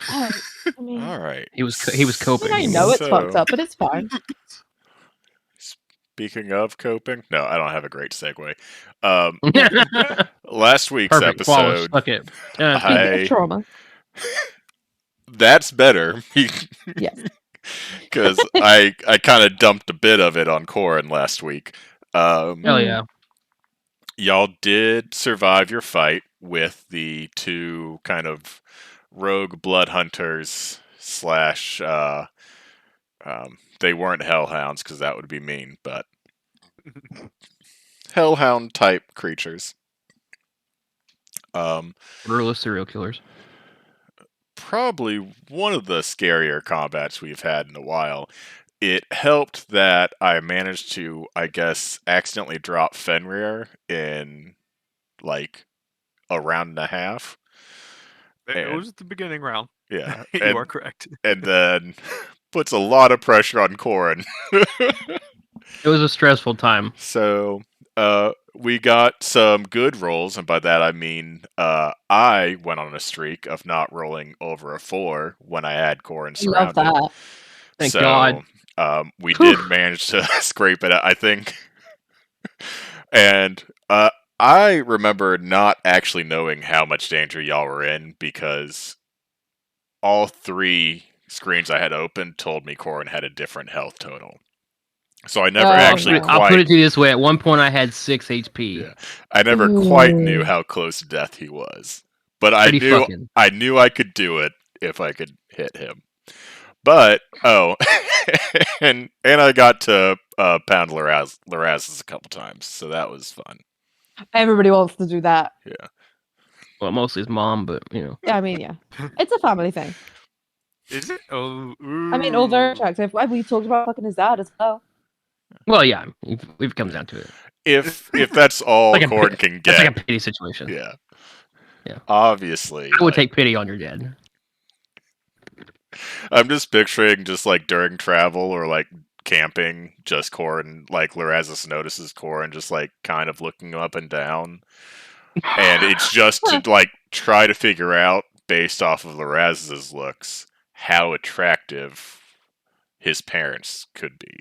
I mean, All right. He was coping. I know it's fucked So- up, but it's fine. Speaking of coping, no, I don't have a great segue. Um, Perfect. last week's Flawless. episode, Fuck it. Speaking of trauma, that's better yes. because I kind of dumped a bit of it on Corin last week. Hell yeah. Y'all did survive your fight with the two kind of rogue blood hunters slash. They weren't hellhounds because that would be mean, but hellhound type creatures. Ruthless serial killers. Probably one of the scarier combats we've had in a while. It helped that I managed to, I guess, accidentally drop Fenrir in like a round and a half. It was at the beginning round. Yeah, You are correct. And then puts a lot of pressure on Corin. It was a stressful time. So we got some good rolls, and by that I mean I went on a streak of not rolling over a 4 when I had Corin surrounded. Love that. Thank so, God. We did manage to scrape it, I think. And I remember not actually knowing how much danger y'all were in because all 3 screens I had open told me Corin had a different health total. So I never actually quite... I'll put it to you this way. At one point, I had 6 HP. Yeah. I never quite knew how close to death he was. But I knew I could do it if I could hit him. But, and I got to pound Larazis a couple times, so that was fun. Everybody wants to do that. Yeah. Well, mostly his mom, but, you know. Yeah, I mean, yeah. It's a family thing. Is it? Oh, I mean, all very attractive. We talked about fucking his dad as well. Well, yeah, if it comes down to it. If that's all Like Corin can get. That's like a pity situation. Yeah. Yeah. Obviously. I would take pity on your dad. I'm just picturing just like during travel or like camping, just Corin, like Larazis notices Corin just like kind of looking up and down. And it's just to like try to figure out, based off of Larazis' looks, how attractive his parents could be.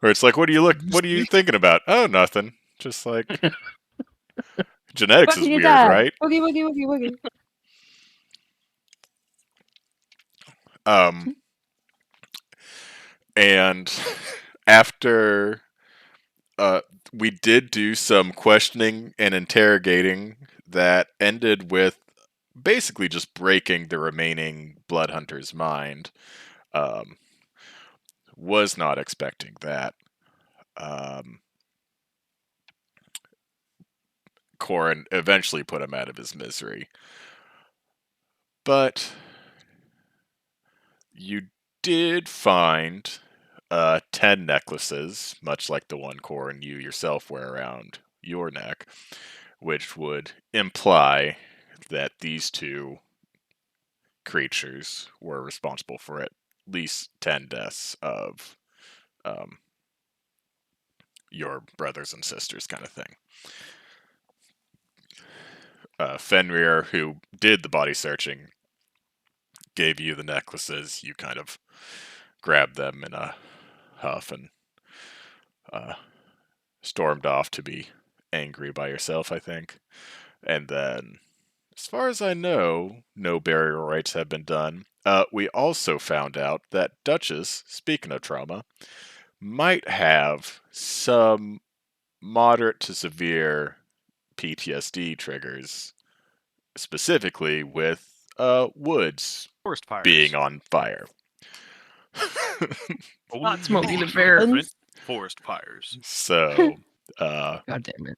Or it's like, what are you thinking about? Oh, nothing. Just like genetics is weird, right? Woogie. And after we did do some questioning and interrogating that ended with basically just breaking the remaining blood hunter's mind. Was not expecting that. Corin eventually put him out of his misery. But you did find 10 necklaces, much like the one Corin you yourself wear around your neck, which would imply that these 2 creatures were responsible for at least 10 deaths of your brothers and sisters, kind of thing. Fenrir, who did the body searching, gave you the necklaces. You kind of grabbed them in a huff and stormed off to be angry by yourself, I think. And then, as far as I know, no burial rites have been done. We also found out that Duchess, speaking of trauma, might have some moderate to severe PTSD triggers, specifically with woods forest fires being on fire. Not Smokey the Bear. Forest fires. So, God damn it.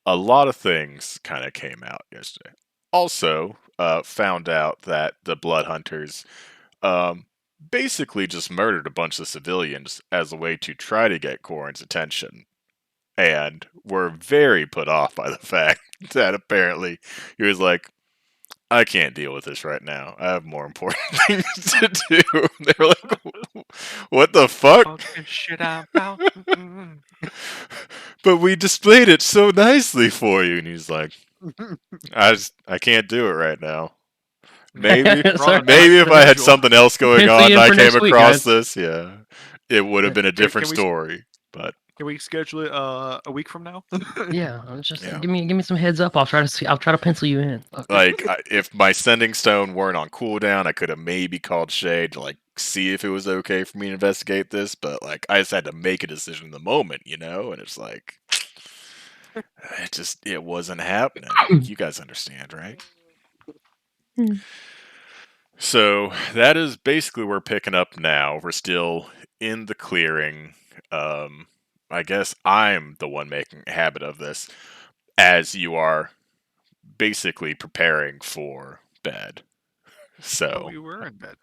A lot of things kind of came out yesterday. Also, found out that the Blood Hunters basically just murdered a bunch of civilians as a way to try to get Corin's attention. And were very put off by the fact that apparently he was like, I can't deal with this right now. I have more important things to do. They were like, what the fuck? Shit about. But we displayed it so nicely for you. And he's like, I can't do it right now. Maybe We're on a maybe tight if I had schedule. something else going Pencil on you and in I for came next week, across guys. this, yeah, it would have been a different Can we- story. But Can we schedule it a week from now? Yeah, I'm just Yeah. give me some heads up. I'll try to pencil you in. Fuck. like, if my sending stone weren't on cooldown, I could have maybe called Shade to like see if it was okay for me to investigate this. But like, I just had to make a decision in the moment, and it's like, it wasn't happening. You guys understand, right? Hmm. So that is basically we're picking up now. We're still in the clearing. I guess I'm the one making a habit of this, as you are basically preparing for bed. Oh, So we were in bed.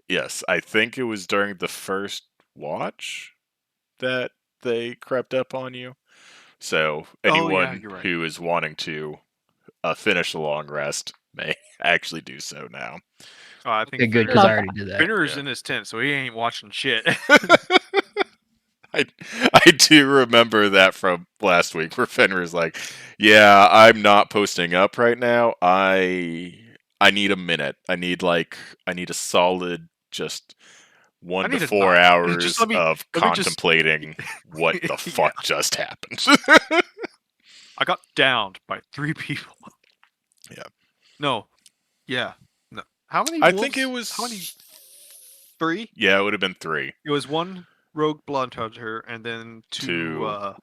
yes, I think it was during the first watch that they crept up on you. So Oh, yeah, anyone you're right. who is wanting to finish a long rest may actually do so now. Oh, I think Okay, good, because Love I already did that. Finner's Yeah. in his tent, so he ain't watching shit. I I do remember that from last week where Fenrir's like, "Yeah, I'm not posting up right now. I need a minute. I need a solid just I 1 to need a 4 night. hours Just let me just. contemplating what the Yeah. fuck just happened." I got downed by 3 people. Yeah. No. Yeah. No. How many I wolves? think it was How many? 3? Yeah, it would have been 3. It was 1 rogue blood hunter and then 2 2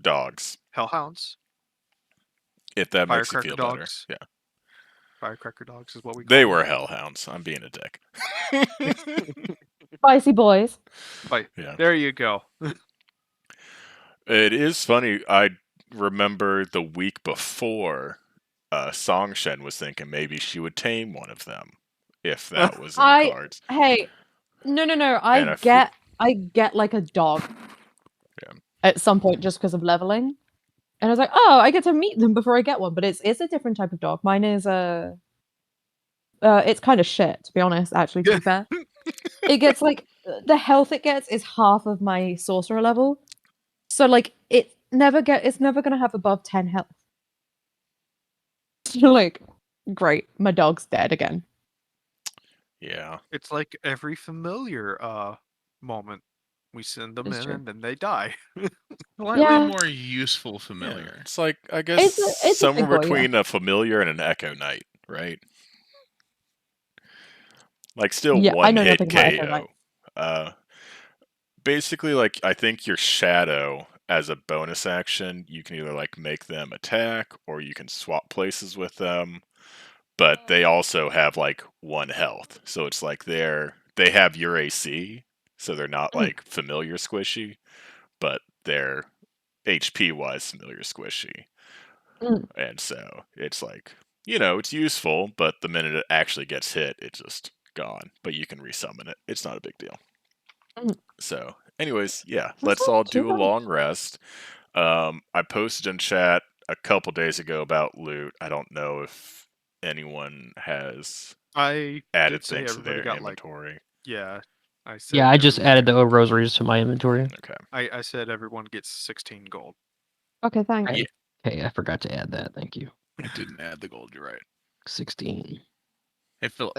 dogs. hellhounds. If that makes you Firecracker feel dogs. better. Yeah. Firecracker dogs is what we call They them. were hellhounds. I'm being a dick. Spicy boys. Yeah. There you go. It is funny. I remember the week before, Songshen was thinking maybe she would tame one of them if that was in the cards. Hey, no. And I get like a dog. Yeah. At some point just because of leveling. And I was like, oh, I get to meet them before I get one, but it's a different type of dog. Mine is it's kind of shit, to be honest, actually, to be fair. It gets like the health it gets is half of my sorcerer level. So like it's never gonna have above 10 health. So like, great, my dog's dead again. Yeah. It's like every familiar moment. We send them It's in true. and then they die. Slightly Yeah. more useful familiar. Yeah. It's like, I guess, It's a somewhere big boy, yeah. between a familiar and an Echo Knight, right? Like, still Yeah, I one know hit nothing about Echo Knight. KO. Basically, like, I think your Shadow, as a bonus action, you can either, like, make them attack, or you can swap places with them. But they also have, like, 1 health. So it's like they have your AC, so they're not, like, familiar squishy, but they're HP-wise familiar squishy. Mm. And so it's like, it's useful, but the minute it actually gets hit, it's just gone. But you can resummon it. It's not a big deal. So, anyways, yeah, let's not all too do a bad. long rest. I posted in chat a couple days ago about loot. I don't know if anyone has I added did say things to everybody their got like inventory. yeah. I said Yeah, I just everyone- added the rosaries to my inventory. Okay. I said everyone gets 16 gold. Okay, thanks. Yeah. Okay, I forgot to add that. Thank you. I didn't add the gold. You're right. 16. Hey, Philip.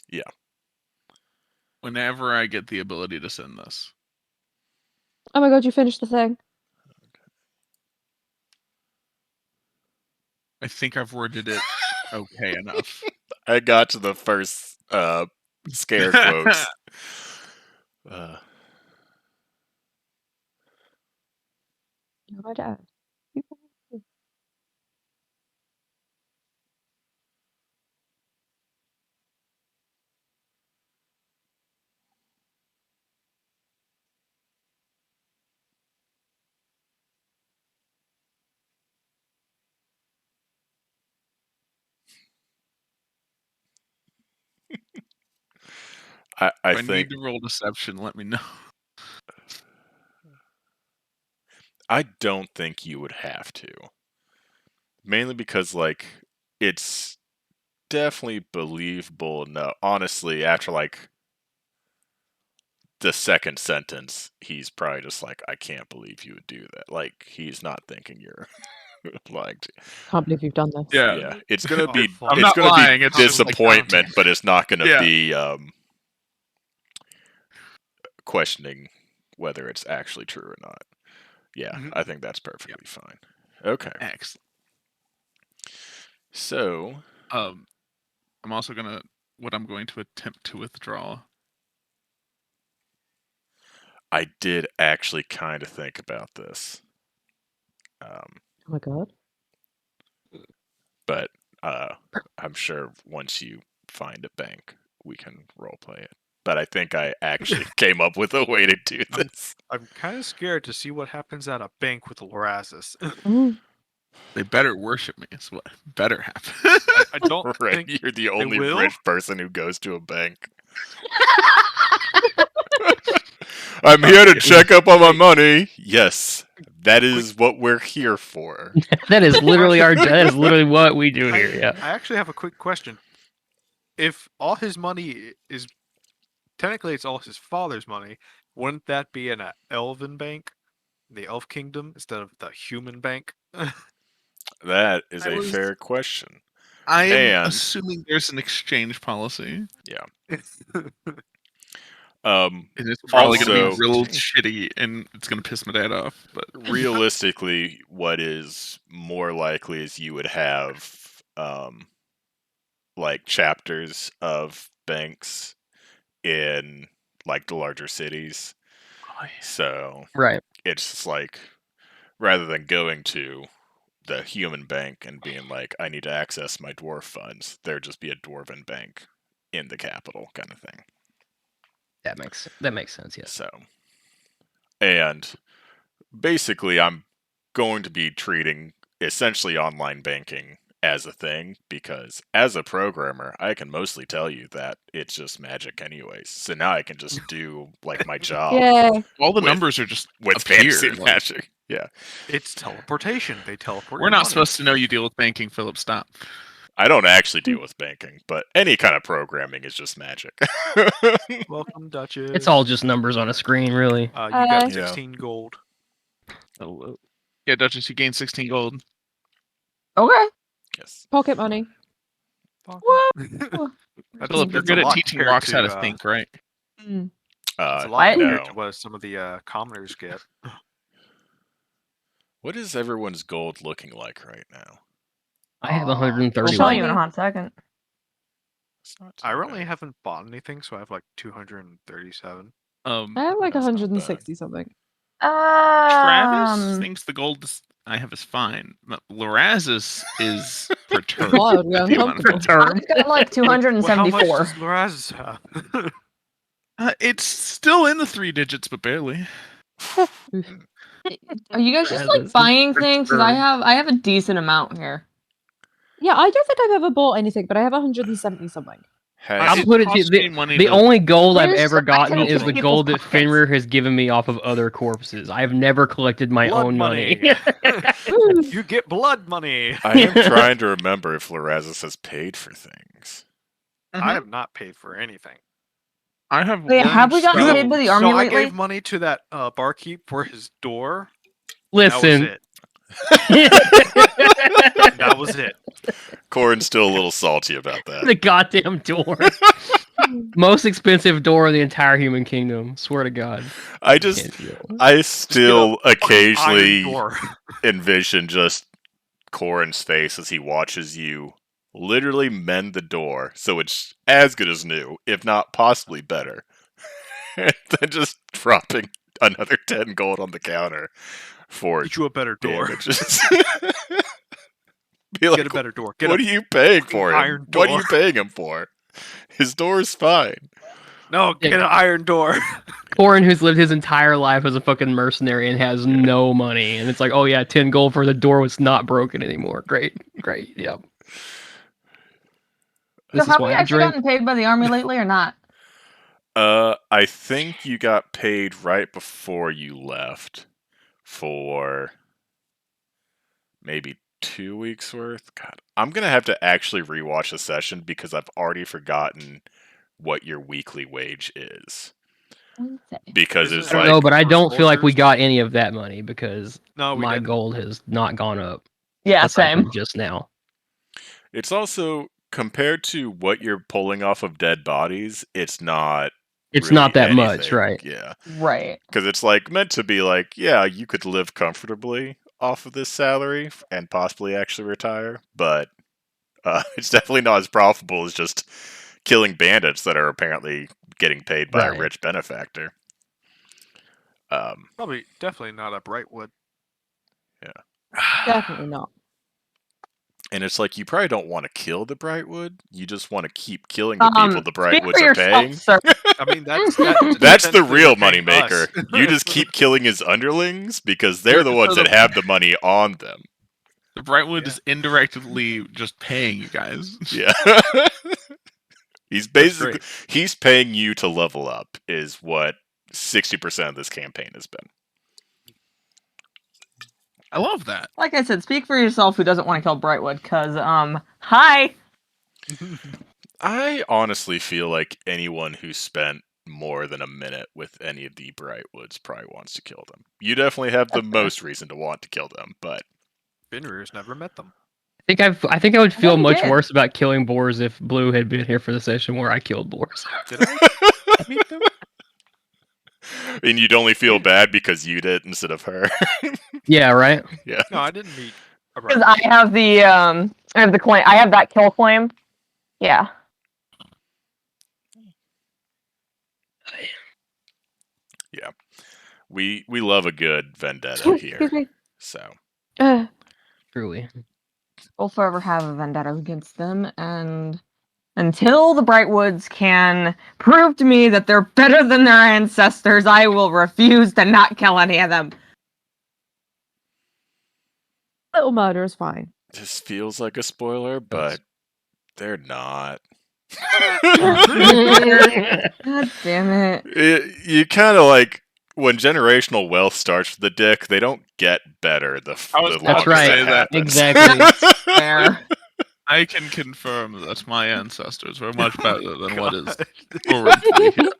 Yeah. Whenever I get the ability to send this, Oh my god, you finished the thing. I think I've worded it okay enough. I got to the first scare quotes. Oh my dad. I If I think need to roll deception, let me know. I don't think you would have to. Mainly because, like, it's definitely believable. No, honestly, after, like, the second sentence, he's probably just like, I can't believe you would do that. Like, he's not thinking you're Lying to Can't believe you've done this. Yeah. yeah, it's gonna Oh, be fuck. I'm it's not gonna lying, be it's just like disappointment, content. but it's not gonna Yeah. be questioning whether it's actually true or not. Yeah, Mhm. I think that's perfectly fine. Okay, Excellent. so I'm also I'm going to attempt to withdraw. I did actually kind of think about this, Oh my god. but I'm sure once you find a bank, we can roleplay it. But I think I actually came up with a way to do this. I'm kind of scared to see what happens at a bank with Lorazis. Mm. They better worship me. Is what better happen. I don't Right, think you're the only will? rich person who goes to a bank. I'm here to check up on my money. Yes, that is what we're here for. That is literally that is literally what we do here. Yeah. I actually have a quick question. If all his money is technically it's all his father's money, wouldn't that be in an elven bank, the elf kingdom, instead of the human bank? That is I a was- fair question. I am And- assuming there's an exchange policy. Yeah. And it's probably going to Also- be real shitty, and it's going to piss my dad off. But Realistically, what is more likely is you would have like chapters of banks in like the larger cities. So Right. it's just like rather than going to the human bank and being like, I need to access my dwarf funds, there'd just be a dwarven bank in the capital kind of thing. That makes sense. Yes. So, and basically, I'm going to be treating essentially online banking as a thing because as a programmer, I can mostly tell you that it's just magic anyways. So now I can just do like my job Yeah. all the With- numbers are just with appear. fantasy like, magic. Yeah. It's teleportation. They teleport. we're your not money. supposed to know you deal with banking, Philip. Stop. I don't actually deal with banking, but any kind of programming is just magic. Welcome, Duchess. It's all just numbers on a screen, really. You got Yeah. 16 gold. Oh, yeah, Duchess, you gain 16 gold. Okay. Yes. Pocket money. Philip, you're good at teaching rocks how to think, right? Mm. It's a lot What? compared No. to what some of the commoners get. What is everyone's gold looking like right now? I have We'll 130. tell you in a Shiny. hot second. It's not too I really bad. haven't bought anything, so I have like 237. I have like That's not 160 something. Travis thinks the gold I have is fine. But Lorazis is perturbed. Wildly at the amount of uncomfortable. gold. I've got like Well, how much 274. does Lorazis have? It's still in the 3 digits, but barely. Are you guys just Travis like is buying things? Because perturbed. I have a decent amount here. Yeah, I don't think I've ever bought anything, but I have 170 something. Has It I'll put it to costs me you, money the to- only gold I've Where's- ever I gotten can is open the people's gold that pockets. Fenrir has given me off of other corpses. I've never collected my Blood own money. You get blood money. I am trying to remember if Lorazis has paid for things. I have not paid for anything. I have Wait, have we worm gotten spells. paid by the army So I lately? gave money to that barkeep for his door. That was Listen, it. That was it. Corin's still a little salty about that. the goddamn door. Most expensive door in the entire human kingdom. Swear to God. I Can't deal. I still Iron occasionally door. envision just Corin's face as he watches you literally mend the door so it's as good as new, if not possibly better. And then just dropping another 10 gold on the counter for Get you a better door. damages. Be like, Get a better door. Get what a are you paying for him? iron What are you door." paying him for? His door is fine. No, get an iron door. Corin, who's lived his entire life as a fucking mercenary and has no money, and it's like, oh yeah, 10 gold for the door was not broken anymore. Great, yep. So This is have we why I actually drink. gotten paid by the army lately or not? I think you got paid right before you left for maybe 2 weeks worth. God, I'm gonna have to actually rewatch the session because I've already forgotten what your weekly wage is. Because Isn't it's it I don't like know, but I for don't feel like we soldiers? got any of that money because No, we my didn't. gold has not gone up. Yeah, aside same. from just now. It's also, compared to what you're pulling off of dead bodies, it's not It's really not that much, anything. right? Yeah. Right. Because it's like meant to be like, yeah, you could live comfortably off of this salary and possibly actually retire, but it's definitely not as profitable as just killing bandits that are apparently getting paid by a Right. rich benefactor. Probably, definitely not a Brightwood. Definitely not. And it's like you probably don't want to kill the Brightwood. You just want to keep killing the people the Speak Brightwoods for are yourself, paying. sir. I mean, that's That's the essentially real they're paying moneymaker. us. You just keep killing his underlings because they're the So ones the- that have the money on them. The Brightwood Yeah. is indirectly just paying you guys. Yeah. He's That's basically great. he's paying you to level up is what 60% of this campaign has been. I love that. Like I said, speak for yourself who doesn't want to kill Brightwood, cause hi. I honestly feel like anyone who spent more than a minute with any of the Brightwoods probably wants to kill them. You definitely have the That's fair. most reason to want to kill them, but Fenrir's never met them. I think I would feel he much did. worse about killing boars if Blue had been here for the session where I killed boars. Did I meet them? and you'd only feel bad because you did instead of her. Yeah, right. Yeah. No, I didn't meet a Because Brightwood. I have the claim. I have that kill claim. Yeah. Yeah. We love a good vendetta here. Excuse me. So Truly. We'll forever have a vendetta against them, and until the Brightwoods can prove to me that they're better than their ancestors, I will refuse to not kill any of them. little murder is fine. this feels like a spoiler, but they're not. God damn it. You kind of like when generational wealth starts for the dick, they don't get better the I was the about longer to say that that. happens. Exactly. Fair. I can confirm that my ancestors were much better than what is God. currently here.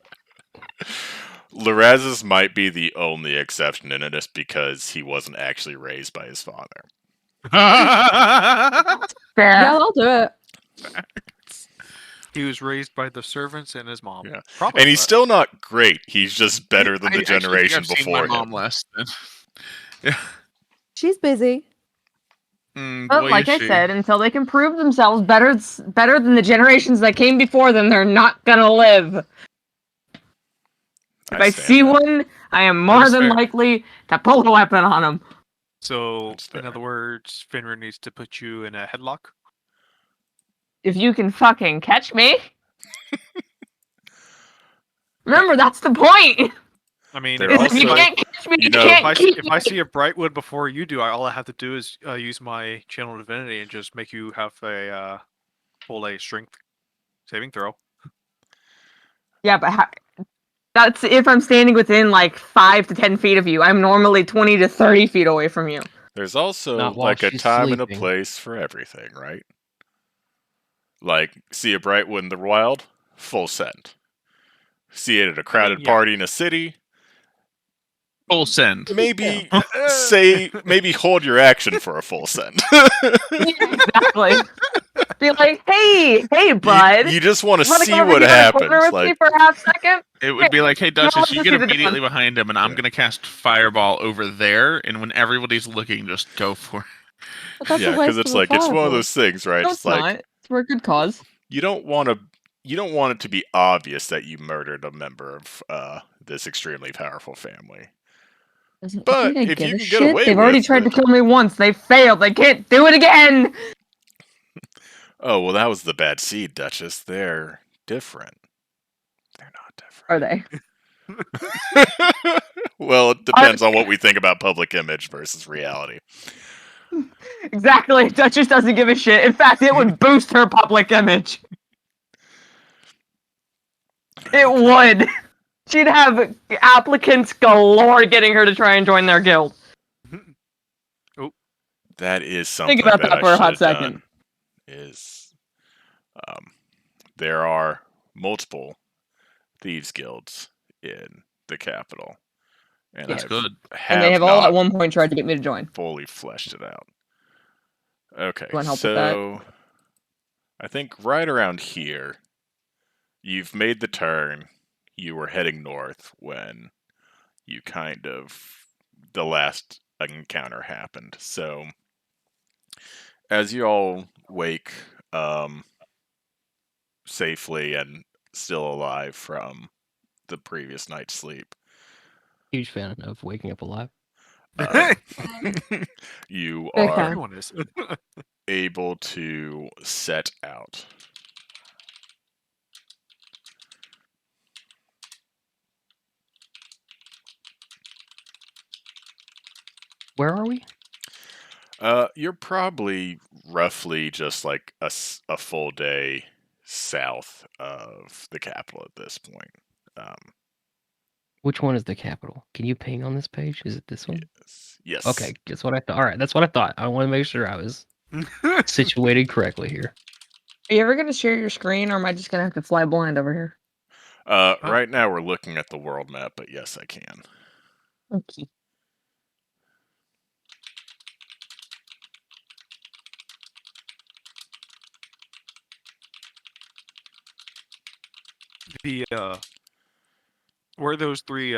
Loraz's might be the only exception in it just because he wasn't actually raised by his father. Fair. Yeah, I'll do it. He was raised by the servants and his mom. Yeah. Probably. And he's still not great. He's just better than I the actually think generation I've seen before my mom him. less than. Yeah. She's busy. But Boy, like is I she. said, until they can prove themselves better than the generations that came before them, they're not gonna live. If I stand see that. one, I am more That's than fair. likely to pull a weapon on them. So, That's in fair. other words, Fenrir needs to put you in a headlock. If you can fucking catch me. Remember, that's the point. I mean, They're if, Is if you also- can't catch me, you you know- can't if I keep if me. I see a Brightwood before you do, all I have to do is use my channel divinity and just make you have a full a strength saving throw. Yeah, but that's if I'm standing within like 5 to 10 feet of you. I'm normally 20 to 30 feet away from you. There's also Not while like a she's time and a sleeping. place for everything, right? Like, see a Brightwood in the wild, full send. See it at a crowded yeah. party in a city, Full send. maybe maybe hold your action for a full send. Exactly. Be like, hey, bud. you just want to Wanna see come over what here and corner happens. with me Like, for a half second? It would be like, hey, Duchess, let's you just get do the immediately dance. behind him, and I'm Yeah. going to cast Fireball over there, and when everybody's looking, just go for it. But that's yeah, a waste because it's of a like it's one of fireball. those things, right? No, It's it's like not. It's for a good cause. you don't want it to be obvious that you murdered a member of this extremely powerful family. But They if give you a can get shit. away They've already with tried to it- kill me once. They failed. They can't do it again. Oh, well, that was the bad seed, Duchess. They're different. They're not Are different. they? Well, it depends on what we think about public image versus reality. Exactly. Duchess doesn't give a shit. In fact, it would boost her public image. It would. She'd have applicants galore getting her to try and join their guild. That is something Think about that that I for a hot should have second. done. Is there are multiple thieves guilds in the capital, and Yeah. That's I've good. And they have all not at one point tried to get me to join. fully fleshed it out. Okay, wanna help with that? so I think right around here, you've made the turn. You were heading north when you the last encounter happened. So as you all wake safely and still alive from the previous night's sleep, Huge fan of waking up alive. uh, you Big are fan. Everyone is. able to set out. Where are we? You're probably roughly just like a full day south of the capital at this point. Um, Which one is the capital? Can you ping on this page? Is it this one? yes. Okay, that's what I thought. All right, that's what I thought. I want to make sure I was situated correctly here. Are you ever gonna share your screen, or am I just gonna have to fly blind over here? Right now we're looking at the world map, but yes, I can. Okay. The where those three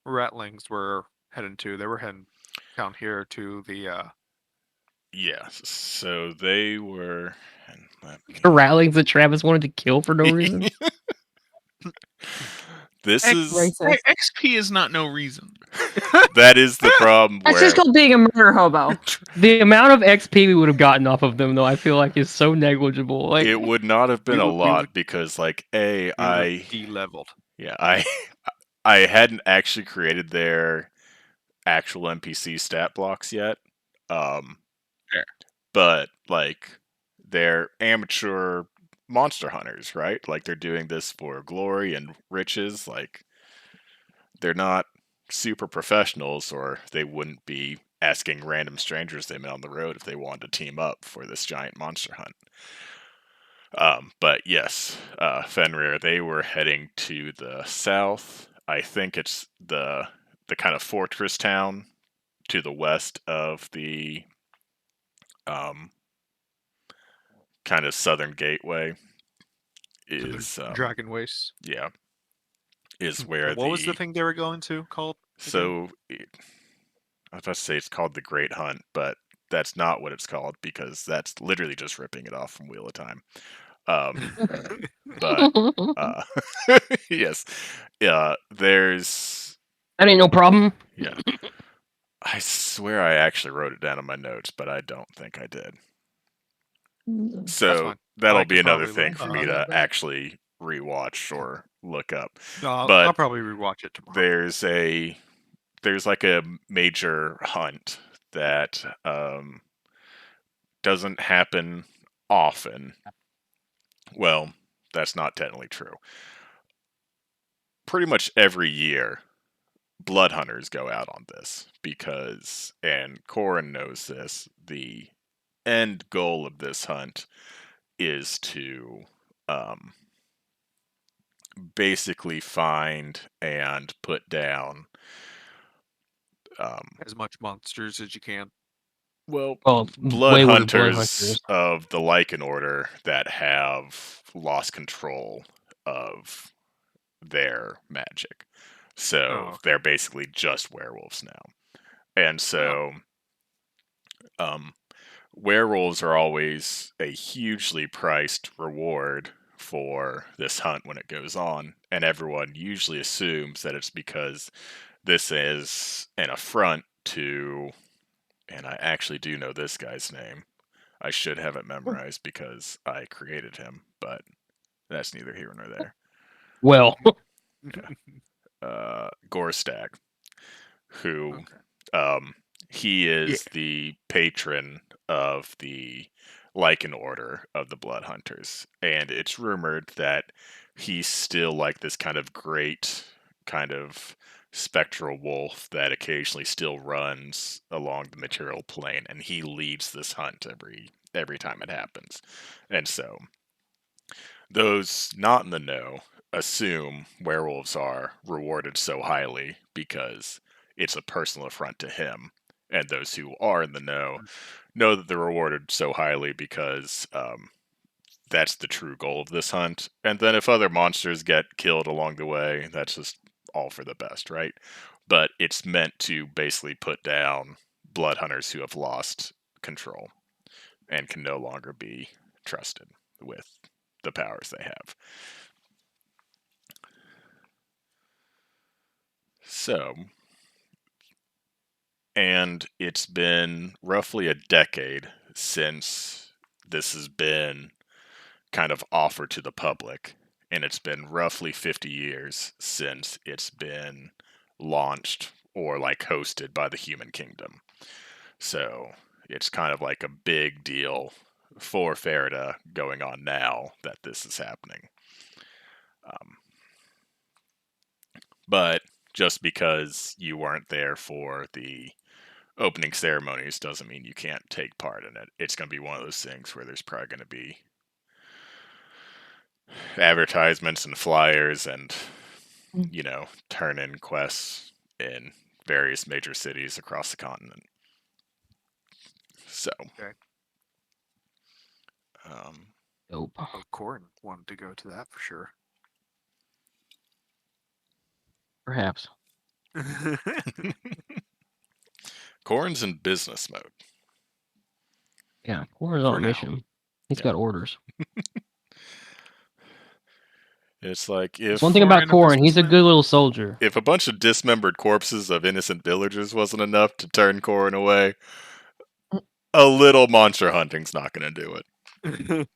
ratlings were heading to, they were heading down here to the Yes. So they were. And The rattlings that Travis wanted to kill for no reason. This is Racist. XP is not no reason. that is the problem That's where just called being a murder hobo. The amount of XP we would have gotten off of them, though, I feel like is so negligible. Like, it would not have been We a would- we lot would- because, like, we were de-leveled. I hadn't actually created their actual NPC stat blocks yet. Fair. But like they're amateur monster hunters, right? Like they're doing this for glory and riches. Like they're not super professionals, or they wouldn't be asking random strangers they met on the road if they wanted to team up for this giant monster hunt. But yes, Fenrir, they were heading to the south. I think it's the kind of fortress town to the west of the kind of southern gateway To is the Dragon Waste. yeah, is where What was the thing they were going to called? So I was about to say it's called the Great Hunt, but that's not what it's called because that's literally just ripping it off from Wheel of Time. But yes, there's that ain't no problem. yeah. I swear I actually wrote it down in my notes, but I don't think I did. So fine. that'll I be could another probably thing look for me that to actually rewatch or look up. No, But I'll probably rewatch it tomorrow. there's like a major hunt that doesn't happen often. Well, that's not technically true. Pretty much every year, blood hunters go out on this because, and Corin knows this, the end goal of this hunt is to basically find and put down As much monsters as you can. well, Way with hunters blood hunters. of the Lycan Order that have lost control of their magic. So Oh, okay. they're basically just werewolves now. And so werewolves are always a hugely priced reward for this hunt when it goes on, and everyone usually assumes that it's because this is an affront to, and I actually do know this guy's name. I should have it memorized because I created him, but that's neither here nor there. Well, Gorstag, who Okay. he is the patron of the Lycan Order of the Blood Hunters, and it's rumored that he's still like this kind of great kind of spectral wolf that occasionally still runs along the material plane, and he leads this hunt every time it happens. And so those not in the know assume werewolves are rewarded so highly because it's a personal affront to him, and those who are in the know know that they're rewarded so highly because that's the true goal of this hunt. And then if other monsters get killed along the way, that's just all for the best, right? But it's meant to basically put down blood hunters who have lost control and can no longer be trusted with the powers they have. So, and it's been roughly a decade since this has been kind of offered to the public, and it's been roughly 50 years since it's been launched or like hosted by the Human Kingdom. So it's kind of like a big deal for Farideh going on now that this is happening. But just because you weren't there for the opening ceremonies doesn't mean you can't take part in it. It's going to be one of those things where there's probably going to be advertisements and flyers and, you know, turn-in quests in various major cities across the continent. So, Okay. Dope. Oh, Corin wanted to go to that for sure. Perhaps. Corin's in business mode. Yeah, Corin's For on a now. mission. He's Yeah. got orders. It's like There's one thing about Corin, he's a good little soldier. if a bunch of dismembered corpses of innocent villagers wasn't enough to turn Corin away, a little monster hunting's not going to do it.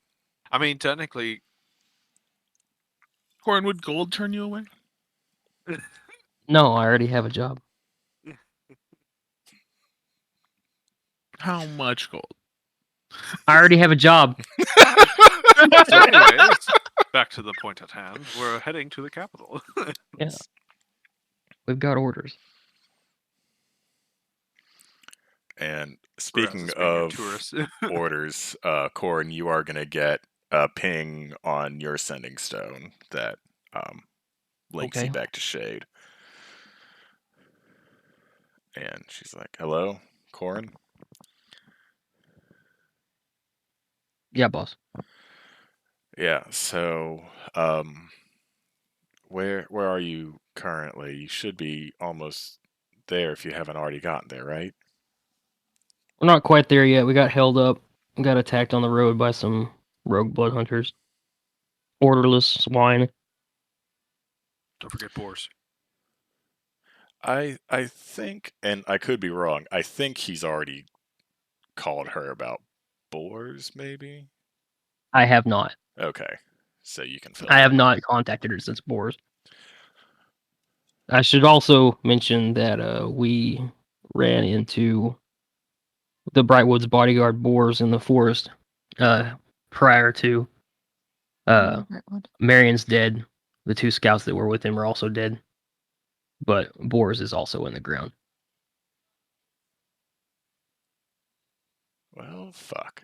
I mean, technically, Corin, would gold turn you away? No, I already have a job. How much gold? I already have a job. so anyways, back to the point at hand. We're heading to the capital. Yeah. We've got orders. And speaking Whereas being a of tourist. orders, Corin, you are going to get a ping on your sending stone that links you Okay. back to Shade. And she's like, "Hello, Corin?" Yeah, boss. Yeah, so where are you currently? You should be almost there if you haven't already gotten there, right? We're not quite there yet. We got held up. We got attacked on the road by some rogue blood hunters. Orderless swine. Don't forget boars. I think, and I could be wrong, I think he's already called her about boars, maybe? I have not. Okay. So you can fill I have that. not contacted her since boars. I should also mention that we ran into the Brightwoods bodyguard boars in the forest prior to Marion's dead. The two scouts that were with him are also dead. But Boars is also in the ground. Well, fuck.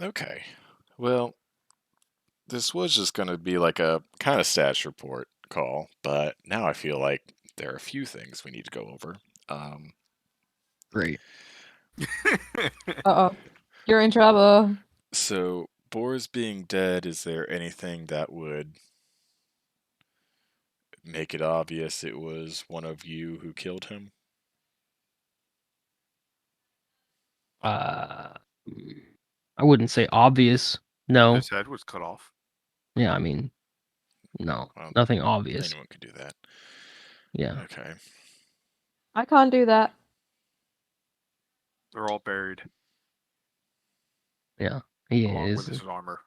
Okay. Well, this was just going to be like a kind of status report call, but now I feel like there are a few things we need to go over. Great. Uh-oh. You're in trouble. So, Boars being dead, is there anything that would make it obvious it was one of you who killed him? I wouldn't say obvious. No. His head was cut off. Yeah, I mean, no. Well, Nothing obvious. Anyone could do that. Yeah. Okay. I can't do that. They're all buried Yeah. He along is. with his armor.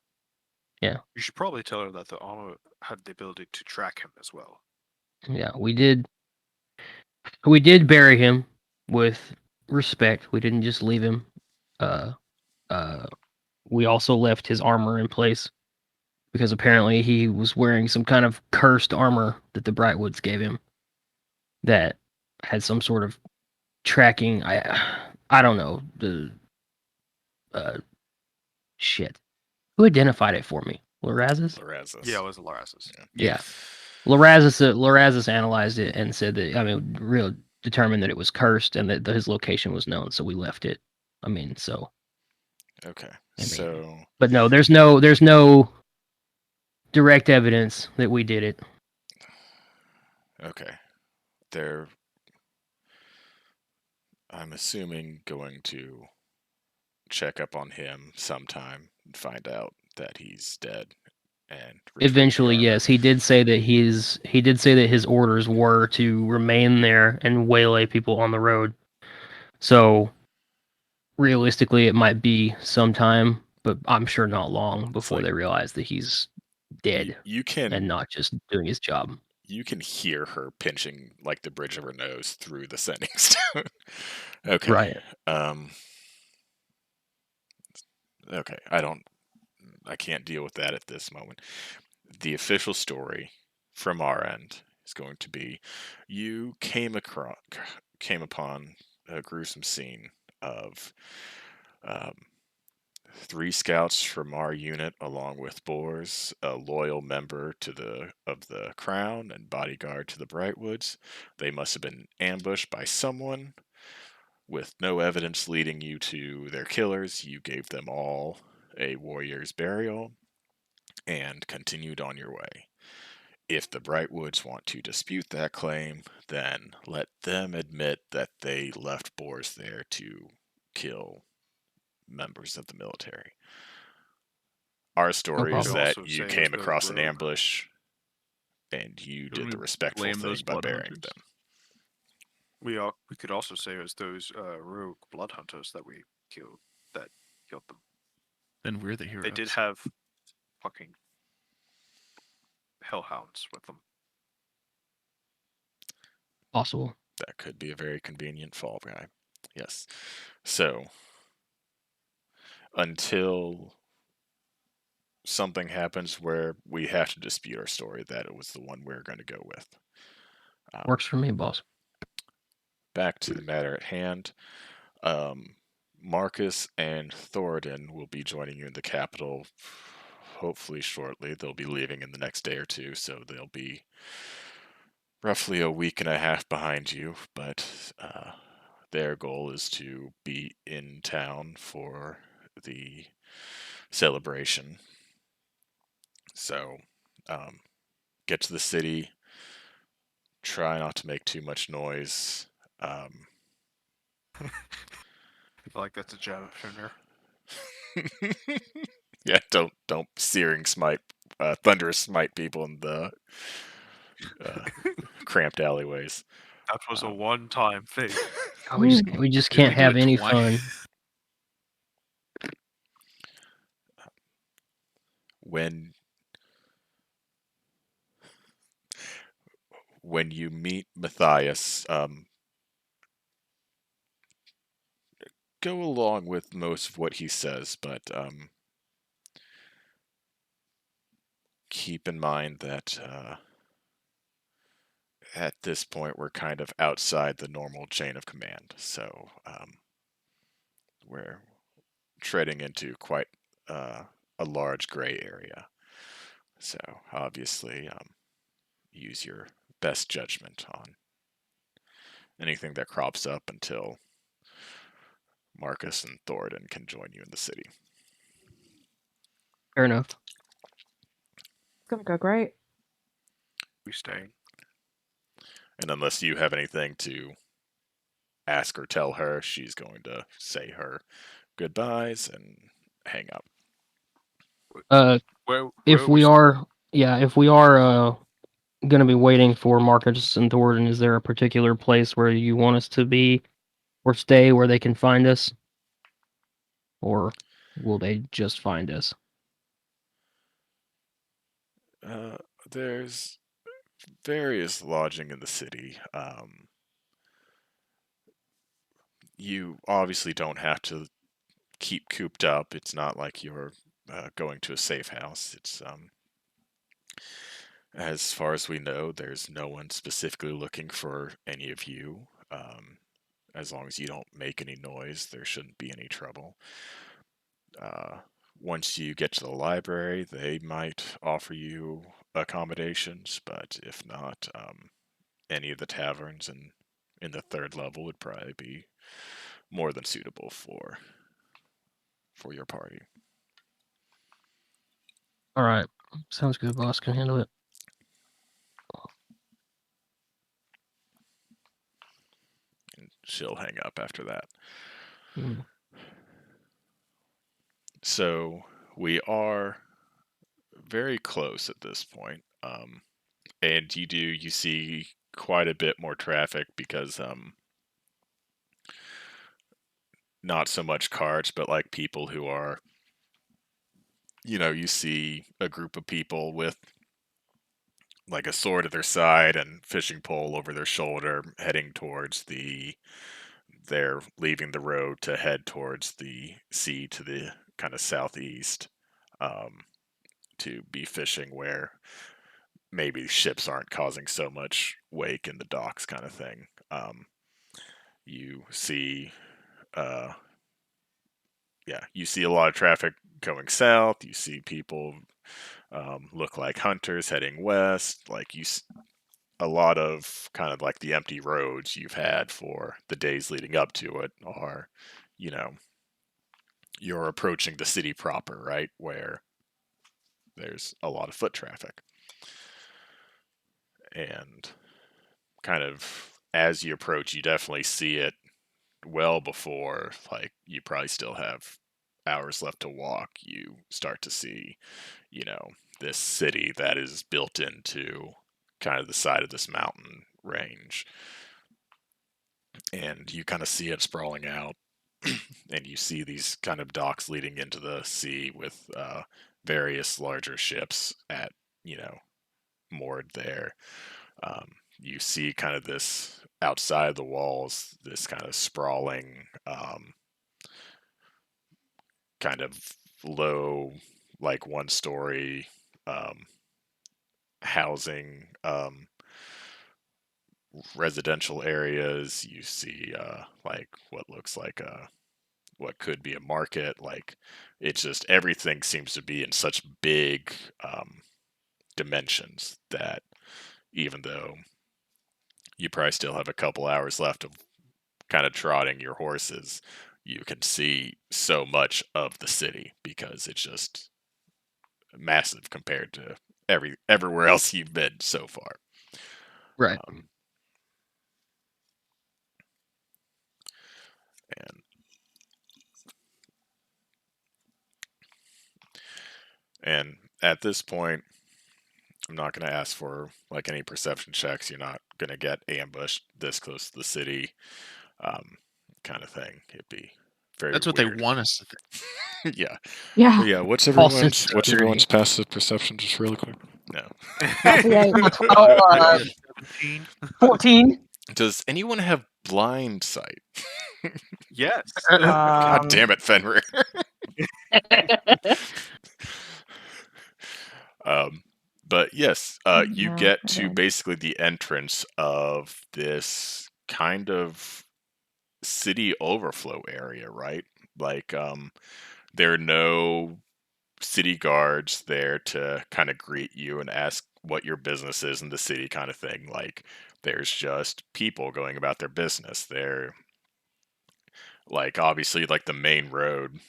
Yeah. You should probably tell her that the armor had the ability to track him as well. Yeah, we did bury him with respect. We didn't just leave him. We also left his armor in place because apparently he was wearing some kind of cursed armor that the Brightwoods gave him that had some sort of tracking. I don't know the shit. Who identified it for me? Lorazis? Lorazis. Yeah, it was Laraz's. Yeah. Lorazis analyzed it and said that, determined that it was cursed and that his location was known, so we left it I mean, so Okay. I mean, So but no, there's no direct evidence that we did it. okay. They're, I'm assuming, going to check up on him sometime and find out that he's dead and retrieve the Eventually, armor. yes, he did say that his orders were to remain there and waylay people on the road. So realistically, it might be some time, but I'm sure not long before like- they realize that he's dead You and can not just doing his job. you can hear her pinching like the bridge of her nose through the sending stone. Okay. Right. Okay. I can't deal with that at this moment. The official story from our end is going to be you came upon a gruesome scene of um, 3 scouts from our unit, along with Boars, a loyal member of the Crown and bodyguard to the Brightwoods. They must have been ambushed by someone with no evidence leading you to their killers. You gave them all a warrior's burial and continued on your way. If the Brightwoods want to dispute that claim, then let them admit that they left Boars there to kill members of the military. Our story is problem. that Also you say came those across an rogue. ambush and you Couldn't did the we respectful blame thing those by blood burying hunters? them. We could also say it was those rogue blood hunters that we killed them. Then we're the heroes. They did have fucking hellhounds with them. Possible. That could be a very convenient fall guy. Yes. So, until something happens where we have to dispute our story, that it was the one we're going to go with. Works for me, boss. Back to the matter at hand. Marcus and Thoradin will be joining you in the capital hopefully shortly. They'll be leaving in the next day or two, so they'll be roughly a week and a half behind you, but their goal is to be in town for the celebration. So, get to the city, try not to make too much noise. I feel like that's a jab at Finner. Yeah, don't thunderous smite people in the cramped alleyways. That was a one-time thing. Oh, we just Did can't we do have it any twice? fun. When you meet Matthias, go along with most of what he says, but keep in mind that at this point we're kind of outside the normal chain of command, so we're treading into quite a large gray area. So obviously, use your best judgment on anything that crops up until Marcus and Thoradin can join you in the city. Fair enough. It's gonna go great. We staying. And unless you have anything to ask or tell her, she's going to say her goodbyes and hang up. If we are going to be waiting for Marcus and Thornton, is there a particular place where you want us to be or stay where they can find us? Or will they just find us? There's various lodging in the city. You obviously don't have to keep cooped up. It's not like you're going to a safe house. It's as far as we know, there's no one specifically looking for any of you. As long as you don't make any noise, there shouldn't be any trouble. Once you get to the library, they might offer you accommodations, but if not, any of the taverns in the third level would probably be more than suitable for your party. All right. Sounds good, boss. Can handle it. And she'll hang up after that. Mm. So we are very close at this point. And you see quite a bit more traffic because not so much carts, but like people who are, you see a group of people with like a sword at their side and fishing pole over their shoulder heading towards they're leaving the road to head towards the sea to the kind of southeast, to be fishing where maybe ships aren't causing so much wake in the docks kind of thing. You see you see a lot of traffic going south. You see people look like hunters heading west. Like a lot of kind of like the empty roads you've had for the days leading up to it are, you're approaching the city proper, right? Where there's a lot of foot traffic. And kind of as you approach, you definitely see it well before, like, you probably still have hours left to walk. You start to see, this city that is built into kind of the side of this mountain range. And you kind of see it sprawling out. And you see these kind of docks leading into the sea with various larger ships at, moored there. You see kind of this outside the walls, this kind of sprawling, kind of low, like 1-story housing, residential areas. You see like what looks like what could be a market. Like, it's just everything seems to be in such big dimensions that even though you probably still have a couple hours left of kind of trotting your horses, you can see so much of the city because it's just massive compared to everywhere else you've been so far. Right. And at this point, I'm not going to ask for like any perception checks. You're not going to get ambushed this close to the city, kind of thing. It'd be very That's what weird. they want us to think. Yeah. Yeah. But yeah, what's False everyone's sense of what's security. everyone's passive perception just really quick? No. That's a 8. Oh, 17. 14. Does anyone have blind sight? Yes. God damn it, Fenrir. But yes, you Yeah, get I to did. basically the entrance of this kind of city overflow area, right? Like, there are no city guards there to kind of greet you and ask what your business is in the city, kind of thing. Like, there's just people going about their business. They're like, obviously, like the main road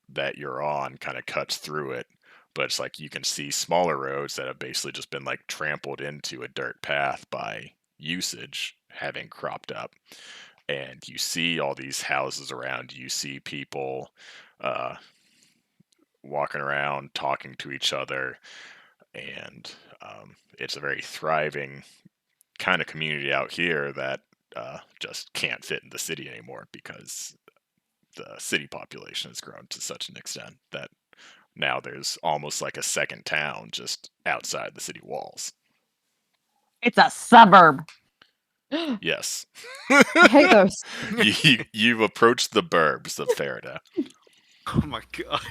that you're on kind of cuts through it, but it's like you can see smaller roads that have basically just been like trampled into a dirt path by usage having cropped up. And you see all these houses around. You see people uh, walking around, talking to each other, and it's a very thriving kind of community out here that just can't fit in the city anymore because the city population has grown to such an extent that now there's almost like a second town just outside the city walls. It's a suburb. Yes. I hate those. You've approached the burbs of Farideh. Oh my god.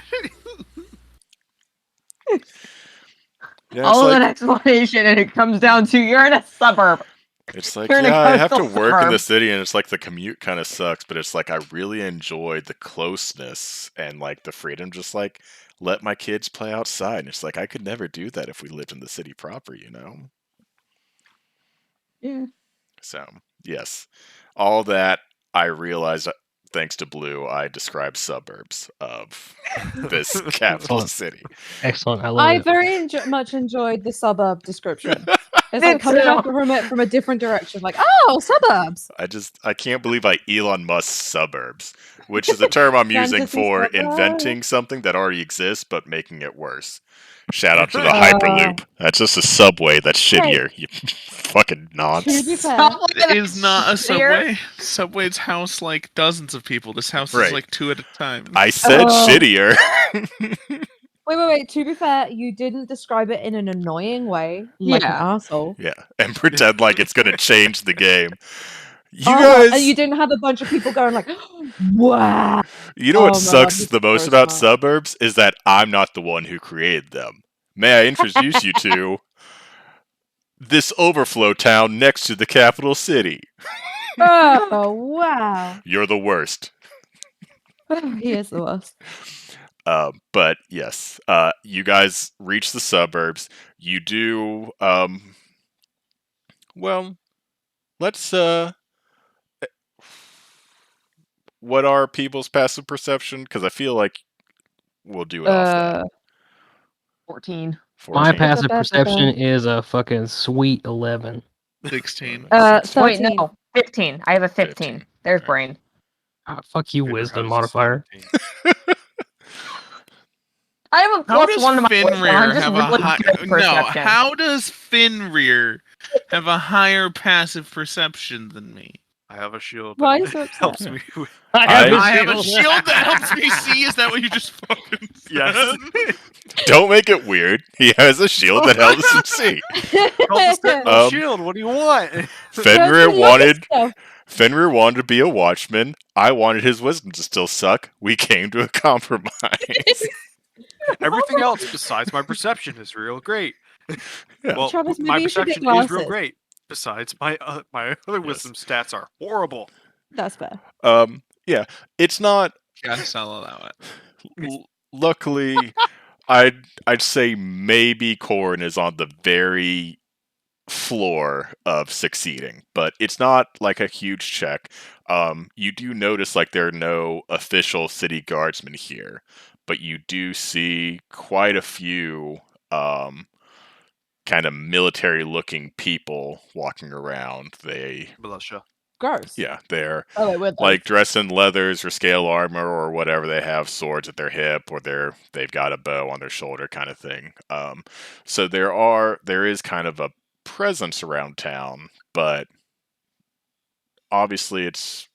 Yeah, All of that explanation, and it comes down to you're in a suburb. it's like, You're in a yeah, I have to coastal work in the suburb. city, and it's like the commute kind of sucks, but it's like I really enjoy the closeness and like the freedom. Just like let my kids play outside. And it's like I could never do that if we lived in the city proper, you know. Yeah. So yes, all that I realized thanks to Blue, I described suburbs of this capital Excellent. city. Excellent. I love I it. very much enjoyed the suburb description. It's Me like coming too. from it from a different direction. Like, oh, suburbs. I can't believe I Elon Musk suburbs, which is a term I'm using Fantasy for suburb. inventing something that already exists but making it worse. Shout out to the Uh, Hyperloop. That's just a subway that's shittier. You fucking nonce. To be fair, It is not a Shittier. subway. Subways house like dozens of people. This house Right. is like 2 at a time. I said Oh. shittier. wait. To be fair, you didn't describe it in an annoying way, like an Yeah. asshole. Yeah, and pretend like it's gonna change the game. You And guys, you didn't have a bunch of people going like, "Wow!" you know Oh what my sucks God, the you're most so about smart. suburbs is that I'm not the one who created them. May I introduce you to this overflow town next to the capital city? Oh wow! You're the worst. He is the worst. But yes, you guys reach the suburbs. You do. Well, let's. What are people's passive perception? Because I feel like we'll do it off that. 14. 14. My passive Ba-ba-ba-ba. perception is a fucking sweet 11. 16. 16. Wait, 13. no. 15. I have a 15. 15. There's Alright. brain. Fuck you, Figure wisdom houses modifier. 17. I have a How plus does 1 to my wisdom. I'm Fenrir just have a really high? good at No, perception. how does Fenrir have a higher passive perception than me? I have a shield Why are that you so upset? helps me with. I- I have a shield that helps me see. Is that what you just fucking said? Yes. Don't make it weird. He has a shield that helps him see. Called the Sentinel Um, shield. What do you want? Fenrir Look at wanted stuff. Fenrir wanted to be a watchman. I wanted his wisdom to still suck. We came to a compromise. Everything else besides my perception is real great. Yeah. Well, Travis, my maybe you should get perception is real glasses. great. Besides, my other wisdom stats are horrible. That's fair. Yeah, it's not. Yes, I'll allow it. Luckily, I'd say maybe Corrin is on the very floor of succeeding, but it's not like a huge check. You do notice like there are no official city guardsmen here, but you do see quite a few kind of military-looking people walking around. Militia. Gross. They're Oh, wait, would like dressed in leathers or scale armor or whatever. They have swords at their hip or they've got a bow on their shoulder kind of thing. So there is kind of a presence around town, but obviously it's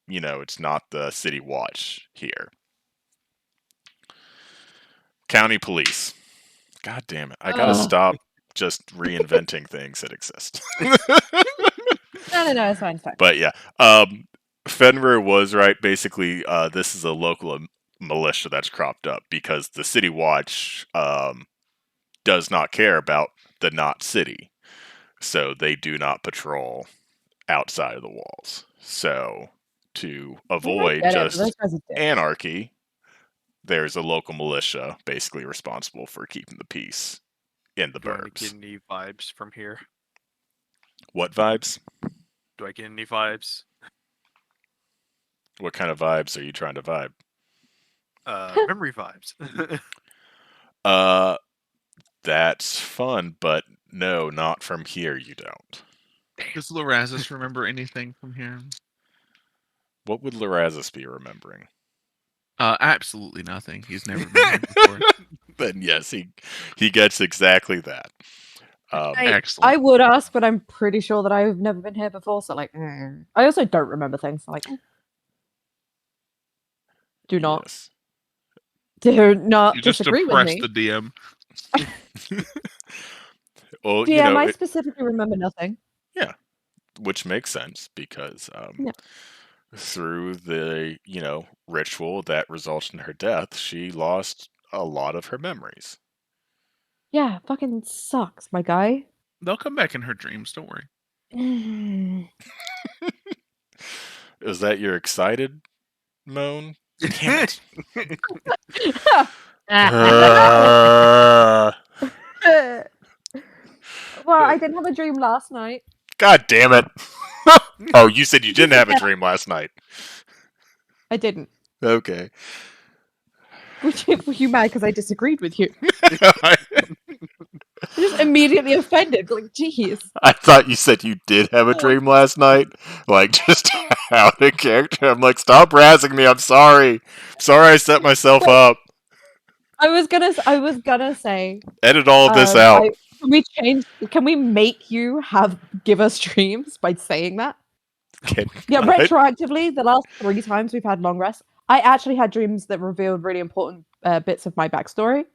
not the city watch here. County police. God damn it. I gotta stop just reinventing things that exist. No, it's fine. But yeah, Fenrir was right. Basically, this is a local militia that's cropped up because the City Watch does not care about the not city, so they do not patrol outside of the walls. So to avoid just anarchy, there's a local militia basically responsible for keeping the peace in the Do I burbs. get any vibes from here? What vibes? Do I get any vibes? What kind of vibes are you trying to vibe? Memory vibes. That's fun, but no, not from here. You don't. Does Lorazis remember anything from here? What would Lorazis be remembering? Absolutely nothing. He's never been here before. Then yes, he gets exactly that. Excellent. I would ask, but I'm pretty sure that I've never been here before. So like, I also don't remember things. So like, do not, Yes. do not You just disagree with oppress me. the DM. Well, DM, I specifically remember nothing. which makes sense because Yeah. through the ritual that results in her death, she lost a lot of her memories. Yeah, fucking sucks, my guy. They'll come back in her dreams. Don't worry. Is that your excited moan? Damn it. Well, I didn't have a dream last night. God damn it. Oh, you said you didn't have a dream last night. I didn't. Okay. Were you mad because I disagreed with you? I You're just immediately offended. Like, jeez. thought you said you did have a dream last night. Like, just out of character. I'm like, stop razzing me. I'm sorry. Sorry I set myself up. I was gonna say, Edit all of this out. can we make you give us dreams by saying that? Yeah, What? retroactively, the last 3 times we've had long rests, I actually had dreams that revealed really important bits of my backstory.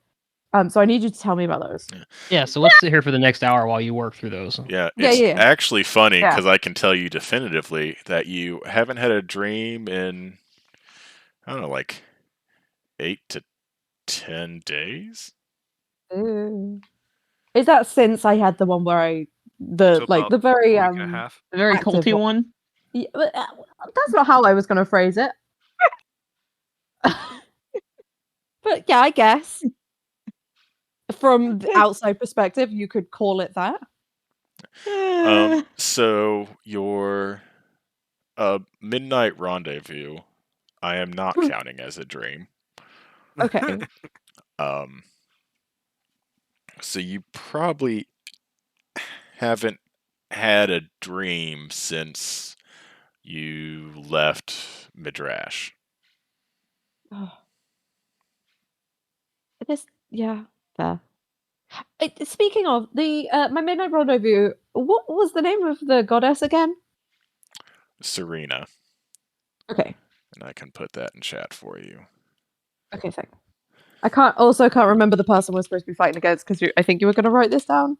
So I need you to tell me about those. Yeah, so let's sit here for the next hour while you work through those. Yeah, Yeah, it's yeah. actually funny Yeah. because I can tell you definitively that you haven't had a dream in, I don't know, like 8 to 10 days? Ooh. Is that since I had the one where So about the very a week and a half. The very Active culty one. one. Yeah, but, that's not how I was going to phrase it. But yeah, I guess from the outside perspective, you could call it that. So your midnight rendezvous, I am not counting as a dream. Okay. So you probably haven't had a dream since you left Midrash. Yeah, fair. Speaking of the my midnight rendezvous, what was the name of the goddess again? Serena, Okay. and I can put that in chat for you. Okay, thanks. I can't remember the person we're supposed to be fighting against because I think you were going to write this down.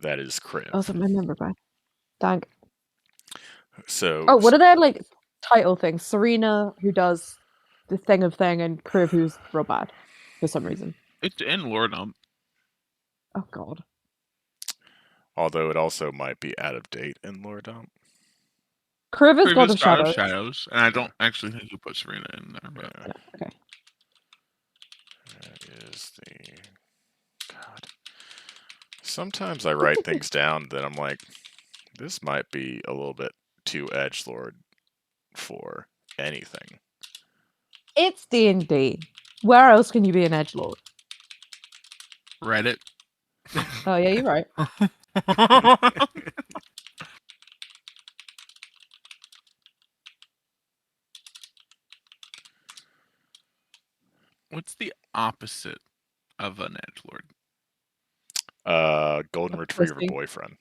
That is Crib. Oh, something I remember by. Dang. So Oh, what are their like title things? Serena, who does the thing, and Kriv, who's real bad for some reason. It's in Lordum. Oh God. although it also might be out of date in Lore Dump. Kriv is God Previous of Shadows. Shadows, and I don't actually think you put Serena in there. But Yeah, Okay. that is the God. Sometimes I write things down that I'm like, this might be a little bit too edgelord for anything. It's D&D. Where else can you be an edgelord? Reddit. Oh yeah, you're right. What's the opposite of an edgelord? Golden Retriever Pussy. boyfriend.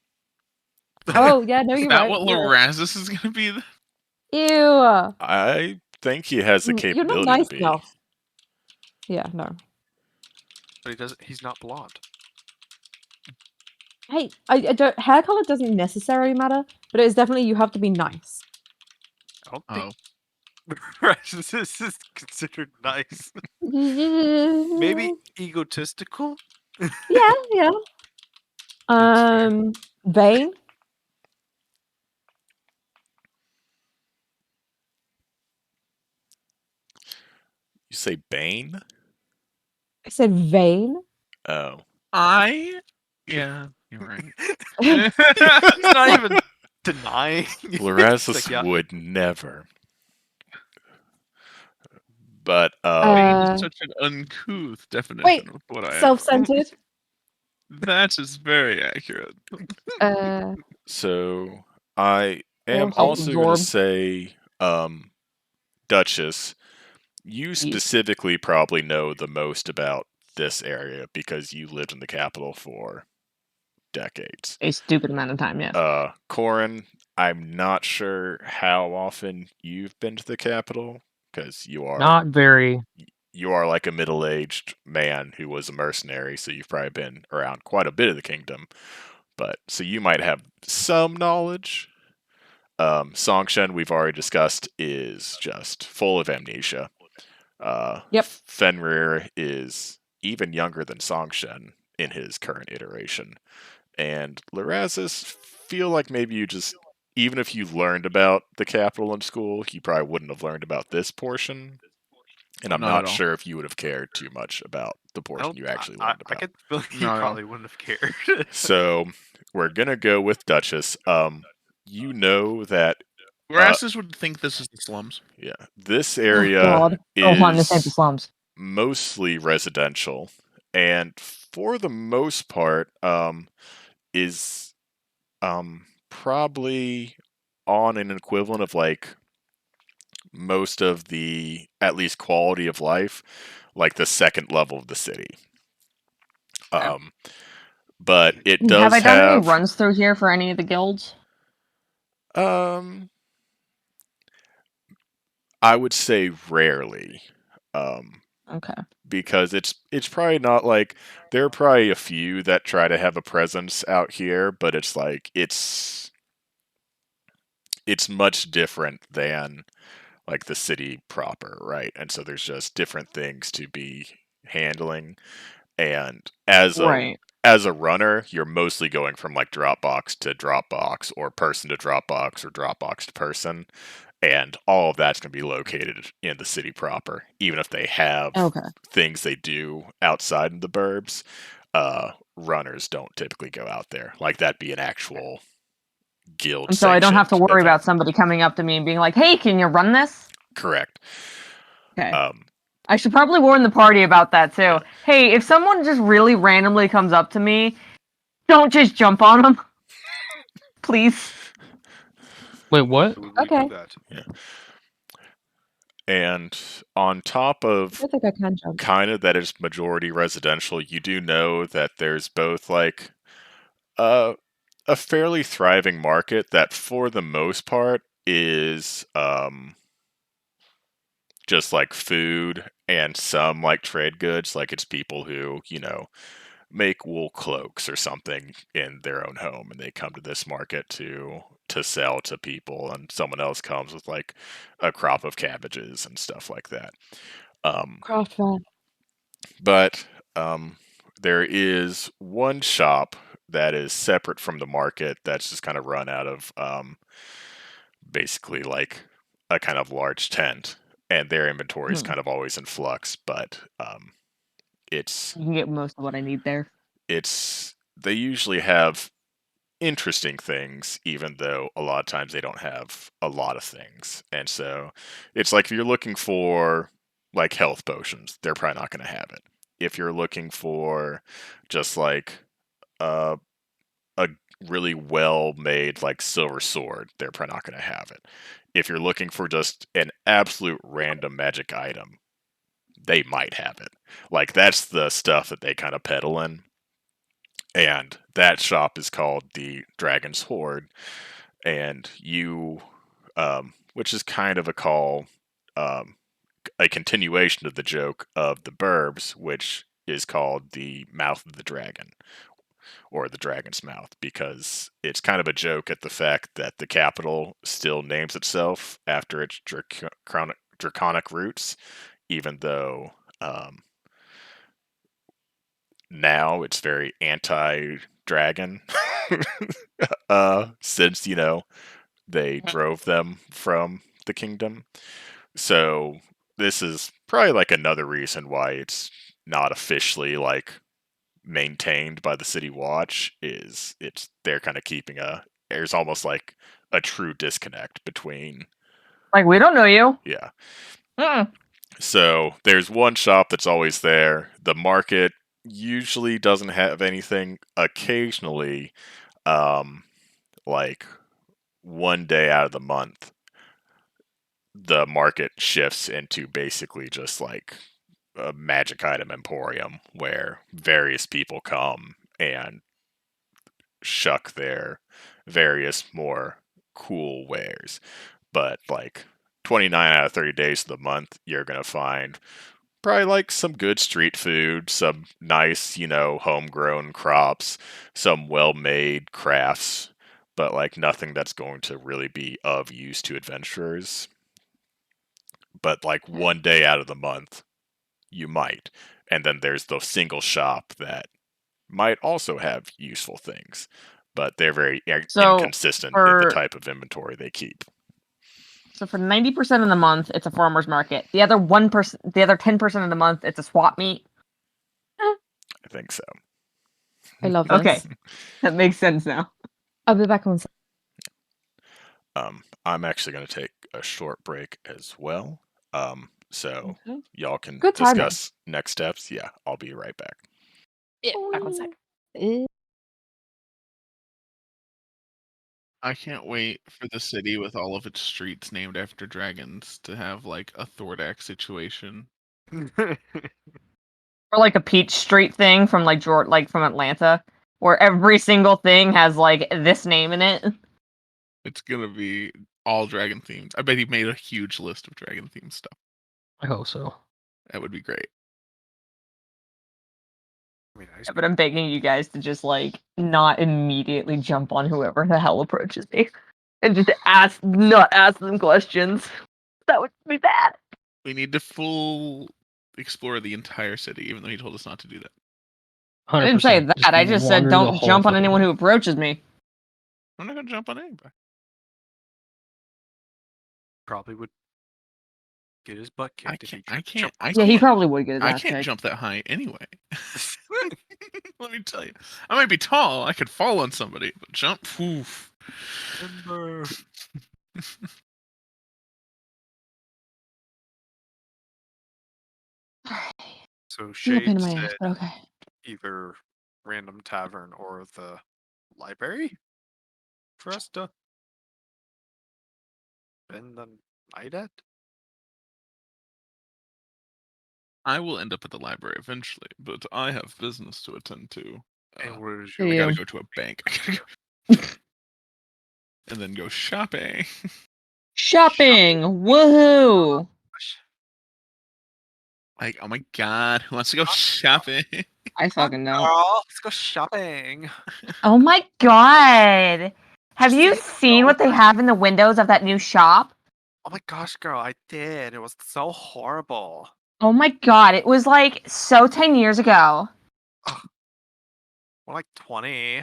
Oh yeah, no, Is you're that right. what Yeah. Lorazis is gonna be? Ew. I think he has the You're not capability nice to be. enough. Yeah, no. But he doesn't. He's not blonde. Hey, I don't. Hair color doesn't necessarily matter, but it's definitely you have to be nice. I don't Oh, think this is considered nice. Maybe egotistical. Yeah, yeah. That's fair. Vain. You say Bane? I said vain. Oh. yeah, you're right. He's not even denying. It's Lorazis like, yeah, would never. But Bane is such an uncouth definition Wait, of what I am. self-centered. That is very accurate. so I am Or also going to self-absorbed. say Duchess, you specifically probably know the most about this area because you lived in the capital for decades. A stupid amount of time, yes. Corin, I'm not sure how often you've been to the capital because you are Not very. you are like a middle-aged man who was a mercenary, so you've probably been around quite a bit of the kingdom. But so you might have some knowledge. Songshen, we've already discussed, is just full of amnesia. Yep. Fenrir is even younger than Songshen in his current iteration. And Lorazis, feel like maybe you just, even if you learned about the capital in school, you probably wouldn't have learned about this portion. And I'm Not not at all. sure if you would have cared too much about the portion you actually learned I about. get the feeling he No, no. probably wouldn't have cared. So we're gonna go with Duchess. You know that Grasses would think this is the slums. Yeah, this Oh, area God. Oh, fine, this ain't the is slums. mostly residential, and for the most part, is probably on an equivalent of like most of the at least quality of life, like the second level of the city. Um, but it Have does I done any have runs through here for any of the guilds? I would say rarely. Okay. Because it's probably not like there are probably a few that try to have a presence out here, but it's like it's much different than like the city proper, right? And so there's just different things to be handling. And Right. as a runner, you're mostly going from like Dropbox to Dropbox or person to Dropbox or Dropbox to person. And all of that's going to be located in the city proper, even if they have Okay. things they do outside of the burbs. Runners don't typically go out there. Like that'd be an actual guild. And so I don't have to worry event. about somebody coming up to me and being like, "Hey, can you run this?" Correct. Okay. I should probably warn the party about that too. Hey, if someone just really randomly comes up to me, don't just jump on them. Please. Wait, what? We do Okay. that. And on top I of don't think I can jump. kind of that is majority residential, you do know that there's both like a fairly thriving market that for the most part is just like food and some like trade goods. Like it's people who, make wool cloaks or something in their own home and they come to this market to sell to people, and someone else comes with like a crop of cabbages and stuff like that. Craft fair. But there is one shop that is separate from the market that's just kind of run out of basically like a kind of large tent, and their inventory is kind of always in flux. But it's You can get most of what I need there. they usually have interesting things, even though a lot of times they don't have a lot of things. And so it's like if you're looking for like health potions, they're probably not going to have it. If you're looking for just like a really well made like silver sword, they're probably not going to have it. If you're looking for just an absolute random magic item, they might have it. Like that's the stuff that they kind of peddle in. And that shop is called the Dragon's Hoard. And which is kind of a continuation of the joke of the Burbs, which is called the Mouth of the Dragon, or the Dragon's Mouth, because it's kind of a joke at the fact that the capital still names itself after its draconic roots, even though now it's very anti-dragon, since they drove them from the kingdom. So this is probably like another reason why it's not officially like maintained by the city watch. Is they're kind of keeping there's almost like a true disconnect between. Like, we don't know you. Yeah. Mm. So there's one shop that's always there. The market usually doesn't have anything. Occasionally, like one day out of the month, the market shifts into basically just like a magic item emporium where various people come and shuck their various more cool wares. But like 29 out of 30 days of the month, you're going to find probably like some good street food, some nice, homegrown crops, some well-made crafts, but like nothing that's going to really be of use to adventurers. But like one day out of the month, you might. And then there's the single shop that might also have useful things, but they're very inconsistent in the type of inventory they keep. So for 90% of the month, it's a farmer's market. The other 10% of the month, it's a swap meet. I think so. I love this. Okay, that makes sense now. I'll be back on. I'm actually going to take a short break as well. So Okay. y'all can Good timing. discuss next steps. Yeah, I'll be right back. Yeah, back 1 sec. I can't wait for the city with all of its streets named after dragons to have like a Thordak situation. Or like a Peach Street thing from like from Atlanta, where every single thing has like this name in it. It's gonna be all dragon themed. I bet he made a huge list of dragon themed stuff. I hope so. That would be great. I mean, Yeah, but I'm begging you guys to just like not immediately jump on whoever the hell approaches me, and just not ask them questions. That would be bad. We need to full explore the entire city, even though he told us not to do that. 100%. I didn't say that. I just said wander the don't whole jump on fucking anyone thing. who approaches me. I'm not gonna jump on anybody. probably would get his butt I kicked if he can't. I jumped can't. on I Yeah, he can't. probably would get his I ass can't kicked. jump that high anyway. Let me tell you, I might be tall. I could fall on somebody, but jump. Oof. Timber. So Feel a pain Shade in my said ass, but okay. either random tavern or the library for us to spend the night at. I will end up at the library eventually, but I have business to attend to. And where is Do your I gotta you? go to a bank. And then go shopping. Shopping! Woohoo! Like, oh my god, who wants to go shopping? I fucking know. Girl, let's go shopping. Oh my god! Have Just you say seen no. what they have in the windows of that new shop? Oh my gosh, girl, I did. It was so horrible. Oh my god, it was like so 10 years ago. More like 20.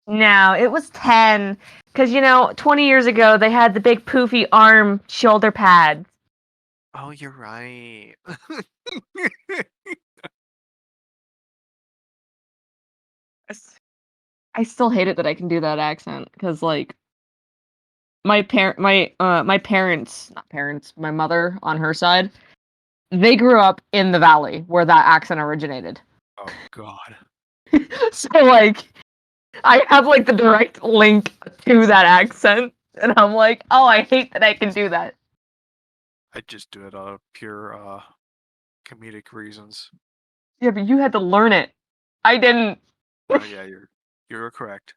No, it was 10. Because, 20 years ago, they had the big poofy arm shoulder pads. Oh, you're right. I still hate it that I can do that accent. Because, like, my parents, not parents, my mother on her side, they grew up in the valley where that accent originated. Oh god. So, like, I have, like, the direct link to that accent. And I'm like, oh, I hate that I can do that. I just do it out of pure comedic reasons. Yeah, but you had to learn it. I didn't. Oh yeah, you're correct.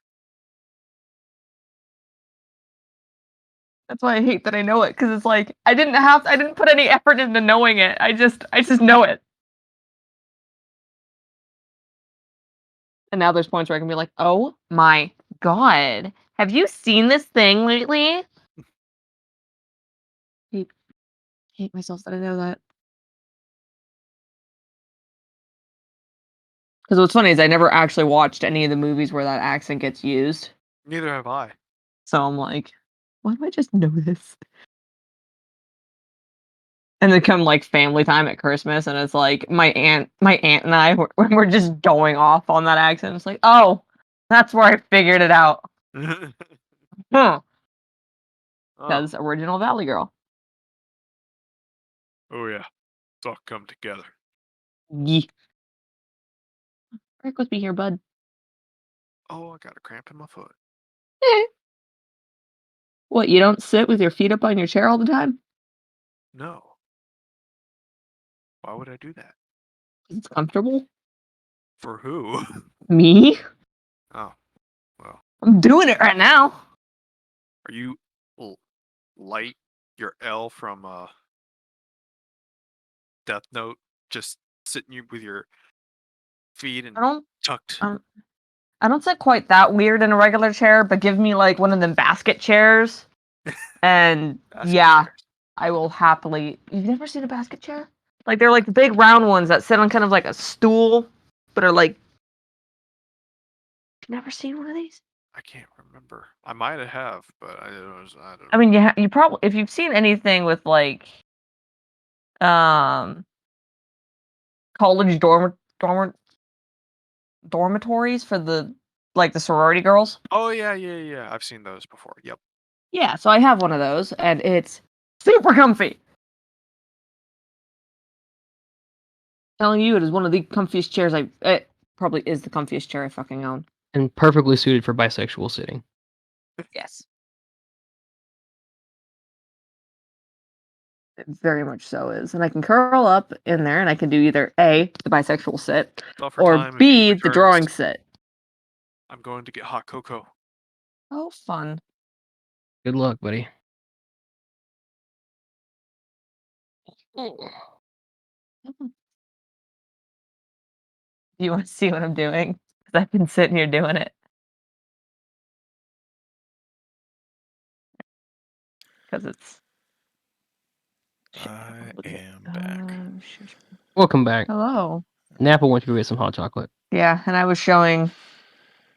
That's why I hate that I know it, because it's like I didn't put any effort into knowing it. I just know it. And now there's points where I can be like, oh my god, have you seen this thing lately? Hate myself that I know that. Because what's funny is I never actually watched any of the movies where that accent gets used. Neither have I. So I'm like, why do I just know this? And then come like family time at Christmas, and it's like my aunt and I we're just going off on that accent. It's like, oh, that's where I figured it out. Huh? Oh. Because original Valley Girl. Oh yeah. It's all come together. Yee. Rick, let's be here, bud. Oh, I got a cramp in my foot. What? You don't sit with your feet up on your chair all the time? No. Why would I do that? 'Cause it's comfortable. For who? Me? Oh. Well. I'm doing it right now. Are you light your L from Death Note just sitting you with your feet and I don't. tucked? I don't sit quite that weird in a regular chair, but give me like one of them basket chairs, and Basket yeah, chairs. I will happily. You've never seen a basket chair? Like they're like the big round ones that sit on kind of like a stool, but are like. You've never seen one of these? I can't remember. I might have, but I don't. I mean, you probably if you've seen anything with like, college dormitories for the like the sorority girls. Oh yeah. I've seen those before. Yep. Yeah, so I have one of those, and it's super comfy. Telling you, it is one of the comfiest chairs it probably is the comfiest chair I fucking own. And perfectly suited for bisexual sitting. Yes. It very much so is. And I can curl up in there, and I can do either A, the bisexual sit, Buffer or time, if B, he the returns, drawing sit. I'm going to get hot cocoa. Oh, fun. Good luck, buddy. Do you want to see what I'm doing? Because I've been sitting here doing it. Because it's... I am back. Welcome back. Hello. Napa went to go get some hot chocolate. Yeah, and I was showing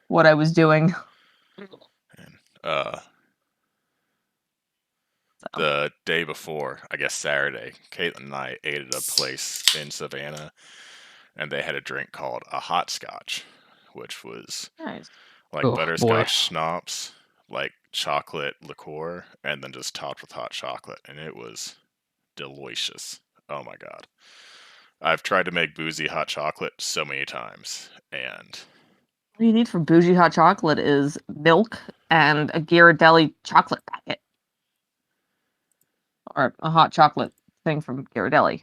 what I was doing. And the day before, I guess Saturday, Caitlin and I ate at a place in Savannah, and they had a drink called a hot scotch, which was Nice. like Oh, butterscotch boy. schnapps, like chocolate liqueur, and then just topped with hot chocolate, and it was delicious. Oh my god. I've tried to make boozy hot chocolate so many times, and All you need for bougie hot chocolate is milk and a Ghirardelli chocolate packet. Or a hot chocolate thing from Ghirardelli.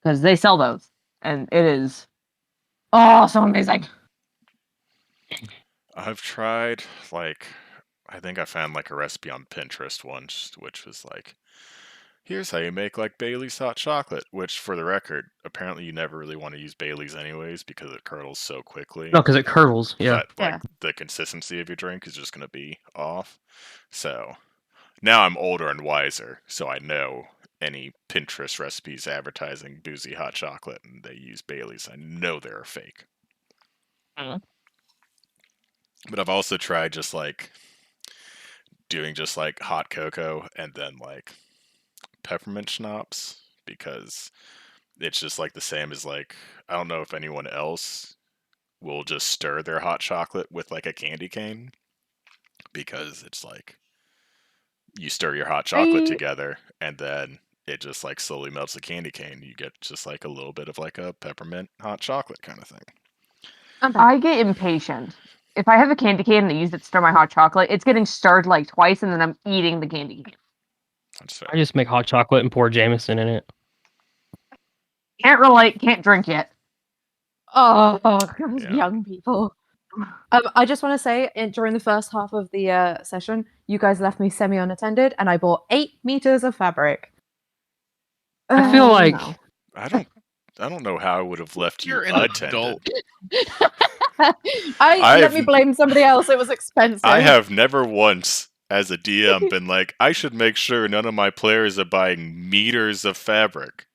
Because they sell those. And it is... Oh, so amazing. I've tried, like, I think I found, like, a recipe on Pinterest once, which was like, here's how you make, like, Bailey's hot chocolate, which, for the record, apparently you never really want to use Bailey's anyways, because it curdles so quickly. No, because it curdles. Yeah. That, like, the consistency of your drink is just going to be off. So, now I'm older and wiser, so I know any Pinterest recipes advertising boozy hot chocolate, and they use Bailey's, I know they're fake. But I've also tried just, like, doing just, like, hot cocoa and then, like, peppermint schnapps, because it's just, like, the same as, like, I don't know if anyone else will just stir their hot chocolate with, like, a candy cane, because it's, like, you stir your hot chocolate together, and then it just, like, slowly melts the candy cane. You get just, like, a little bit of, like, a peppermint hot chocolate kind of thing. I get impatient. If I have a candy cane and I use it to stir my hot chocolate, it's getting stirred like twice, and then I'm eating the candy cane. That's fair. I just make hot chocolate and pour Jameson in it. Can't relate, can't drink yet. Oh, God, Yeah. young people. I just want to say, during the first half of the session, you guys left me semi-unattended, and I bought 8 meters of fabric. I feel like No. I don't know how I would have left you You're an unattended. adult. Let me blame somebody else. It was expensive. I have never once, as a DM, been like, I should make sure none of my players are buying meters of fabric.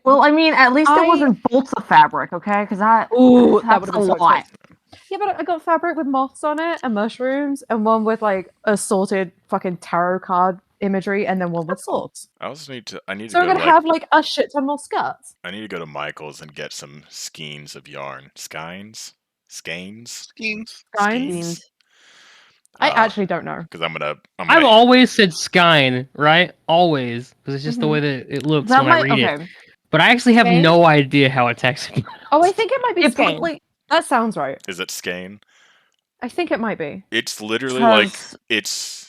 Well, I mean, at least I- it wasn't bolts of fabric, okay? Because that Ooh, that that's would have a been so lot. expensive. Yeah, but I got fabric with moths on it and mushrooms, and one with like assorted fucking tarot card imagery, and then one with swords. I need to So we're go gonna have like a shit ton more skirts. I need to go to Michael's and get some skeins of yarn. Skeins? Skeins. Skeins? I actually don't know. Because I'm gonna I've always said Skine, right? Always, because it's just the way that it looks That when I might read okay. it. But I actually have Skein? no idea how it's actually. Oh, I think it might be It skein. probably- That sounds right. Is it skein? I think it might be. It's literally like Because-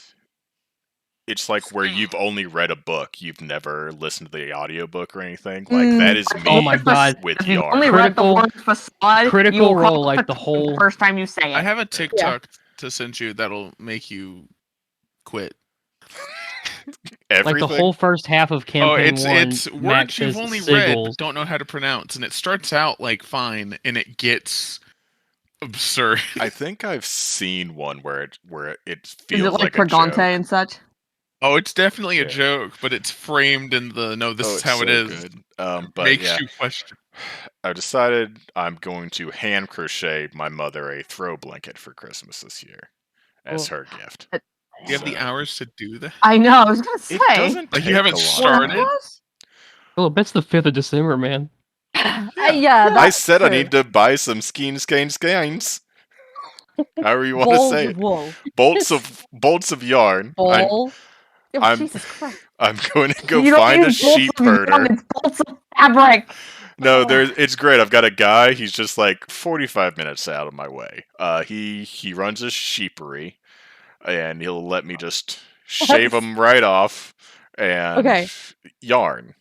it's like where you've only read a book, you've never listened to the audiobook or anything. Like that is me Oh my God. with If you've yarn. only read the Critical- word facade, critical you will role, call like it the whole- first time you say it. I have a TikTok to send you that'll make you quit. Everything. Like the whole first half of campaign one. It's Max words you've says only read sigils. but don't know how to pronounce, and it starts out like fine, and it gets absurd. I think I've seen one where it Is feels it like a Pregante joke. and such? Oh, it's definitely a Yeah. joke, but it's framed in the no. This is it's how it so is. good. But Makes yeah, you question. I've decided I'm going to hand crochet my mother a throw blanket for Christmas this year as her gift. Do you have the So- hours to do that? I know. I was gonna say. It doesn't Like, take you haven't a lot. started? Philip, it's the 5th of December, man. Yeah, I that's said I true. need to buy some skeins. however you want to Balls say of it. wool. Bolts of yarn. Ball. Oh, I'm- Jesus Christ. I'm going to go You don't find a mean bolts sheep of yarn, herder. it's bolts of fabric. No, it's great. I've got a guy. He's just like 45 minutes out of my way. He runs a sheepery, and he'll let me just shave What? them right off and Okay. yarn.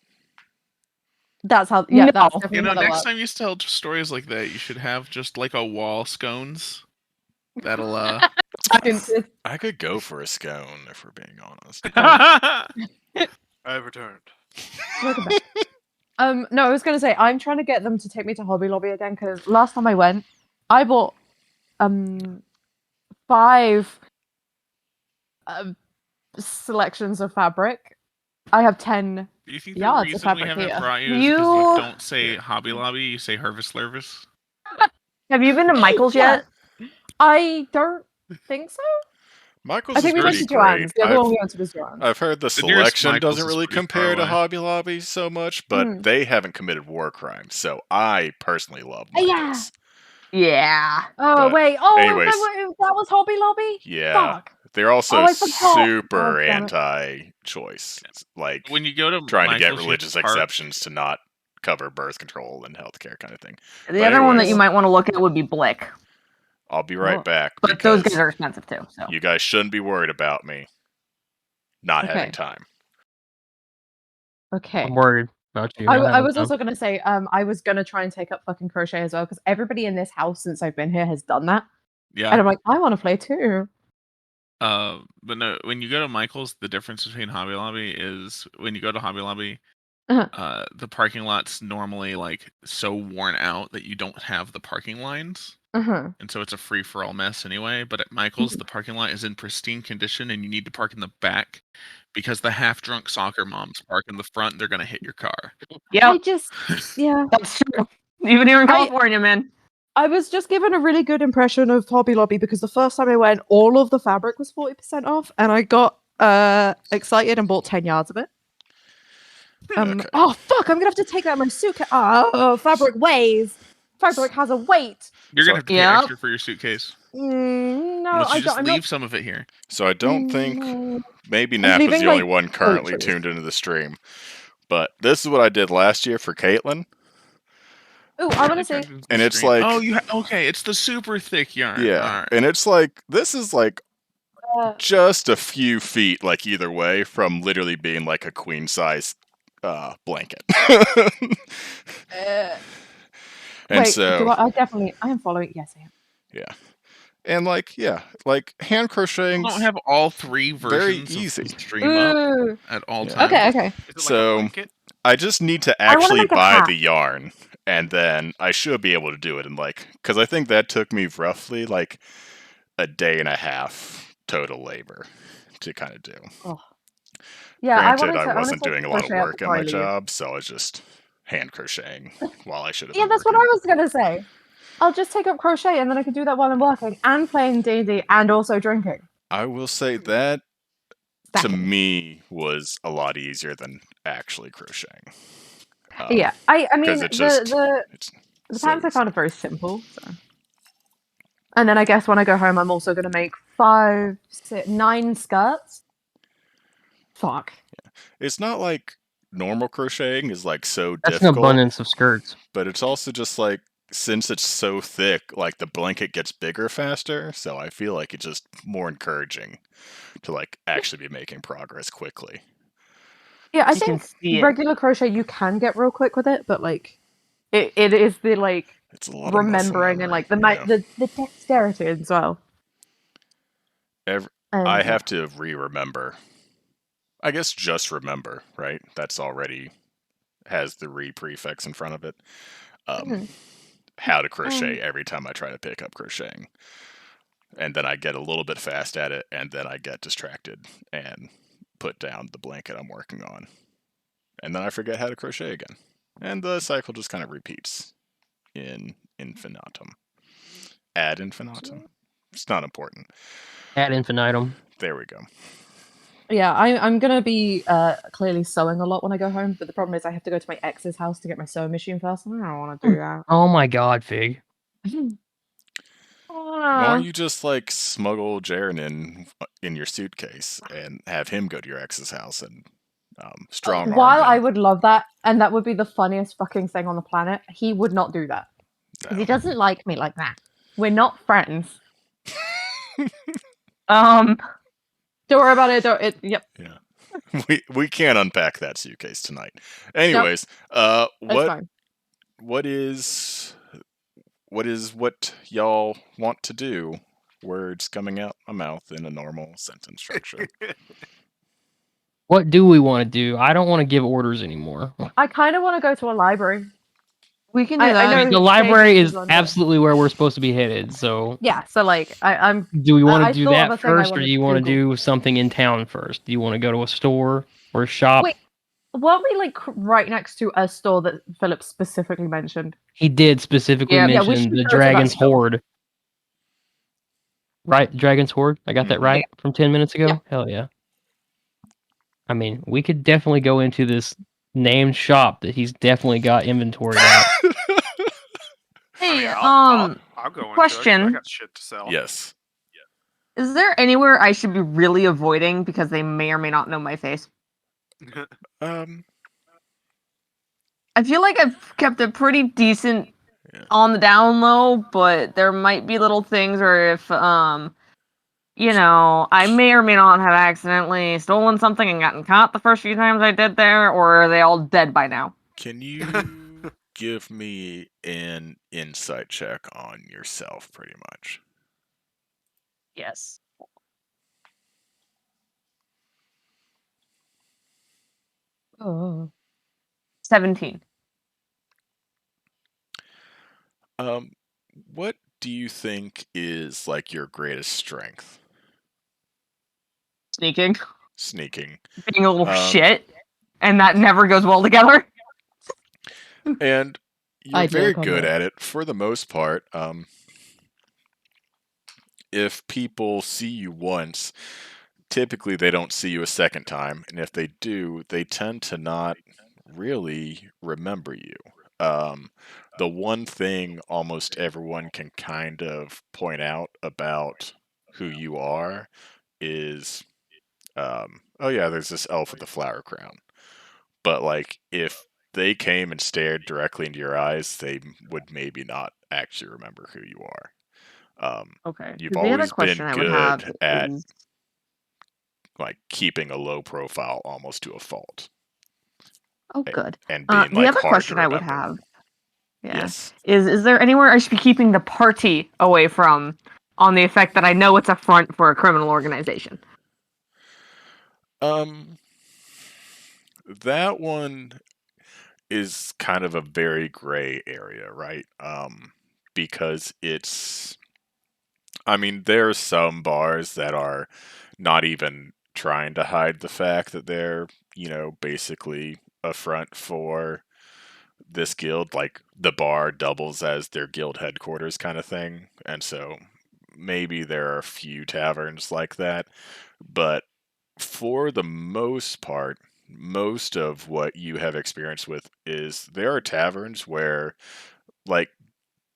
That's how. Yeah, No. that's definitely You know, how that next works. time you tell stories like that, you should have just like a wall scones. That'll I could go for a scone if we're being honest. I have returned. Welcome back. No, I was gonna say I'm trying to get them to take me to Hobby Lobby again because last time I went, I bought 5 selections of fabric. I have 10. Do you think the yards of reason we fabric haven't here. brought you is because you You- don't say Hobby Lobby, you say Harvest Service? Have you been to Michael's Yeah. yet? I don't think so. Michael's I think we is went pretty to great. Joanne's. The other one we went to was Joanne's. I've heard the The nearest selection Michael's doesn't is really pretty compare far to away. Hobby Lobby so much, but Mm. they haven't committed war crimes, so I personally love Yeah. Michael's. Yeah. Oh But wait. Oh, anyways. that was Hobby Lobby. Yeah. Fuck. They're also Oh, I forgot. super Oh, damn it. anti-choice. Like When you go to trying to get Michael's, you have to religious park- exceptions to not cover birth control and healthcare kind of thing. The But other one that you anyways. might want to look at would be Blick. I'll be right Oh. back But those because guys are expensive too. So you guys shouldn't be worried about me not having Okay. time. Okay. I'm worried about you. I was also gonna say, I was gonna try and take up fucking crochet as well because everybody in this house since I've been here has done that, Yeah. and I'm like, I want to play too. But no, when you go to Michael's, the difference between Hobby Lobby is when you go to Hobby Lobby, Uh-huh. the parking lot's normally like so worn out that you don't have the parking lines. Uh-huh. And so it's a free for all mess anyway. But at Michael's, the parking lot is in pristine condition and you need to park in the back because the half drunk soccer moms park in the front, they're gonna hit your car. I yep, just, yeah. that's true. Even here in California, man. I was just given a really good impression of Hobby Lobby because the first time I went, all of the fabric was 40% off, and I got excited and bought 10 yards of it. Okay. Oh fuck! I'm gonna have to take that in my suitcase. Oh, fabric weighs. Fabric has a weight. You're So- gonna have to pay Yep. extra for your suitcase. No, Unless you I just don't. I'm leave not. some of it here. So I don't think No. maybe Napa's leaving, the only like, one currently toiletries. tuned into the stream. But this is what I did last year for Caitlin. Ooh, I want to say. And it's like- oh, okay, it's the super thick yarn. Yeah. All right. And it's like this is like just a few feet like either way from literally being like a queen size blanket. And wait, so do I definitely. I am following. Yes, I am. and like hand crocheting don't have all three very versions easy. of the stream up Ooh. at all Yeah. times. Okay. Is it like So- a blanket? I just need to I wanna actually make a buy hat. the yarn, and then I should be able to do it in like, because I think that took me roughly like a day and a half total labor to kind of do. Yeah, Granted, I I wasn't doing a lot of crochet up work at before I my leave. job, so I was just hand crocheting while I should have. Yeah, been that's what I working. was gonna say. I'll just take up crochet and then I can do that while I'm working and playing D&D and also drinking. I will say that to Stacking. me was a lot easier than actually crocheting. Yeah, I mean 'cause it's just- the It's so patterns I easy. found are very simple. So. And then I guess when I go home, I'm also gonna make 5, 6, 9 skirts. Fuck. It's not like normal crocheting is like so That's an difficult. abundance of skirts. But it's also just like, since it's so thick, like the blanket gets bigger faster, so I feel like it's just more encouraging to like actually be making progress quickly. Yeah, I You can think see it. regular crochet you can get real quick with it, but like it is the like It's a lot of muscle remembering and memory, like the yeah. the dexterity as well. Every- And, I have to re-remember. I guess just remember, right? That's already has the re-prefix in front of it. Mhm. How to crochet every time I try to pick up crocheting. And then I get a little bit fast at it, and then I get distracted and put down the blanket I'm working on. And then I forget how to crochet again. And the cycle just kind of repeats in infinitum. Ad infinitum? It's not important. Ad infinitum. There we go. Yeah, I'm gonna be clearly sewing a lot when I go home, but the problem is I have to go to my ex's house to get my sewing machine first, and I don't want to do that. Oh my god, Fig. Why don't you just like smuggle Jaren in your suitcase and have him go to your ex's house and strong arm While I him? would love that, and that would be the funniest fucking thing on the planet, he would not do that. Because he No. doesn't like me like that. We're not friends. Um, Don't worry about it. Yep. Yeah. We can't unpack that suitcase tonight. Anyways, It's what fine. what is what y'all want to do? Words coming out my mouth in a normal sentence structure. What do we want to do? I don't want to give orders anymore. I kind of want to go to a library. we can do I that. know The Jay library thinks is he's on it. absolutely where we're supposed to be headed. So Yeah, so like I'm. do we want I to do thought of that a thing I first, or do wanted you to want to Google. do something in town first? Do you want to go to a store or a shop? Wait. Weren't we like right next to a store that Philip specifically mentioned? He did specifically Yeah, we mention should the go to that Dragon's store. Horde. Right, Dragon's Horde? I got that Mhm. right from 10 minutes ago? Yeah. Hell yeah. I mean, we could definitely go into this named shop that he's definitely got inventoried out. Hey, I'll go into it 'cause I question. got shit to sell. Yes. Is there anywhere I should be really avoiding because they may or may not know my face? Um. I feel like I've kept it pretty decent Yeah. on the down low, but there might be little things where if you know, I may or may not have accidentally stolen something and gotten caught the first few times I did there, or are they all dead by now? Can you give me an insight check on yourself, pretty much? Yes. 17. What do you think is like your greatest strength? Sneaking. Sneaking. Being a little Um, shit. And that never goes well together. And you're Ideal very combo. good at it for the most part. If people see you once, typically they don't see you a second time, and if they do, they tend to not really remember you. The one thing almost everyone can kind of point out about who you are is, oh yeah, there's this elf with a flower crown. But like, if they came and stared directly into your eyes, they would maybe not actually remember who you are. Okay. You've The other always question been I would have good at is like keeping a low profile almost to a fault, oh good. and being The like other hard to question I would remember. have, yeah, Yes. is there anywhere I should be keeping the party away from on the effect that I know it's a front for a criminal organization? That one is kind of a very gray area, right? Because it's, I mean, there are some bars that are not even trying to hide the fact that they're, basically a front for this guild. Like, the bar doubles as their guild headquarters kind of thing. And so maybe there are a few taverns like that. But for the most part, most of what you have experience with is there are taverns where, like,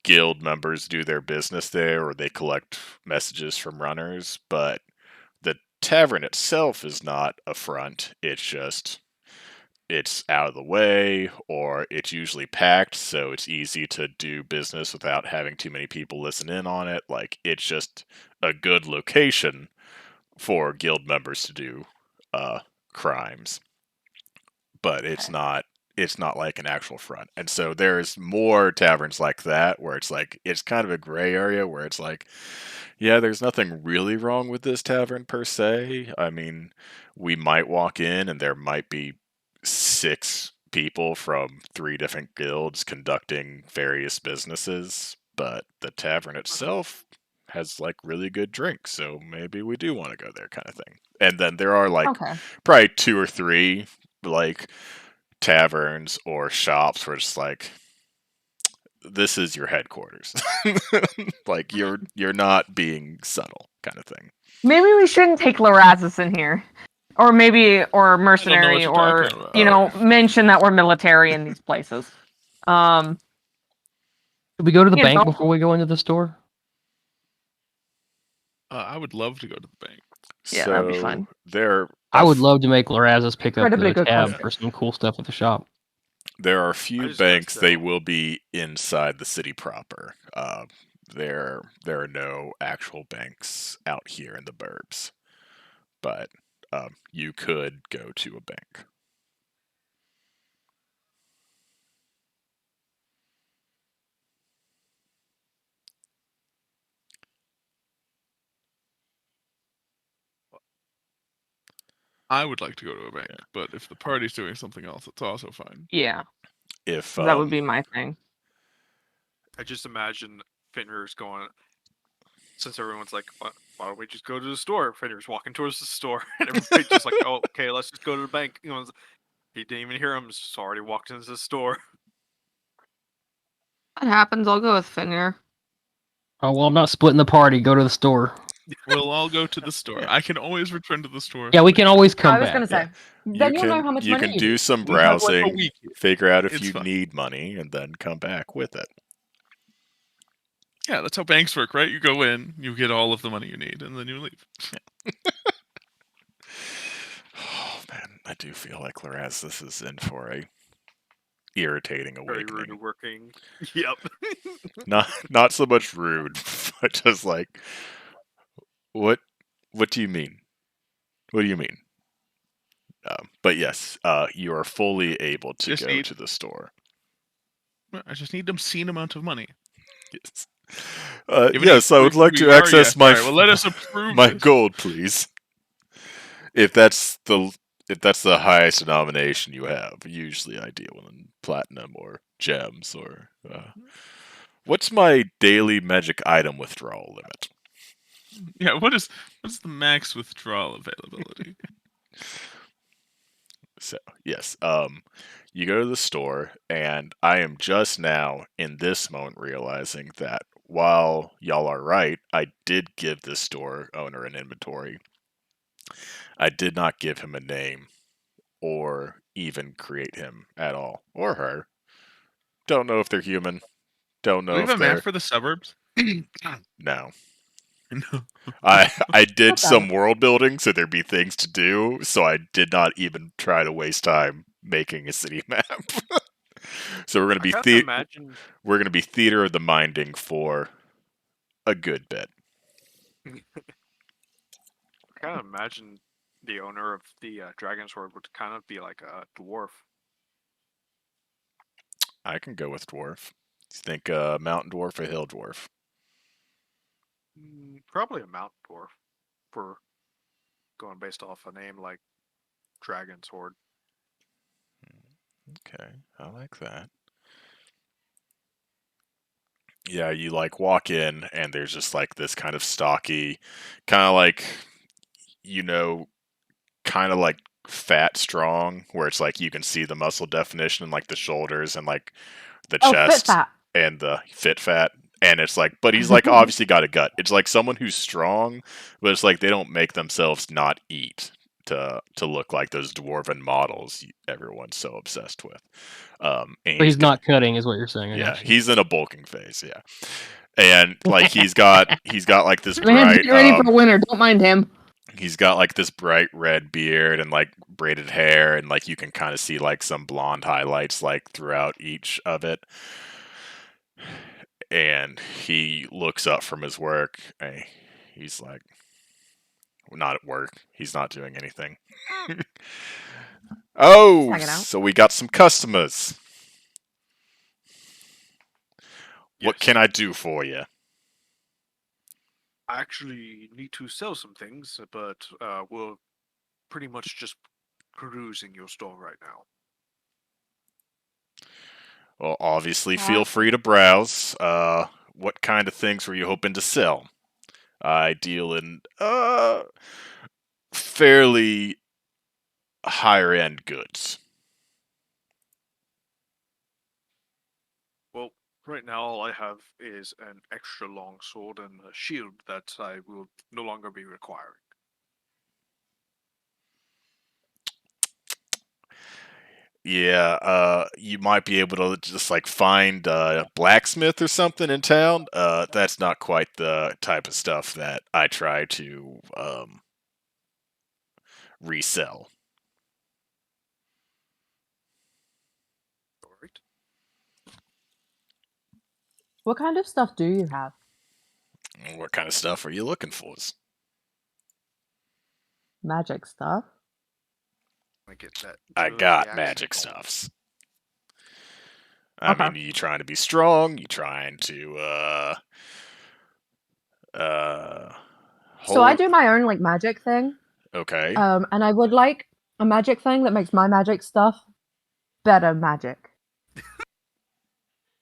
guild members do their business there or they collect messages from runners, but the tavern itself is not a front. It's just, it's out of the way, or it's usually packed, so it's easy to do business without having too many people listen in on it. Like, it's just a good location for guild members to do crimes, but it's not like an actual front. And so there's more taverns like that where it's like it's kind of a gray area where it's like, yeah, there's nothing really wrong with this tavern per se. I mean, we might walk in and there might be 6 people from 3 different guilds conducting various businesses, but the tavern itself has like really good drinks, so maybe we do want to go there, kind of thing. And then there are like Okay. probably 2 or 3 like taverns or shops where it's like, this is your headquarters. Like, you're not being subtle, kind of thing. Maybe we shouldn't take Larazis in here. Or maybe, or mercenary, you're or, talking about. you know, mention that we're military in these places. Should we go to the You bank know. before we go into the store? I would love to go to the bank. Yeah, that'd be fun. I would love to make Lorazes pick up Incredibly the good tab question. for some cool stuff at the shop. There are a few just gotta banks. They sell. will be inside the city proper. There are no actual banks out here in the burbs, but you could go to a bank. I would like to go to a bank, but if the party's doing something else, it's also fine. Yeah, If that would be my thing. I just imagine Fenrir's going, since everyone's like, why don't we just go to the store? Fenrir's walking towards the store, and everybody's just like, oh, okay, let's just go to the bank. You know, he didn't even hear him; just already walked into the store. That happens. I'll go with Fenrir. Oh well, I'm not splitting the party. Go to the store. We'll all go to the store. Yeah. I can always return to the store. Yeah, we can always come I was back. going to say, You then you'll know can how much you money can you do need. some We have, like, a browsing, week. figure out if It's you fine. need money, and then come back with it. Yeah, that's how banks work, right? You go in, you get all of the money you need, and then you leave. Oh man, I do feel like Lorazes is in for a irritating Very rude awakening. working. Yep. Not so much rude, but just like, what do you mean? What do you mean? But yes, you are fully able to Just go need- to the store. I just need an obscene amount of money. Yes. Given Yes, I would who like we to are, access yes. my Alright, well, let us approve my this. gold, please. If that's the highest denomination you have, usually I deal in platinum or gems or. What's my daily magic item withdrawal limit? Yeah, what's the max withdrawal availability? So yes, you go to the store, and I am just now in this moment realizing that while y'all are right, I did give this store owner an inventory. I did not give him a name or even create him at all, or her. Don't know if they're human. Don't Do know we have if a map they're for the suburbs? no. No. I did What some the- world building, so there'd be things to do. So I did not even try to waste time making a city map. So we're gonna I be kind of imagine. we're gonna be theater of the minding for a good bit. I kind of imagine the owner of the dragon sword would kind of be like a dwarf. I can go with dwarf. You think mountain dwarf or hill dwarf? Probably a mountain dwarf for going based off a name like dragon sword. Okay, I like that. Yeah, you like walk in and there's just like this kind of stocky, kind of like, you know, kind of like fat strong, where it's like you can see the muscle definition in like the shoulders and like the Oh, fit chest fat. and the fit fat. And it's like, but he's like obviously got a gut. It's like someone who's strong, but it's like they don't make themselves not eat to look like those dwarven models everyone's so obsessed with. And But he's not cutting, is what you're saying. I yeah, got you. he's in a bulking phase. Yeah, and like he's got like this Man's bright getting ready for winter. Don't mind him. he's got like this bright red beard and like braided hair, and like you can kind of see like some blonde highlights like throughout each of it. And he looks up from his work. And he's like, not at work. He's not doing anything. Oh, Hanging out. so we got some customers. What Yes. can I do for you? I actually need to sell some things, but we're pretty much just perusing your store right now. Well, obviously, feel free to browse. What kind of things were you hoping to sell? I deal in fairly higher end goods. Well, right now all I have is an extra long sword and a shield that I will no longer be requiring. Yeah, you might be able to just like find a blacksmith or something in town. That's not quite the type of stuff that I try to resell. Alright. What kind of stuff do you have? What kind of stuff are you looking for? Magic stuff? I get that. I dirty got accent magic going. stuffs. I Okay. mean, you trying to be strong? You trying to So I hold? do my own like magic thing. Okay. And I would like a magic thing that makes my magic stuff better magic.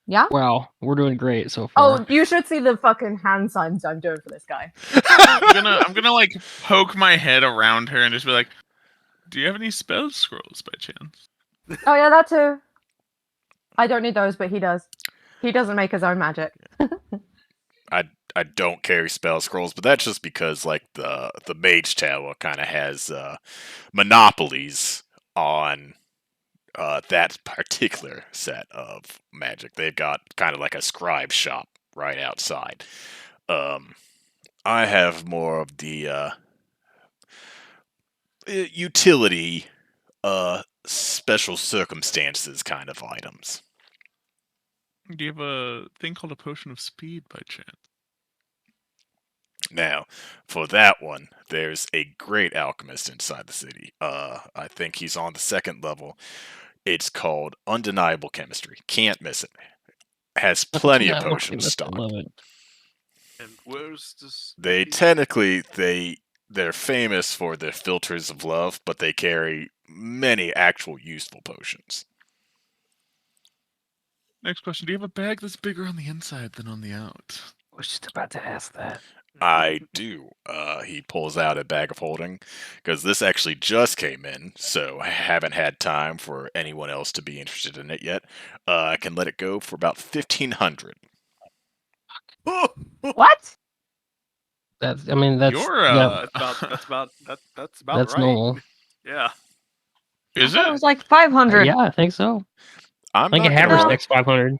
Yeah? Wow, we're doing great so far. Oh, you should see the fucking hand signs I'm doing for this guy. I'm gonna like poke my head around her and just be like, "Do you have any spell scrolls by chance?" Oh yeah, that too. I don't need those, but he does. He doesn't make his own magic. I don't carry spell scrolls, but that's just because like the mage tower kind of has monopolies on that particular set of magic. They've got kind of like a scribe shop right outside. I have more of the utility, special circumstances kind of items. Do you have a thing called a potion of speed by chance? Now, for that one, there's a great alchemist inside the city. I think he's on the second level. It's called Undeniable Chemistry. Can't miss it. Has plenty of potions I stocked. love it. And where's this? They technically they're famous for their filters of love, but they carry many actual useful potions. Next question: Do you have a bag that's bigger on the inside than on the out? I was just about to ask that. I do. He pulls out a bag of holding because this actually just came in, so I haven't had time for anyone else to be interested in it yet. I can let it go for about 1,500. What? That's I mean that's You're yeah, That's about that's right. normal. Yeah. Is I thought it it? was like 500. Yeah, I think so. I'm I think a not gonna lie. haversack's 500.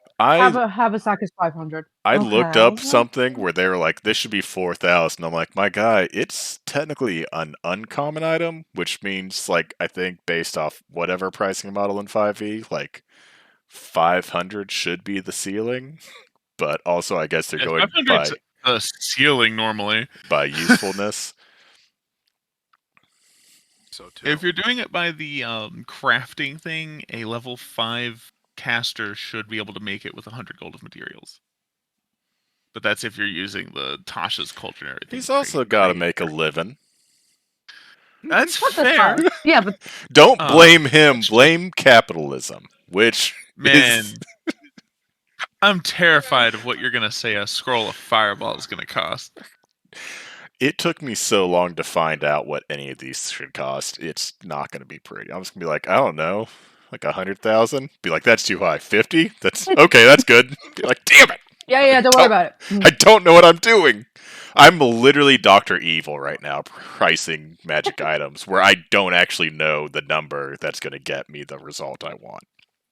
Haversack is 500. I Okay. looked up something where they were like, this should be 4,000. I'm like, my guy, it's technically an uncommon item, which means, like, I think based off whatever pricing model in 5e, like, 500 should be the ceiling. But also, I guess they're Yeah, going 500's the ceiling normally. by usefulness. So too. If you're doing it by the crafting thing, a level 5 caster should be able to make it with 100 gold of materials. But that's if you're using the Tasha's culture and everything. He's also got to make a living. That's What the fair. fuck? Yeah, but Don't blame him. that's Blame capitalism, which Man, is I'm terrified of what you're gonna say a scroll of fireball is gonna cost. it took me so long to find out what any of these should cost. It's not going to be pretty. I'm just going to be like, I don't know, like 100,000. Be like, that's too high. 50? That's okay. That's good. Be like, damn it! Yeah, don't worry about it. I don't know what I'm doing. I'm literally Dr. Evil right now, pricing magic items where I don't actually know the number that's going to get me the result I want.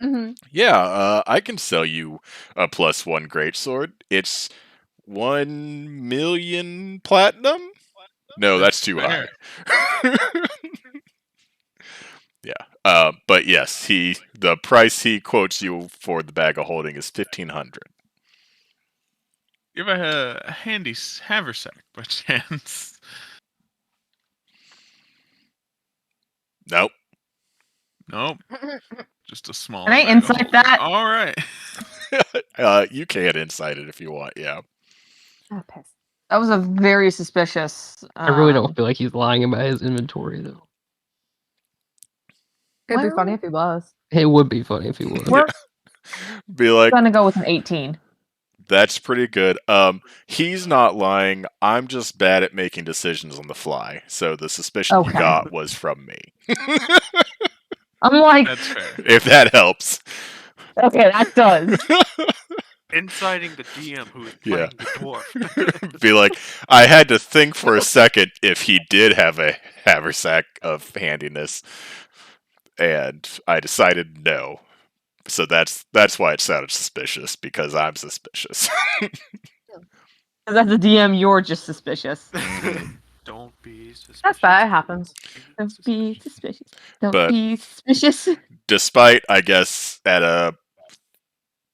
Mm-hmm. Yeah, I can sell you a +1 greatsword. It's 1 million platinum? No, that's too fair. high. Yeah. But yes, the price he quotes you for the bag of holding is 1,500. You have a handy haversack by chance? Nope. Nope. Just a small. Can I bag of insight holding. that? All right. You can insight it if you want, yeah. Oh, piss. that was a very suspicious. I really don't feel like he's lying about his inventory though. It'd be Well- funny if he was. It would be funny if he was. We're Be like, gonna go with an 18. that's pretty good. He's not lying. I'm just bad at making decisions on the fly. So the suspicion you Okay. got was from me. I'm like, That's fair. If that helps. okay, that does. Inciting the DM who is Yeah. playing the dwarf. Be like, I had to think for a second if he did have a haversack of handiness. and I decided no. So that's why it sounded suspicious, because I'm suspicious. As a DM, you're just suspicious. Don't be suspicious. That's fair. It happens. Don't be suspicious. Don't But- be suspicious. Despite, I guess, at a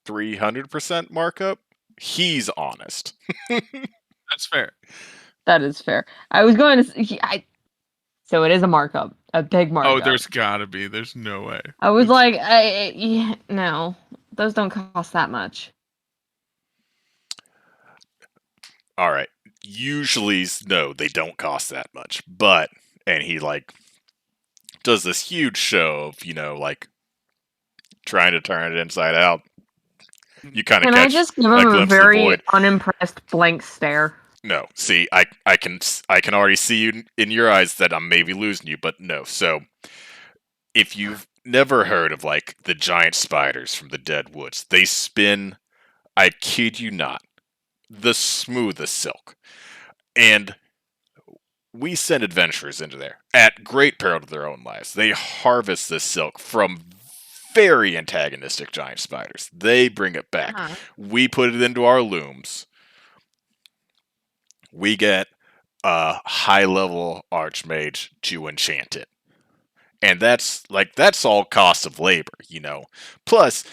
300% markup, he's honest. That's fair. That is fair. I was going to. So it is a markup, a big markup. Oh, there's gotta be. There's no way. I was It's- like, no, those don't cost that much. All right. Usually, no, they don't cost that much. But, and he, like, does this huge show of, like, trying to turn it inside out. You kind of Can catch I just give a him a glimpse of the very void. unimpressed blank stare? No, see, I can already see you in your eyes that I'm maybe losing you, but no. So, if you've never heard of, like, the giant spiders from the dead woods, they spin, I kid you not, the smoothest silk. And we send adventurers into there at great peril to their own lives. They harvest this silk from very antagonistic giant spiders. They bring it back. Uh-huh. We put it into our looms. We get a high-level archmage to enchant it. And that's all cost of labor, Plus,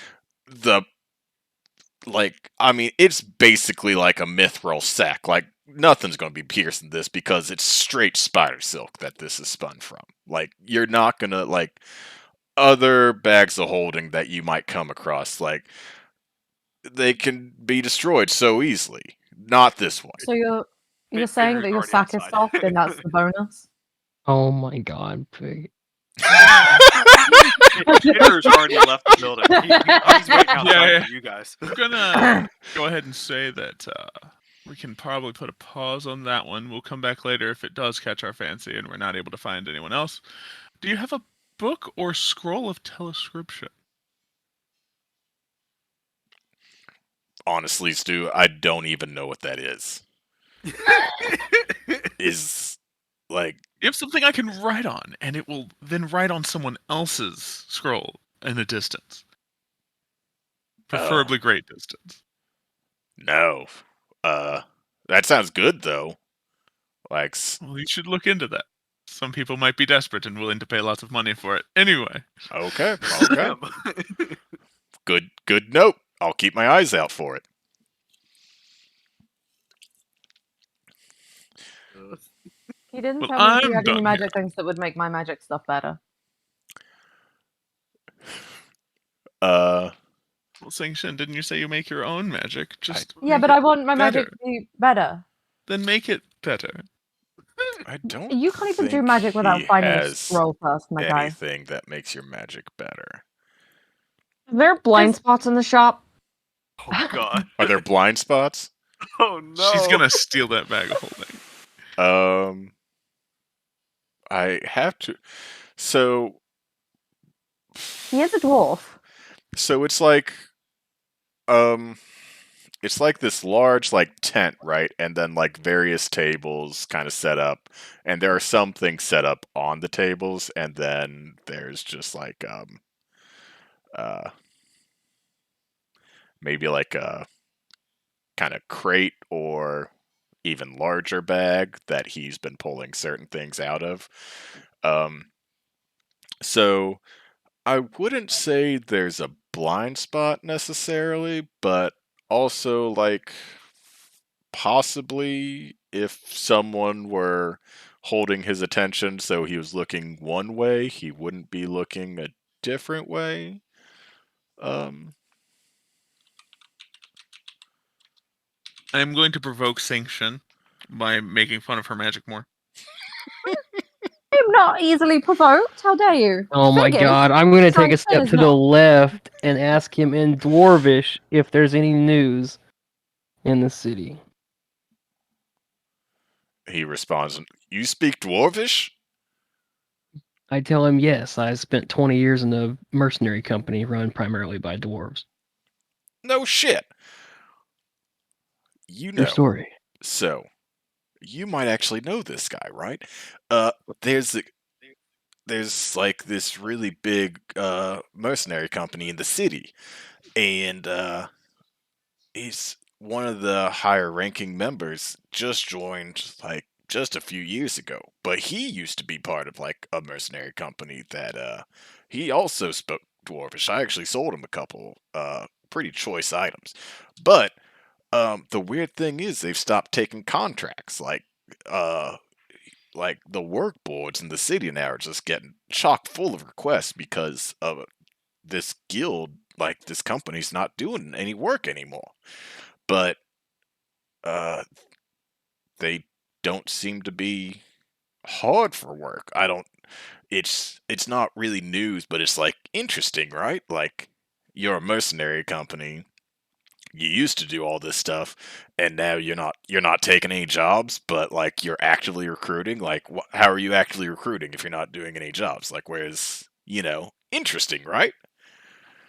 it's basically like a mithril sack. Like, nothing's going to be piercing this because it's straight spider silk that this is spun from. Like, you're not going to, like, other bags of holding that you might come across, like, they can be destroyed so easily. Not this one. So you're Big saying Finger's that your already sack is outside. soft, and that's the bonus. Oh my god, pig. Hitler's already left the building. He's waiting outside Yeah. for you guys. I'm gonna go ahead and say that we can probably put a pause on that one. We'll come back later if it does catch our fancy and we're not able to find anyone else. Do you have a book or scroll of telescription? Honestly, Stu, I don't even know what that is. Is, like... You have something I can write on, and it will then write on someone else's scroll in the distance. Preferably great distance. No. That sounds good, though. Like... Well, you should look into that. Some people might be desperate and willing to pay lots of money for it. Anyway. Okay. Good note. I'll keep my eyes out for it. You didn't Well, tell me if you I'm had any done magic things that would make my magic stuff better. Uh, Well, Sing-Shin, didn't you say you make your own magic? Just Yeah, make but it I want my magic better. to be better. Then make it better. I don't. You can't even do think magic without he finding a has scroll first, my guy. anything that makes your magic better. Are there blind There's- spots in the shop? Oh god. Are there blind spots? Oh no. She's gonna steal that bag of holding. I have to. So He is a dwarf. it's like, it's like this large, like, tent, right? And then, like, various tables kind of set up, and there are some things set up on the tables, and then there's just like maybe like a kind of crate or even larger bag that he's been pulling certain things out of. So I wouldn't say there's a blind spot necessarily, but also, like, possibly if someone were holding his attention so he was looking one way, he wouldn't be looking a different way. I'm going to provoke Sing-Shin by making fun of her magic more. I'm not easily provoked. How dare you? Oh my Figgy, god, I'm gonna take a Frank step is to the not. left and ask him in Dwarvish if there's any news in the city. He responds, "You speak Dwarvish?" I tell him yes, I spent 20 years in a mercenary company run primarily by dwarves. No shit. You True know. story. So, you might actually know this guy, right? There's there's like this really big mercenary company in the city, and he's one of the higher ranking members. Just joined like just a few years ago, but he used to be part of like a mercenary company that he also spoke dwarvish. I actually sold him a couple pretty choice items, but the weird thing is they've stopped taking contracts. Uh like the work boards in the city now are just getting chock full of requests because of this guild. Like this company's not doing any work anymore, but uh they don't seem to be hard for work. I don't. It's not really news, but it's like interesting, right? Like you're a mercenary company. You used to do all this stuff, and now you're not taking any jobs, but like you're actively recruiting. Like, how are you actively recruiting if you're not doing any jobs? Like, whereas interesting, right?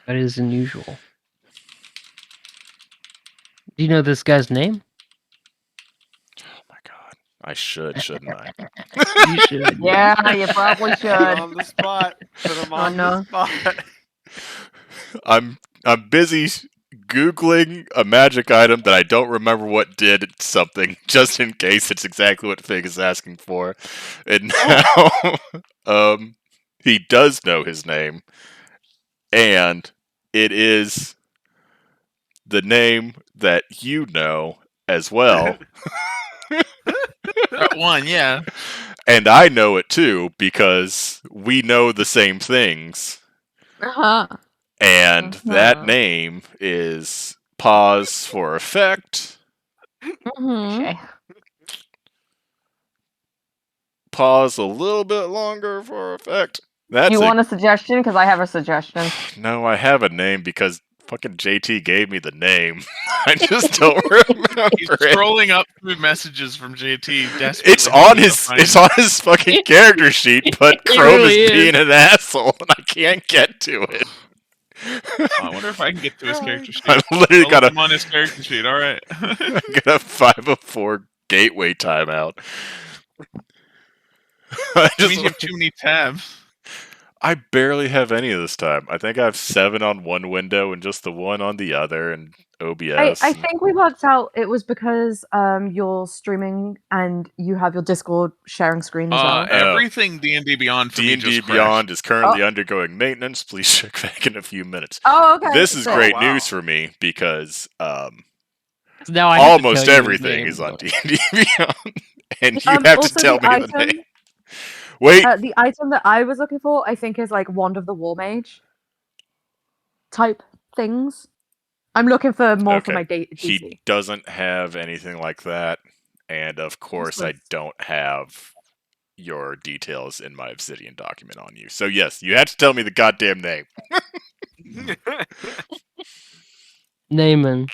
That is unusual. Do you know this guy's name? Oh my god, I shouldn't I? You should. Yeah, you probably Put should. on the spot. Put him Oh, on no. the spot. I'm busy googling a magic item that I don't remember what did something, just in case it's exactly what Fig is asking for. And now, he does know his name, and it is the name that you know as well, That one, yeah. and I know it too because we know the same things. Uh-huh. And that Mhm. name is pause for effect. Mm-hmm. Okay. Pause a little bit longer for effect. Do That's you a want a suggestion? Because I have a suggestion. no. I have a name because fucking JT gave me the name. I just don't remember He's it. scrolling up through messages from JT desperately. It's on hoping to his find it's on his fucking character sheet, but It Chrome really is is. being an asshole, and I can't get to it. Oh, I wonder if I can get to his character sheet. I literally I'll got look a him on his character sheet. All right. I got a 504 gateway timeout. I That means you have too many tabs. I barely have any of this time. I think I have 7 on one window and just the one on the other, and OBS. I think we worked out it was because you're streaming and you have your Discord sharing screen as well. Everything D&D Beyond for me D&D just Beyond crashed. is currently undergoing maintenance. Please check back in a few minutes. Oh, okay. This is sick. great wow. news for me because Now I have to almost tell you his everything name. is on D&D Beyond, and you have to Also, tell the me item, the name. Wait, the item that I was looking for, I think, is like Wand of the War Mage type things. I'm looking for more for okay. my DC. He doesn't have anything like that, and of course I don't have your details in my Obsidian document on you. So yes, you have to tell me the goddamn name. Naaman.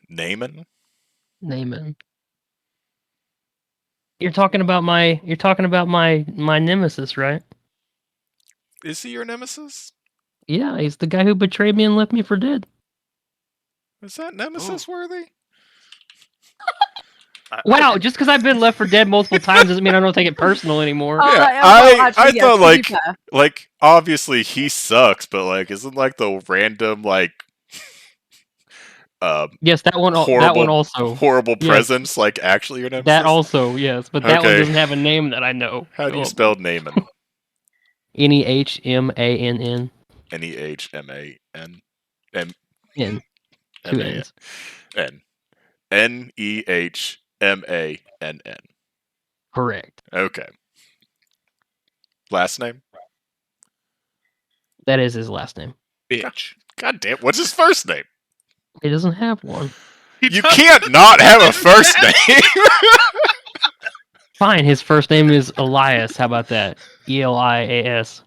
Naaman? Naaman. You're talking about my nemesis, right? Is he your nemesis? Yeah, he's the guy who betrayed me and left me for dead. Is that nemesis worthy? Wow, just because I've been left for dead multiple times doesn't mean I don't take it personal anymore. Oh, Yeah, right, well, actually, I yes, thought to be fair. like obviously he sucks, but like isn't like the random like Yes, that one. horrible That one also. horrible Yes. presence like actually your nemesis? That also, yes, but that one Okay. doesn't have a name that I know. How do you spell Naaman? Nehmann. Nehman N. Two N's. N Nehmann. Correct. Okay. Last name? That is his last name. Bitch. God damn, what's his first name? He doesn't have one. You can't not have a first name. Fine, his first name is Elias. How about that? Elias.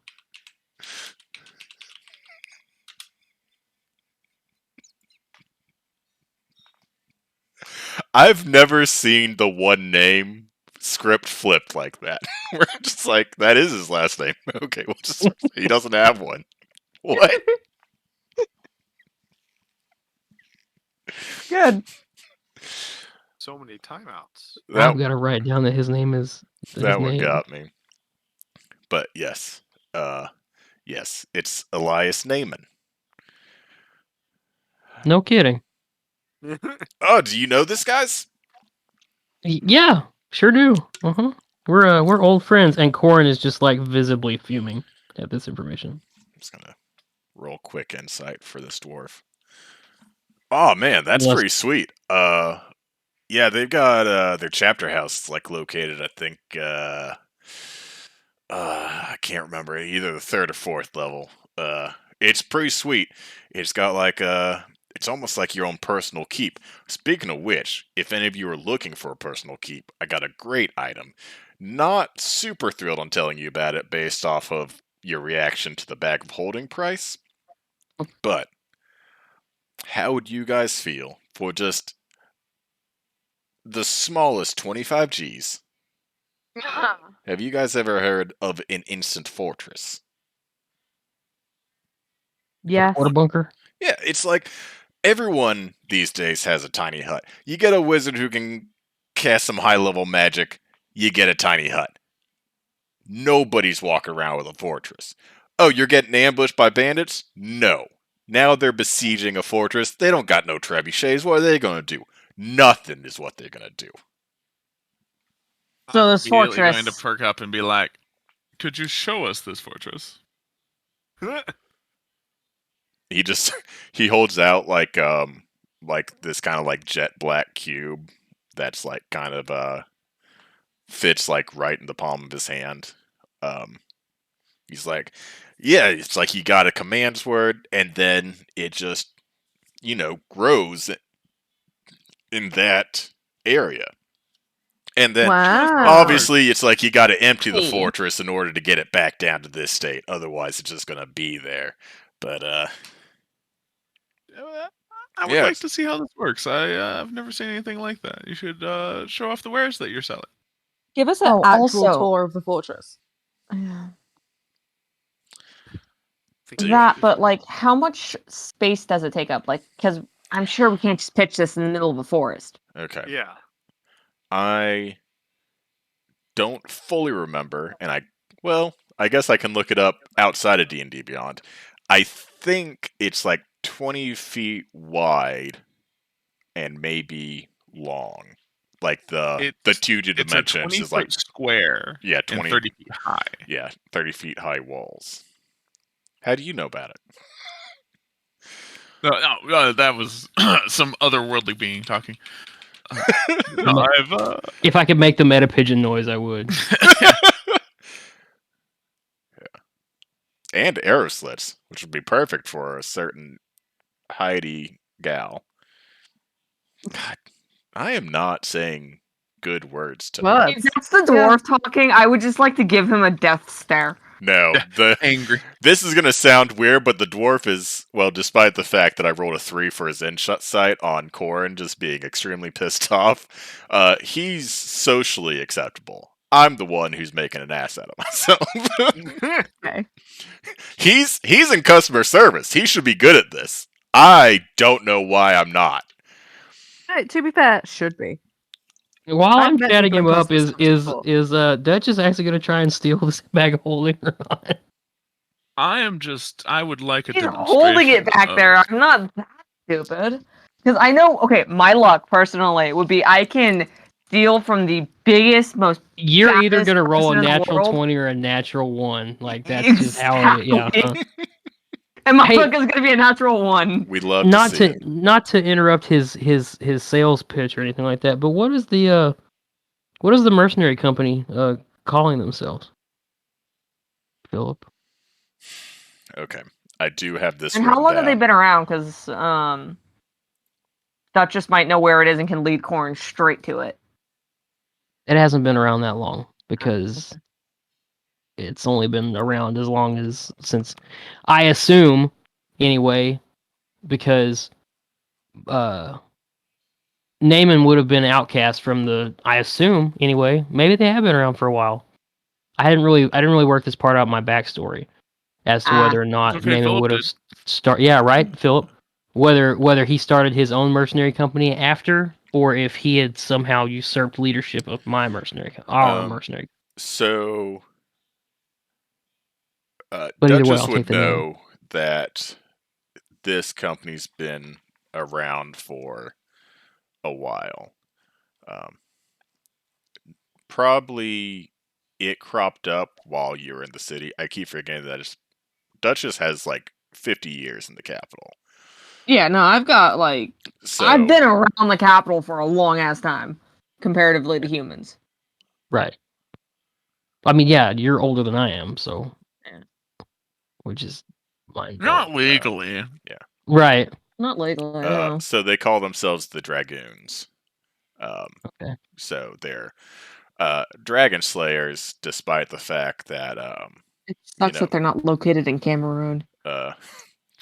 I've never seen the one name script flipped like that. We're just like, that is his last name. Okay, what's his first name? He doesn't have one. What? Good. So many timeouts. I've got to write down that his name is. That one got me. but yes, yes, it's Elias Naaman. No kidding. Oh, do you know this, guys? Yeah, sure do. We're old friends, and Corin is just like visibly fuming at this information. I'm just gonna roll quick insight for this dwarf. Oh man, that's Unless- pretty sweet. Yeah, they've got their chapter house like located, I think I can't remember, either the third or fourth level. It's pretty sweet. It's got like it's almost like your own personal keep. Speaking of which, if any of you are looking for a personal keep, I got a great item. Not super thrilled on telling you about it based off of your reaction to the bag of holding price, but how would you guys feel for just the smallest 25 Gs? Have you guys ever heard of an instant fortress? Yes. Water bunker. Yeah, it's like everyone these days has a tiny hut. You get a wizard who can cast some high level magic, you get a tiny hut. Nobody's walking around with a fortress. Oh, you're getting ambushed by bandits? No. Now they're besieging a fortress. They don't got no trebuchets. What are they going to do? Nothing is what they're going to do. So I'm this immediately fortress- going to perk up and be like, "Could you show us this fortress?" He holds out like this kind of like jet black cube that's like kind of fits like right in the palm of his hand. He's like, yeah, it's like he got a commands word and then it just grows in that area. And then Wow. obviously it's like you got to empty the Hey. fortress in order to get it back down to this state. Otherwise it's just going to be there. But I would Yeah. like to see how this works. I've never seen anything like that. You should show off the wares that you're selling. Give us an Oh, actual also- tour of the fortress. Yeah. So That, but like, how much space does it take up? Like, because I'm sure we can't just pitch this in the middle of a forest. okay. Yeah. I don't fully remember, and I guess I can look it up outside of D&D Beyond. I think it's like 20 feet wide and maybe long. Like the two It's a dimensions is like 20-foot square yeah, and 20 30 feet high. yeah, 30 feet high walls. How do you know about it? No, that was some otherworldly being talking. No, I've If I could make the meta pigeon noise, I would. And arrow slits, which would be perfect for a certain Heidi gal. God, I am not saying good words tonight. If that's the dwarf talking, I would just like to give him a death stare. No, angry. this is gonna sound weird, but the dwarf is, well, despite the fact that I rolled a 3 for his insight on Corin just being extremely pissed off, he's socially acceptable. I'm the one who's making an ass out of myself. Okay. He's in customer service. He should be good at this. I don't know why I'm not. Hey, to be fair, should be. While I've I'm met chatting people him in up, is customer service is before. is Dutch is actually gonna try and steal this bag of holding or not? I would like a He's demonstration. holding it back of- there. I'm not that stupid. Because I know, okay, my luck personally would be I can steal from the biggest, most You're either fattest gonna roll a person in the natural world. 20 or a natural 1. Like that's just how it. Yeah. Exactly. And my Hey. luck is gonna be a natural 1. We'd love Not to see to it. not to interrupt his sales pitch or anything like that, but what is the mercenary company calling themselves? Philip. Okay, I do have this. And how written long have they down. been around? Because Duchess might know where it is and can lead Corn straight to it. It hasn't been around that long because it's only been around as long as since I assume anyway, because Naaman would have been outcast from the I assume anyway. Maybe they have been around for a while. I didn't really work this part out in my backstory as to whether or not Okay, Naaman Philip would have did. yeah, right, Philip. Whether he started his own mercenary company after, or if he had somehow usurped leadership of my mercenary, our Um, mercenary. So But either way, Duchess I'll would take the name. know that this company's been around for a while. Um, Probably it cropped up while you were in the city. I keep forgetting that Duchess has like 50 years in the capital. Yeah, no, I've So been around the capital for a long ass time, comparatively to humans. Right. I mean, yeah, you're older than I am, so Yeah. which is mind Not blowing. legally. Right. Not legally, no. so they call themselves the Dragoons. Okay. So they're dragon slayers, despite the fact that It you sucks know that they're not located in Cameroon.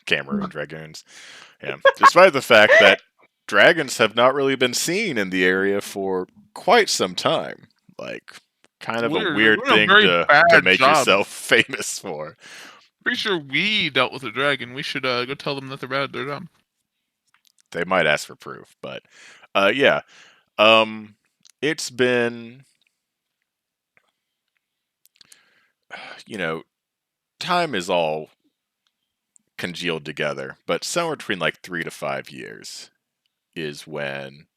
Cameroon dragoons. Yeah, despite the fact that dragons have not really been seen in the area for quite some time. Like, kind of a Weird. weird We're doing a thing very to bad make job. yourself famous for. Pretty sure we dealt with a dragon. We should go tell them that they're bad. They're dumb. They might ask for proof, but yeah. It's been, time is all congealed together, but somewhere between like 3 to 5 years is when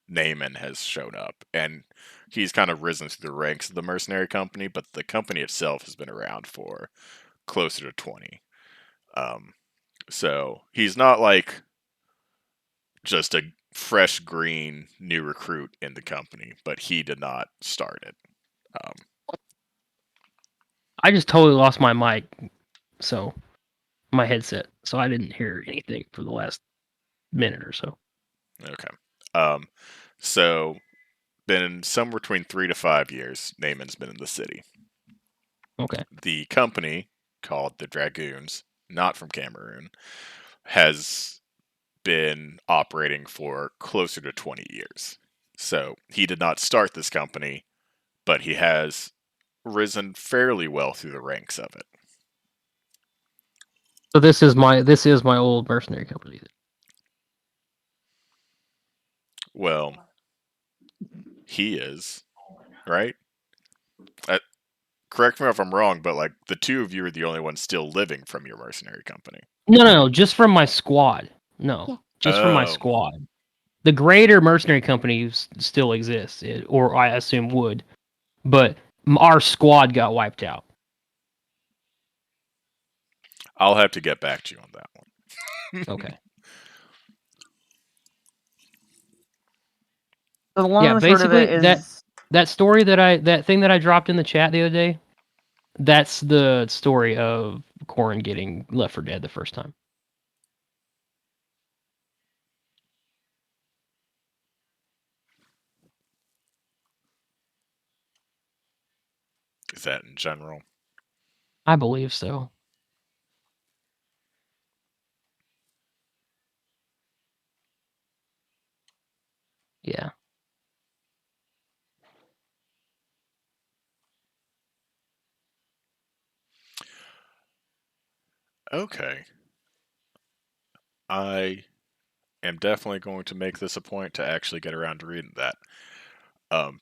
Naaman has shown up, and he's kind of risen through the ranks of the mercenary company, but the company itself has been around for closer to 20. So he's not like just a fresh green new recruit in the company, but he did not start it. I just totally lost my mic, so my headset, so I didn't hear anything for the last minute or so. Okay. So been somewhere between 3 to 5 years. Naaman's been in the city. Okay. The company, called the Dragoons, not from Cameroon, has been operating for closer to 20 years. So he did not start this company, but he has risen fairly well through the ranks of it. So this is my old mercenary company. Well, he is, right? Correct me if I'm wrong, but like the two of you are the only ones still living from your mercenary company. No, just from my squad. No, just from my Oh. squad. The greater mercenary company still exists, or I assume would, but our squad got wiped out. I'll have to get back to you on that one. Okay. So the long Yeah, and the short of basically it is that thing that I dropped in the chat the other day, that's the story of Corin getting left for dead the first time. Is that in general? I believe so. Yeah. Okay. I am definitely going to make this a point to actually get around to reading that.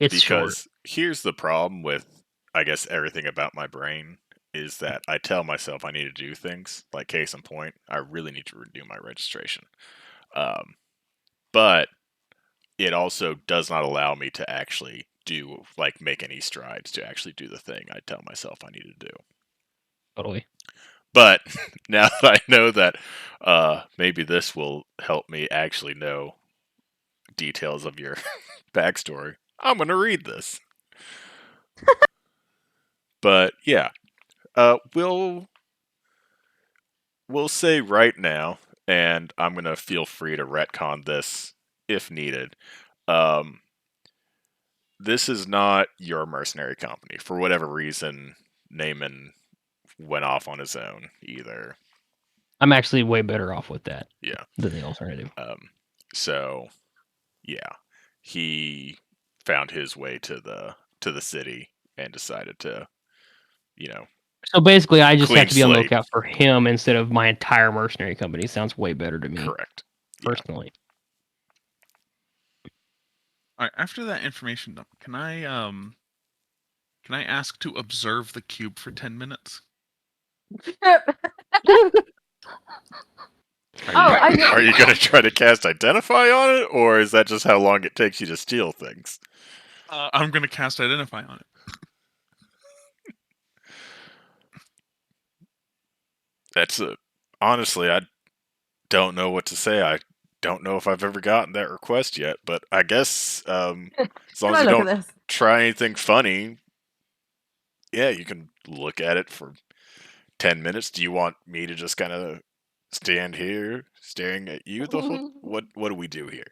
It's Because short. here's the problem with, I guess, everything about my brain is that I tell myself I need to do things. Like, case in point, I really need to renew my registration. But it also does not allow me to actually make any strides to actually do the thing I tell myself I need to do. Totally. But now that I know that maybe this will help me actually know details of your backstory, I'm going to read this. But yeah, we'll say right now, and I'm going to feel free to retcon this if needed. This is not your mercenary company. For whatever reason, Naaman went off on his own either. I'm actually way better off with that. Yeah. Than the alternative. So yeah, he found his way to the city and decided to, So basically, I just clean have to be on the slate. lookout for him instead of my entire mercenary company. Sounds way better to me. Correct. Personally. All right. After that information dump, can I ask to observe the cube for 10 minutes? Are you going to try to cast Identify on it, or is that just how long it takes you to steal things? I'm gonna cast Identify on it. That's honestly, I don't know what to say. I don't know if I've ever gotten that request yet, but I guess as long as you look at don't this? try anything funny, yeah, you can look at it for 10 minutes. Do you want me to just kind of stand here staring at you the whole what do we do here?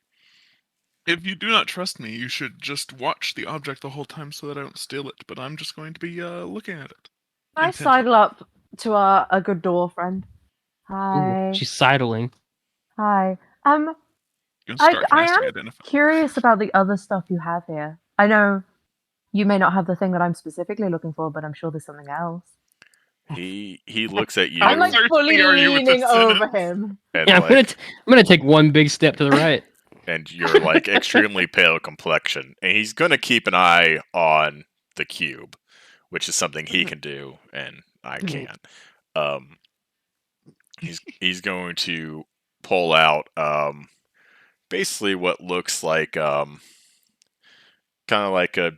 If you do not trust me, you should just watch the object the whole time so that I don't steal it. But I'm just going to be looking at it. I Intently. sidle up to a good door friend. Ooh, Hi. she's sidling. Hi. You can start I casting am Identify. curious about the other stuff you have here. I know you may not have the thing that I'm specifically looking for, but I'm sure there's something else. He looks at you I'm like Thirsty fully are you with leaning this over sentence? him. and Yeah, like I'm gonna take one big step to the right. and you're like extremely pale complexion, and he's gonna keep an eye on the cube, which is something he can do and I can't. He's going to pull out basically what looks like kind of like a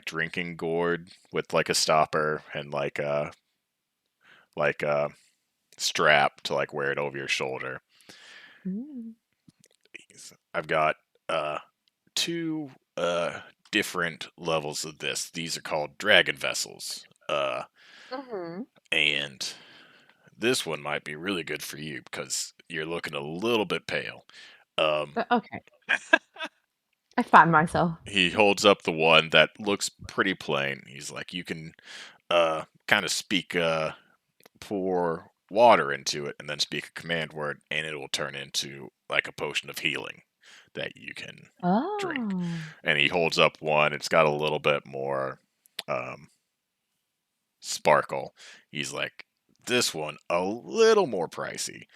drinking gourd with like a stopper and like a strap to like wear it over your shoulder. I've got two different levels of this. These are called dragon vessels. And this one might be really good for you because you're looking a little bit pale. Okay. I fan myself. He holds up the one that looks pretty plain. He's like, you can kind of speak, pour water into it, and then speak a command word, and it will turn into like a potion of healing that you can drink. And he holds up one. It's got a little bit more sparkle. He's like, this one a little more pricey.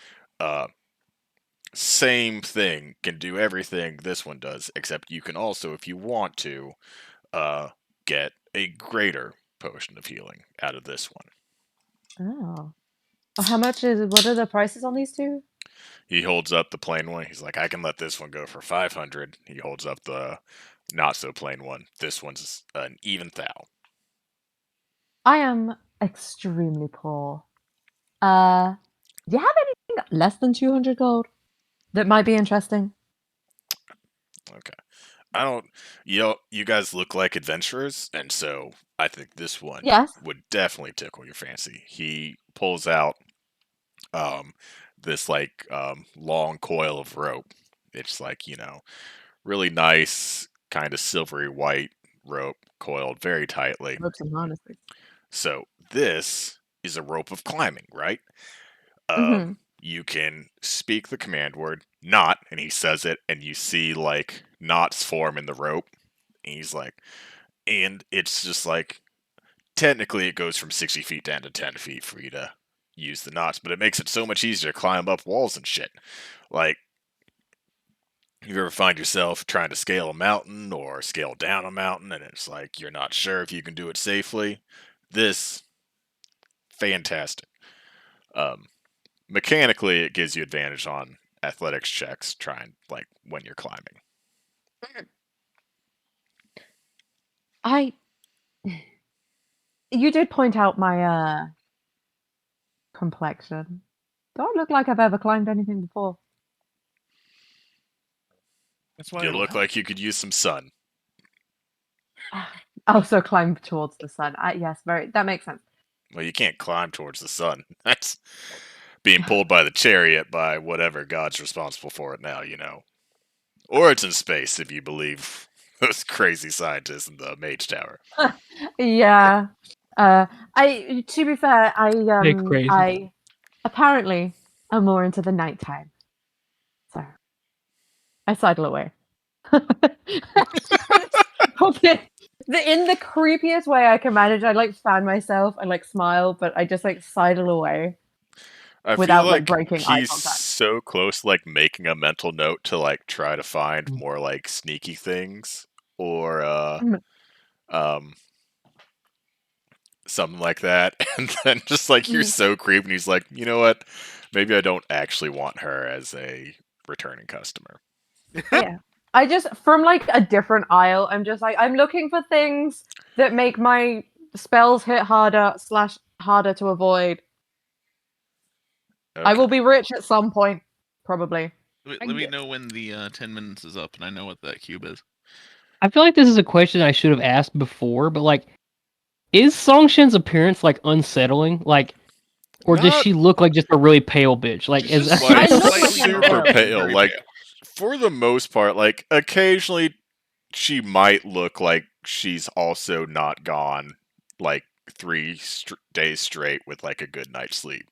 Same thing, can do everything this one does, except you can also, if you want to, get a greater potion of healing out of this one. Oh. How much what are the prices on these two? He holds up the plain one. He's like, I can let this one go for 500. He holds up the not so plain one. This one's an even thou. I am extremely poor. Do you have anything less than 200 gold that might be interesting? Okay. I don't. You guys look like adventurers, and so I think this one would definitely tickle your fancy. He pulls out this like long coil of rope. It's like, really nice, kind of silvery white rope coiled very tightly. Ropes and harnesses. So this is a rope of climbing, right? You can speak the command word, knot, and he says it, and you see like knots form in the rope. And he's like, and it's just like, technically it goes from 60 feet down to 10 feet for you to use the knots, but it makes it so much easier to climb up walls and shit. Like, you ever find yourself trying to scale a mountain or scale down a mountain, and it's like you're not sure if you can do it safely? This, fantastic. Mechanically, it gives you advantage on athletics checks, trying like when you're climbing. You did point out my complexion. Don't look like I've ever climbed anything before. That's why You look like you could use some sun. Also climb towards the sun. Yes, that makes sense. Well, you can't climb towards the sun. That's being pulled by the chariot by whatever god's responsible for it now, Or it's in space, if you believe those crazy scientists in the Mage Tower. Yeah. To be fair, crazy. I apparently am more into the nighttime. So I sidle away. In the creepiest way I can manage, I like fan myself and like smile, but I just like sidle away. I without feel like breaking eye he's contact. so close, like making a mental note to like try to find more like sneaky things or something like that, and then just like you're so creepy, and he's like, you know what? Maybe I don't actually want her as a returning customer. Yeah. I just from like a different aisle, I'm just like I'm looking for things that make my spells hit harder / harder to avoid. I Okay. will be rich at some point, probably. Let me know when the 10 minutes is up, and I know what that cube is. I feel like this is a question I should have asked before, but like, is Songshen's appearance like unsettling? Like, or does Not she look like just a really pale bitch? Like, She's is just like I look like slightly I'm super pale. pale. Very Like pale. for the most part, like occasionally she might look like she's also not gone like 3 days straight with like a good night's sleep.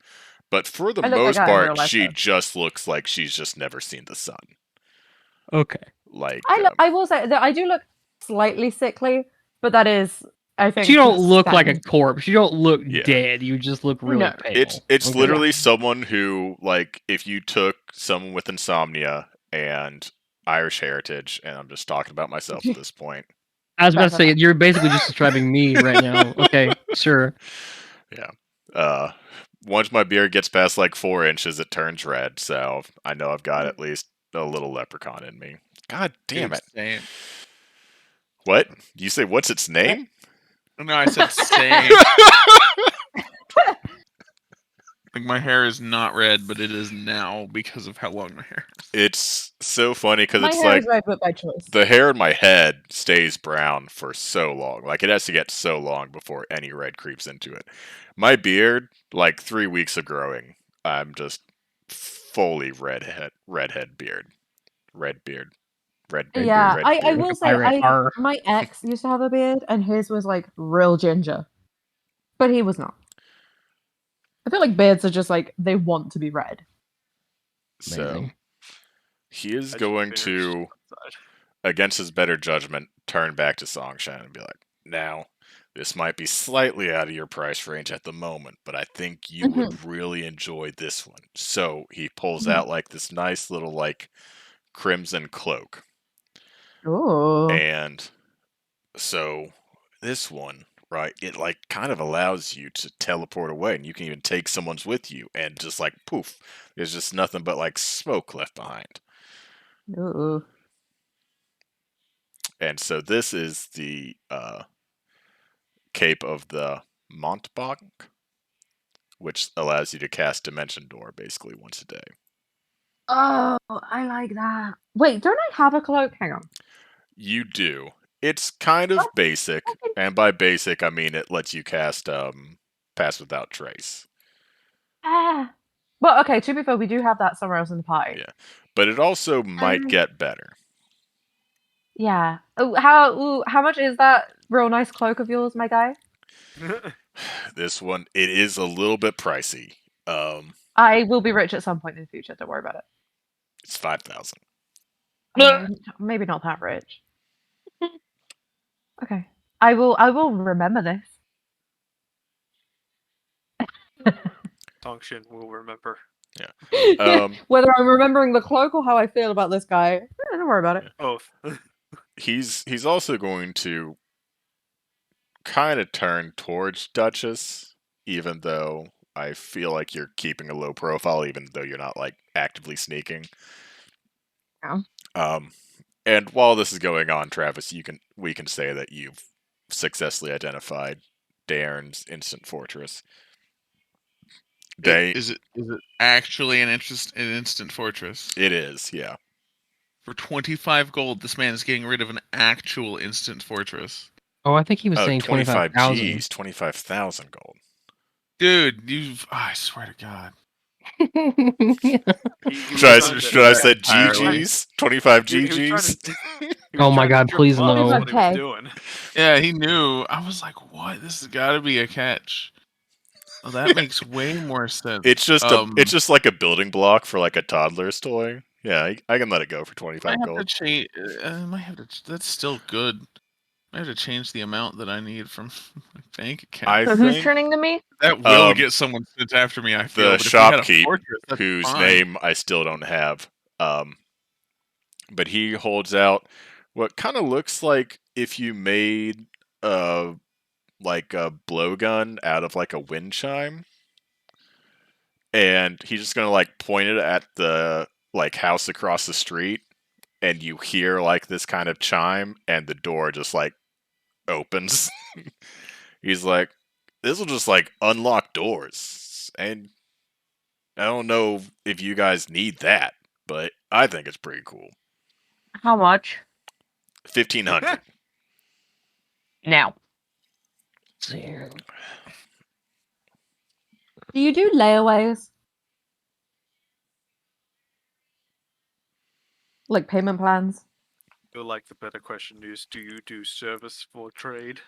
But for the I look like most that in real part, life, she though. just looks like she's just never seen the sun. okay? Like I will say that I do look slightly sickly, but that is, I think, But you don't just look like a standard. corpse. You don't look Yeah. dead. You just look really No. pale. it's Okay. literally someone who, like, if you took someone with insomnia and Irish heritage, and I'm just talking about myself at this point. I was about to Fair say enough. you're basically just describing me right now. Okay, sure. Yeah. Once my beard gets past like 4 inches, it turns red. So I know I've got at least a little leprechaun in me. God damn Dude, it! same. What? You say what's its name? No, I said same. Like my hair is not red, but it is now because of how long my hair is. It's so funny because My it's hair like is red, but by choice. the hair in my head stays brown for so long. Like it has to get so long before any red creeps into it. My beard, like 3 weeks of growing, I'm just fully redhead beard, red beard, red beard, Yeah, red I beard. will say Pirate. Arr. my ex used to have a beard, and his was like real ginger, but he was not. I feel like beards are just like they want to be red. So Amazing. he is That's going just to, inside. against his better judgment, turn back to Songshan and be like, now, this might be slightly out of your price range at the moment, but I think you would really enjoy this one. So he pulls out like this nice little like crimson cloak. Oh, And so this one, right, it like kind of allows you to teleport away, and you can even take someone's with you and just like poof, there's just nothing but like smoke left behind. ooh. And so this is the cape of the Montbach, which allows you to cast Dimension Door basically once a day. Oh, I like that. Wait, don't I have a cloak? Hang on. You do. It's kind of basic, and by basic I mean it lets you cast Pass Without Trace. Ah. Well, okay, to be fair, we do have that somewhere else in the party. Yeah. But it also might get better. Yeah. Oh, how much is that real nice cloak of yours, my guy? This one, it is a little bit pricey. I will be rich at some point in the future. Don't worry about it. It's 5,000. Maybe not that rich. Okay. I will remember this. Tongshin will remember. Whether I'm remembering the cloak or how I feel about this guy, don't worry about it. Both. He's also going to kind of turn towards Duchess, even though I feel like you're keeping a low profile, even though you're not like actively sneaking. Yeah. And while this is going on, Travis, we can say that you've successfully identified Daern's instant fortress. Is it actually an instant fortress? It is, yeah. For 25 gold, this man is getting rid of an actual instant fortress. Oh, I think he was Oh, saying 25,000. G's, 25,000 gold. Dude, I swear to God. Should I say entirely. GG's? 25 He was trying GG's? to- Oh my trying to God, trip please him up, is no. what he was Okay. doing. Yeah, he knew. I was like, what? This has got to be a catch. Well, that makes way more sense. It's just like a building block for like a toddler's toy. Yeah, I can let it go for 25 I have to gold. change. I might have to. That's still good. I have to change the amount that I need from my bank account. I So who's think turning to me? That will get someone sent after me. I feel. the But if we had a shopkeep, fortress, that's whose fine. name I still don't have, but he holds out what kind of looks like if you made like a blowgun out of like a wind chime, and he's just gonna like point it at the like house across the street, and you hear like this kind of chime, and the door just like opens. He's like, this will just like unlock doors, and I don't know if you guys need that, but I think it's pretty cool. How much? 1,500. Now. So, Do you do layaways? Like payment plans? I feel like the better question is, do you do service for trade?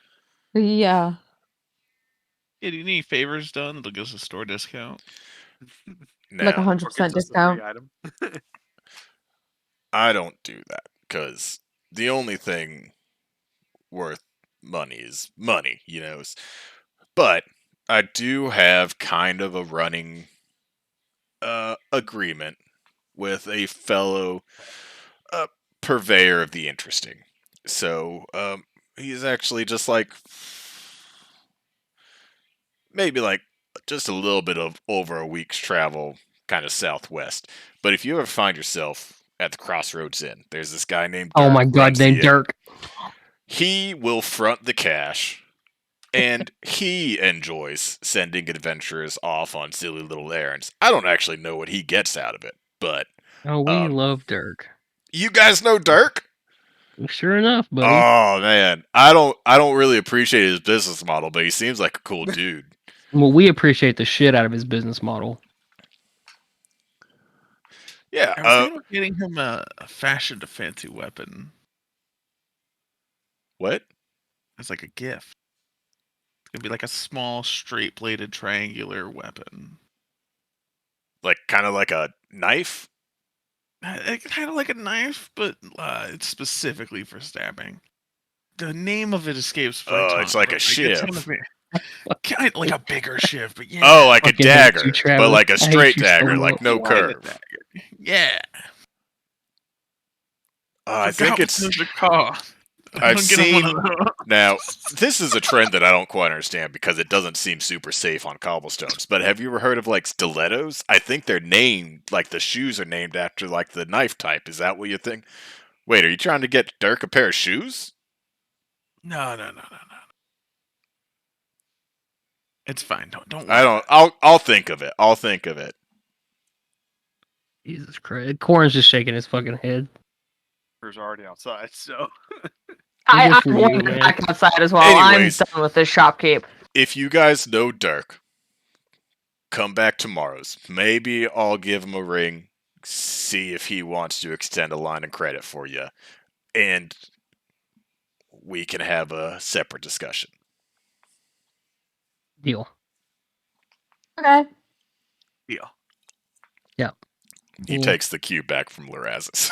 Yeah. Yeah, do you need favors done that'll give us a store discount? Like Now, 100% Or gets us the free discount. item? I don't do that because the only thing worth money is money, you know. But I do have kind of a running agreement with a fellow purveyor of the interesting. So he's actually just like maybe like just a little bit of over a week's travel kind of southwest. But if you ever find yourself at the Crossroads Inn, there's this guy named Dirk oh my who god, runs the named inn. Dirk. He will front the cash, and he enjoys sending adventurers off on silly little errands. I don't actually know what he gets out of it, but Oh, we love Dirk. you guys know Dirk? Sure enough, buddy. Oh man, I don't really appreciate his business model, but he seems like a cool dude. Well, we appreciate the shit out of his business model. Yeah, I was thinking about getting him a fashioned fancy weapon what? as like a gift. It's gonna be like a small, straight-bladed, triangular weapon. Like kind of like a knife? Kind of like a knife, but it's specifically for stabbing. The name of it escapes my tongue. It's like a but, shiv. it's kind of like a bigger shiv, but yeah. Oh, like a Fucking hate dagger, you, but Travis. like a I hate straight you so dagger, like much. no Like a curve. dagger. Yeah. I think Forgot it's. what's in the car. I've Don't get him seen. one of those. Now, this is a trend that I don't quite understand because it doesn't seem super safe on cobblestones. But have you ever heard of like stilettos? I think they're named like the shoes are named after like the knife type. Is that what you think? Wait, are you trying to get Dirk a pair of shoes? No. It's fine. Don't worry. I don't. I'll think of it. I'll think of it. Jesus Christ. Corn's just shaking his fucking head. Who's already outside, so Good I'm for you, wandering man. back outside as well. Anyways. I'm done with this shopkeep. If you guys know Dirk, come back tomorrow's. Maybe I'll give him a ring, see if he wants to extend a line of credit for you, and we can have a separate discussion. Deal. Okay. Deal. He Cool. takes the cue back from Lorazes.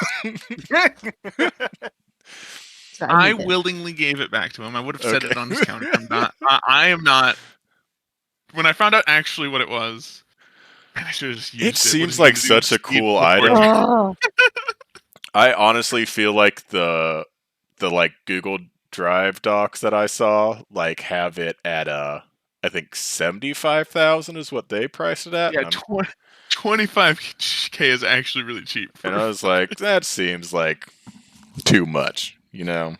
So I need it. willingly gave it back to him. I would have said Okay. it on his counter. I am not. When I found out actually what it was, I should have just used it. It seems like such a cool item. Oh. I honestly feel like the like Google Drive docs that I saw like have it at I think 75,000 is what they priced it at. Yeah, and 25K is actually really cheap. And I was like, that seems like too much, you know?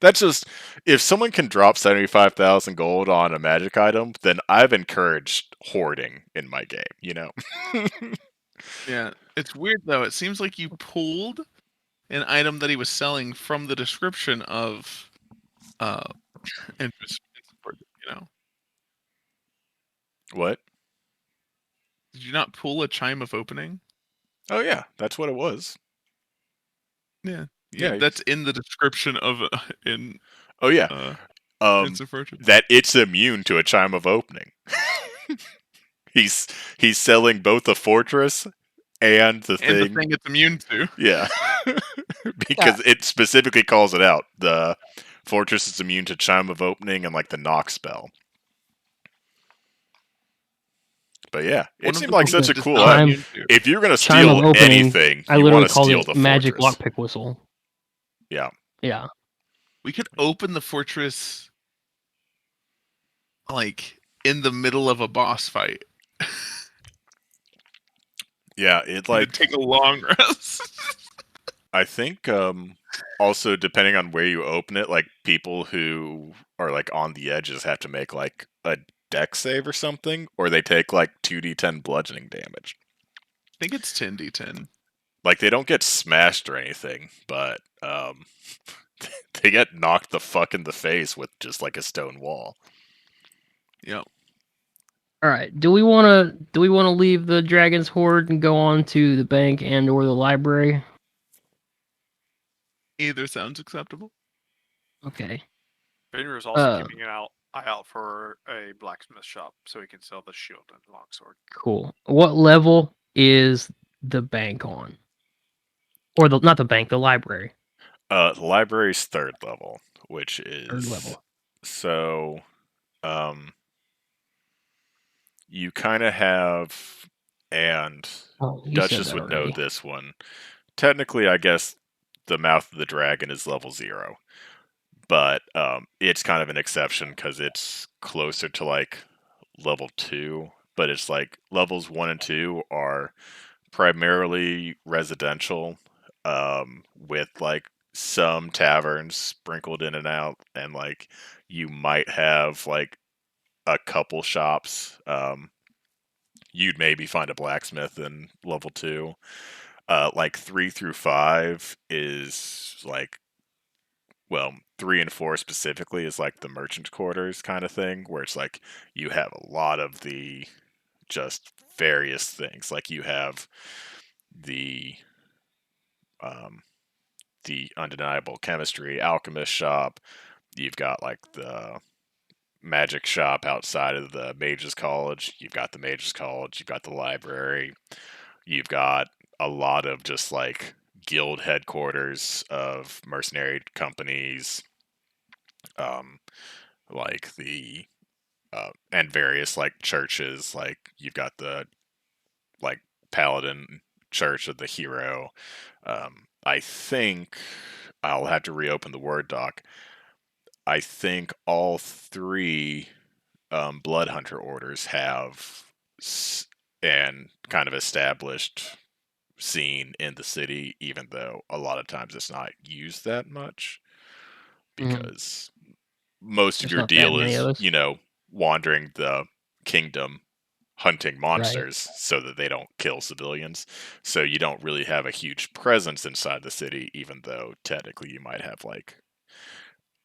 That's just, if someone can drop 75,000 gold on a magic item, then I've encouraged hoarding in my game, you know? Yeah, it's weird though. It seems like you pulled an item that he was selling from the description of interest, you know? What? Did you not pull a chime of opening? Oh, yeah, that's what it was. Yeah, Yeah, that's in the description of in Oh, yeah. Instant Fortune. That it's immune to a chime of opening. He's selling both the fortress and the And thing. the thing it's immune to. Yeah. Because it specifically calls it out. The fortress is immune to chime of opening and like the knock spell. But yeah, it seemed like such a cool Chime- item. If you're gonna Chime of steal opening, anything, I you literally want to call steal it the magic fortress. lockpick whistle. Yeah. Yeah. We could open the fortress like in the middle of a boss fight. Yeah, it Like like take a long rest. I think also depending on where you open it, like people who are like on the edges have to make like a deck save or something, or they take like 2d10 bludgeoning damage. I think it's 10d10. Like they don't get smashed or anything, but they get knocked the fuck in the face with just like a stone wall. Yep. All right. Do we want to leave the Dragon's Hoard and go on to the bank and or the library? Either sounds acceptable. Okay. Fenrir is also Uh, keeping an eye out for a blacksmith shop so he can sell the shield and longsword. Cool. What level is the bank on? Or not the bank, the library. The library's 3rd level, which is Third level. So you kind of have, and Oh, you said Duchess that would know already. this one. Technically, I guess the Mouth of the Dragon is level 0, but it's kind of an exception because it's closer to like level 2. But it's like levels 1 and 2 are primarily residential, with like some taverns sprinkled in and out, and like you might have like a couple shops. You'd maybe find a blacksmith in level 2. Like 3 through 5 is like, well, 3 and 4 specifically is like the merchant quarters kind of thing, where it's like you have a lot of the just various things. Like you have the um, the undeniable chemistry alchemist shop. You've got like the magic shop outside of the mages college. You've got the mages college. You've got the library. You've got a lot of just like guild headquarters of mercenary companies, um, like the and various like churches. Like you've got the like paladin church of the hero. I think I'll have to reopen the word doc. I think all 3 blood hunter orders have an kind of established scene in the city, even though a lot of times it's not used that much because most of There's your not that deal many of is, us. wandering the kingdom hunting Right. monsters so that they don't kill civilians. So you don't really have a huge presence inside the city, even though technically you might have like,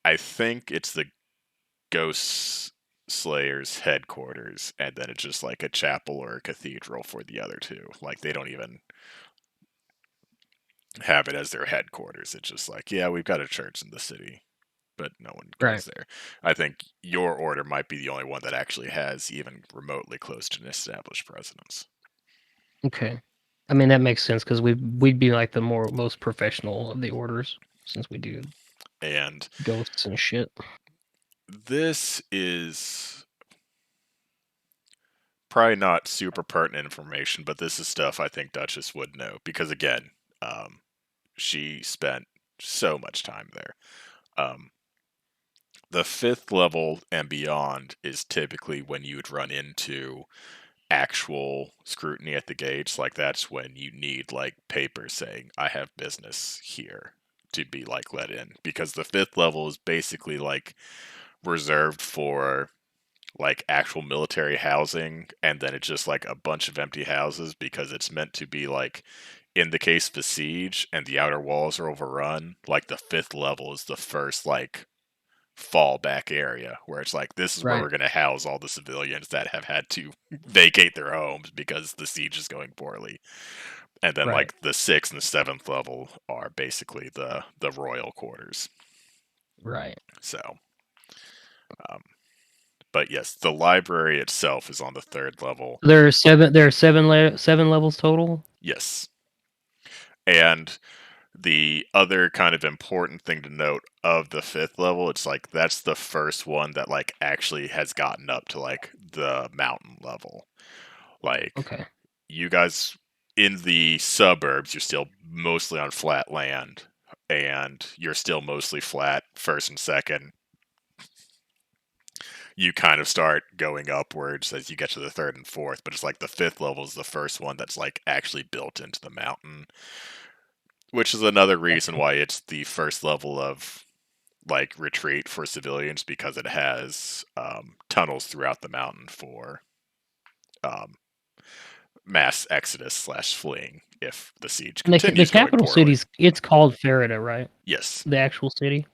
I think it's the Ghost Slayer's headquarters, and then it's just like a chapel or a cathedral for the other 2. Like they don't even have it as their headquarters. It's just like, yeah, we've got a church in the city, but no one Right. goes there. I think your order might be the only one that actually has even remotely close to an established presence. Okay. I mean that makes sense because we'd be like the most professional of the orders since we do And ghosts and shit. this is probably not super pertinent information, but this is stuff I think Duchess would know because, again, she spent so much time there. The 5th level and beyond is typically when you would run into actual scrutiny at the gates. Like that's when you need like papers saying I have business here to be like let in, because the 5th level is basically like reserved for like actual military housing, and then it's just like a bunch of empty houses because it's meant to be like, in the case of a siege and the outer walls are overrun, like the 5th level is the first like fallback area where it's like, this is where Right. we're going to house all the civilians that have had to vacate their homes because the siege is going poorly. And then Right. like the 6th and 7th level are basically the royal quarters. Right. So but yes, the library itself is on the 3rd level. There are 7 levels total. Yes. And the other kind of important thing to note of the 5th level, it's like that's the first one that like actually has gotten up to like the mountain level. Like Okay. you guys in the suburbs, you're still mostly on flat land. and you're still mostly flat first and second, you kind of start going upwards as you get to the third and fourth, but it's like the fifth level is the first one that's like actually built into the mountain, which is another reason why it's the first level of like retreat for civilians, because it has tunnels throughout the mountain for um, mass exodus slash fleeing if the siege And the continues going capital poorly. it's called Farideh, right? Yes. The actual city.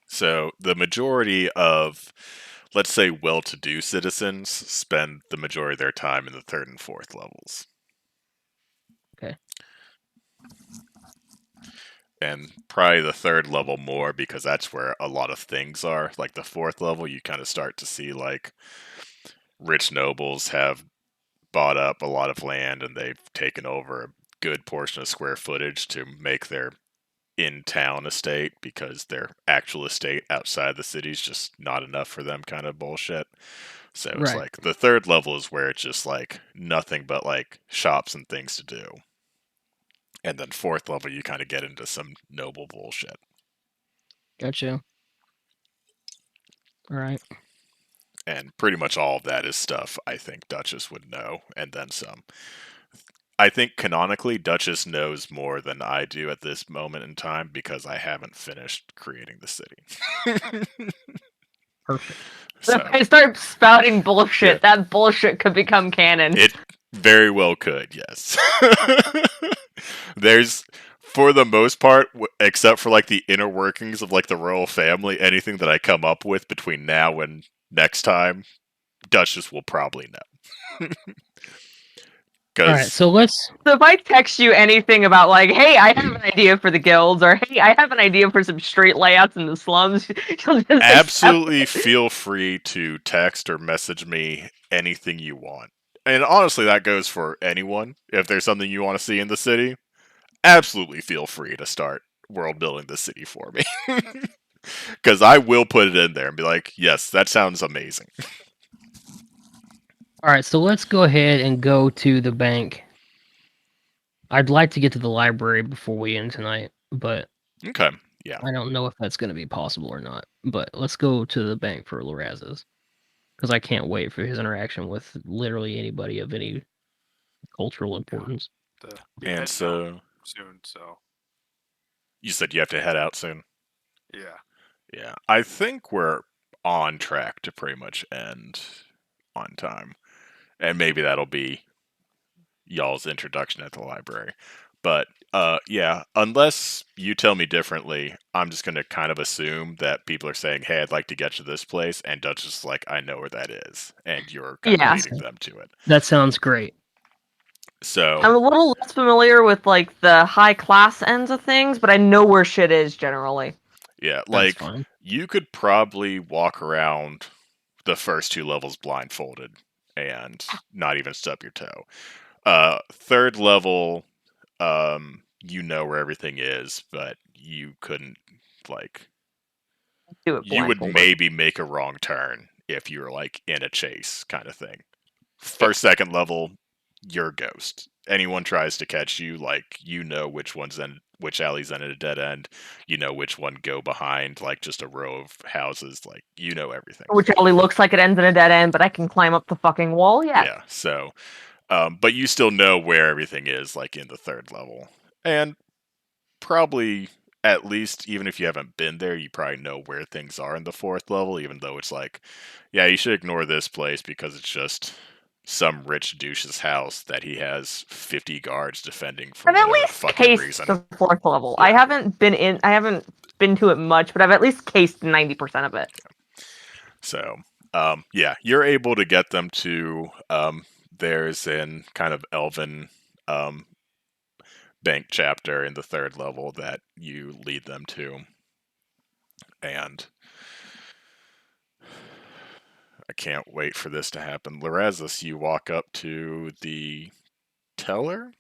So the majority of, let's say, well-to-do citizens spend the majority of their time in the third and fourth levels. Okay. And probably the third level more, because that's where a lot of things are. Like the fourth level, you kind of start to see like rich nobles have bought up a lot of land and they've taken over a good portion of square footage to make their in-town estate, because their actual estate outside the city is just not enough for them kind of bullshit. So it's Right. like the third level is where it's just like nothing but like shops and things to do. And then fourth level, you kind of get into some noble bullshit. Gotcha. All right. And pretty much all of that is stuff I think Duchess would know, and then some. I think canonically, Duchess knows more than I do at this moment in time because I haven't finished creating the city. Perfect. So So if I start spouting bullshit, Yeah. that bullshit could become canon. it very well could, yes. There's, for the most part, except for like the inner workings of like the royal family, anything that I come up with between now and next time, Duchess will probably know. All right. So let's. So if I text you anything about like, hey, I have an idea for the guilds, or hey, I have an idea for some street layouts in the slums, you'll just absolutely accept it. feel free to text or message me anything you want. And honestly, that goes for anyone. If there's something you want to see in the city, absolutely feel free to start world building the city for me. Because I will put it in there and be like, yes, that sounds amazing. All right. So let's go ahead and go to the bank. I'd like to get to the library before we end tonight, but Okay, yeah. I don't know if that's going to be possible or not. But let's go to the bank for Loraz's, because I can't wait for his interaction with literally anybody of any cultural importance. Be And heading so, out soon, so you said you have to head out soon? yeah. Yeah. I think we're on track to pretty much end on time. And maybe that'll be y'all's introduction at the library. But yeah, unless you tell me differently, I'm just gonna kind of assume that people are saying, "Hey, I'd like to get to this place," and Dutch is like, "I know where that is," and you're kind Yeah. of leading them to it. That sounds great. So I'm a little less familiar with like the high class ends of things, but I know where shit is generally. yeah, That's like fine. you could probably walk around the first two levels blindfolded and not even stub your toe. Third level, you know where everything is, but you couldn't like Do it you would blindfolded. maybe make a wrong turn if you were like in a chase kind of thing. Yeah. First, second level, you're a ghost. Anyone tries to catch you, like you know which alley's in at a dead end. You know which one go behind, like just a row of houses. Like you know everything. Which only looks like it ends in a dead end, but I can climb up the fucking wall. Yeah. Yeah. So, but you still know where everything is, like in the third level, and probably at least even if you haven't been there, you probably know where things are in the fourth level, even though it's like, yeah, you should ignore this place because it's just some rich douche's house that he has 50 guards defending for I've at whatever least fucking cased reason. the fourth level. Yeah. I haven't been to it much, but I've at least cased 90% of it. So, yeah, you're able to get them to, there's an kind of elven bank chapter in the third level that you lead them to. And I can't wait for this to happen. Lorazis, you walk up to the teller,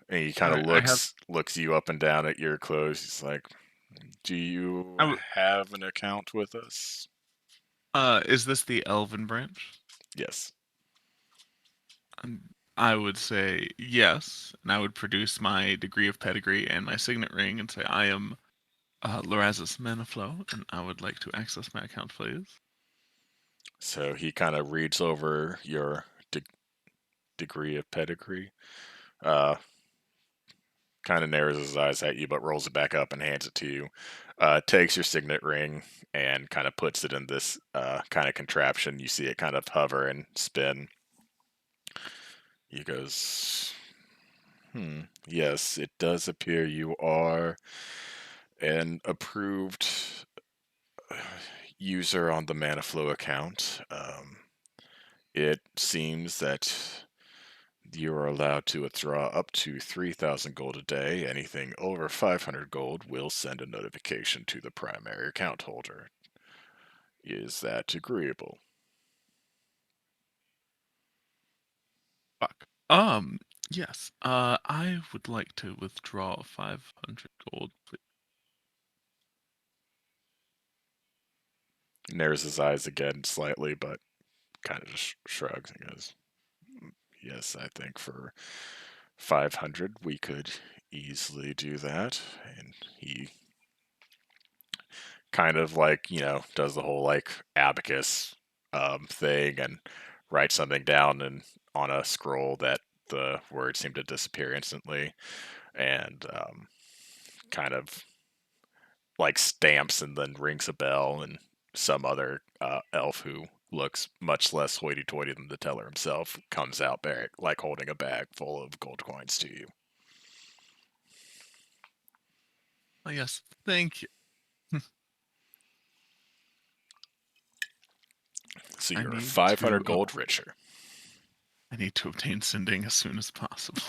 and he kind of Alright, looks you up and down at your clothes. He's like, "Do you have an account with us?" Is this the Elven branch? Yes. I would say yes, and I would produce my degree of pedigree and my signet ring and say I am Lorazis Manaflow, and I would like to access my account, please. So he kind of reads over your degree of pedigree, uh, kind of narrows his eyes at you, but rolls it back up and hands it to you. Takes your signet ring and kind of puts it in this kind of contraption. You see it kind of hover and spin. He goes, yes, it does appear you are an approved user on the Manaflow account. It seems that you are allowed to withdraw up to 3,000 gold a day. Anything over 500 gold will send a notification to the primary account holder. Is that agreeable? Fuck. Yes. I would like to withdraw 500 gold, please. Narrows his eyes again slightly, but kind of just shrugs and goes, yes, I think for 500 we could easily do that. And he kind of like, does the whole like abacus thing and writes something down and on a scroll that the words seem to disappear instantly, and kind of like stamps and then rings a bell, and some other elf who looks much less hoity-toity than the teller himself comes out like holding a bag full of gold coins to you. Oh, yes. Thank you. So I you're need 500 to, gold richer. I need to obtain sending as soon as possible.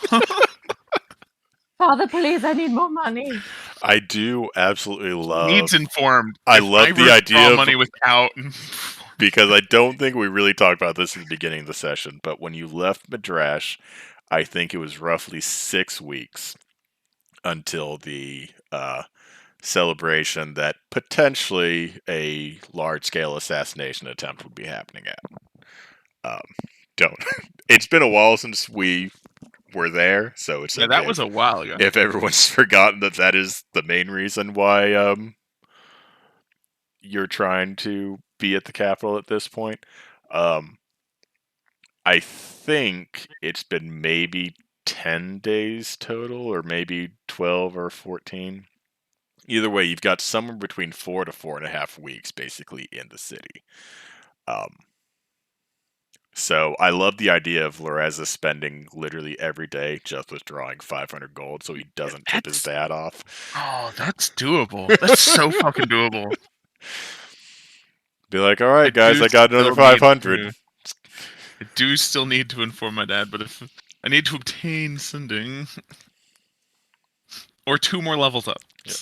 Father, please, I need more money. I do absolutely love. Needs informed. I If love the withdraw idea of money without. because I don't think we really talked about this at the beginning of the session, but when you left Madrash, I think it was roughly 6 weeks until the celebration that potentially a large-scale assassination attempt would be happening at. Don't. It's been a while since we were there, so it's Yeah, okay. that was a while ago. If everyone's forgotten that is the main reason why you're trying to be at the capital at this point. I think it's been maybe 10 days total, or maybe 12 or 14. Either way, you've got somewhere between 4 to 4.5 weeks basically in the city. So I love the idea of Loreza spending literally every day just withdrawing 500 gold so he doesn't tip his dad off. Oh, that's doable. That's so fucking doable. Be like, all right, guys, I got another 500. I do still need to inform my dad, but if I need to obtain sending or 2 more levels up. Yep.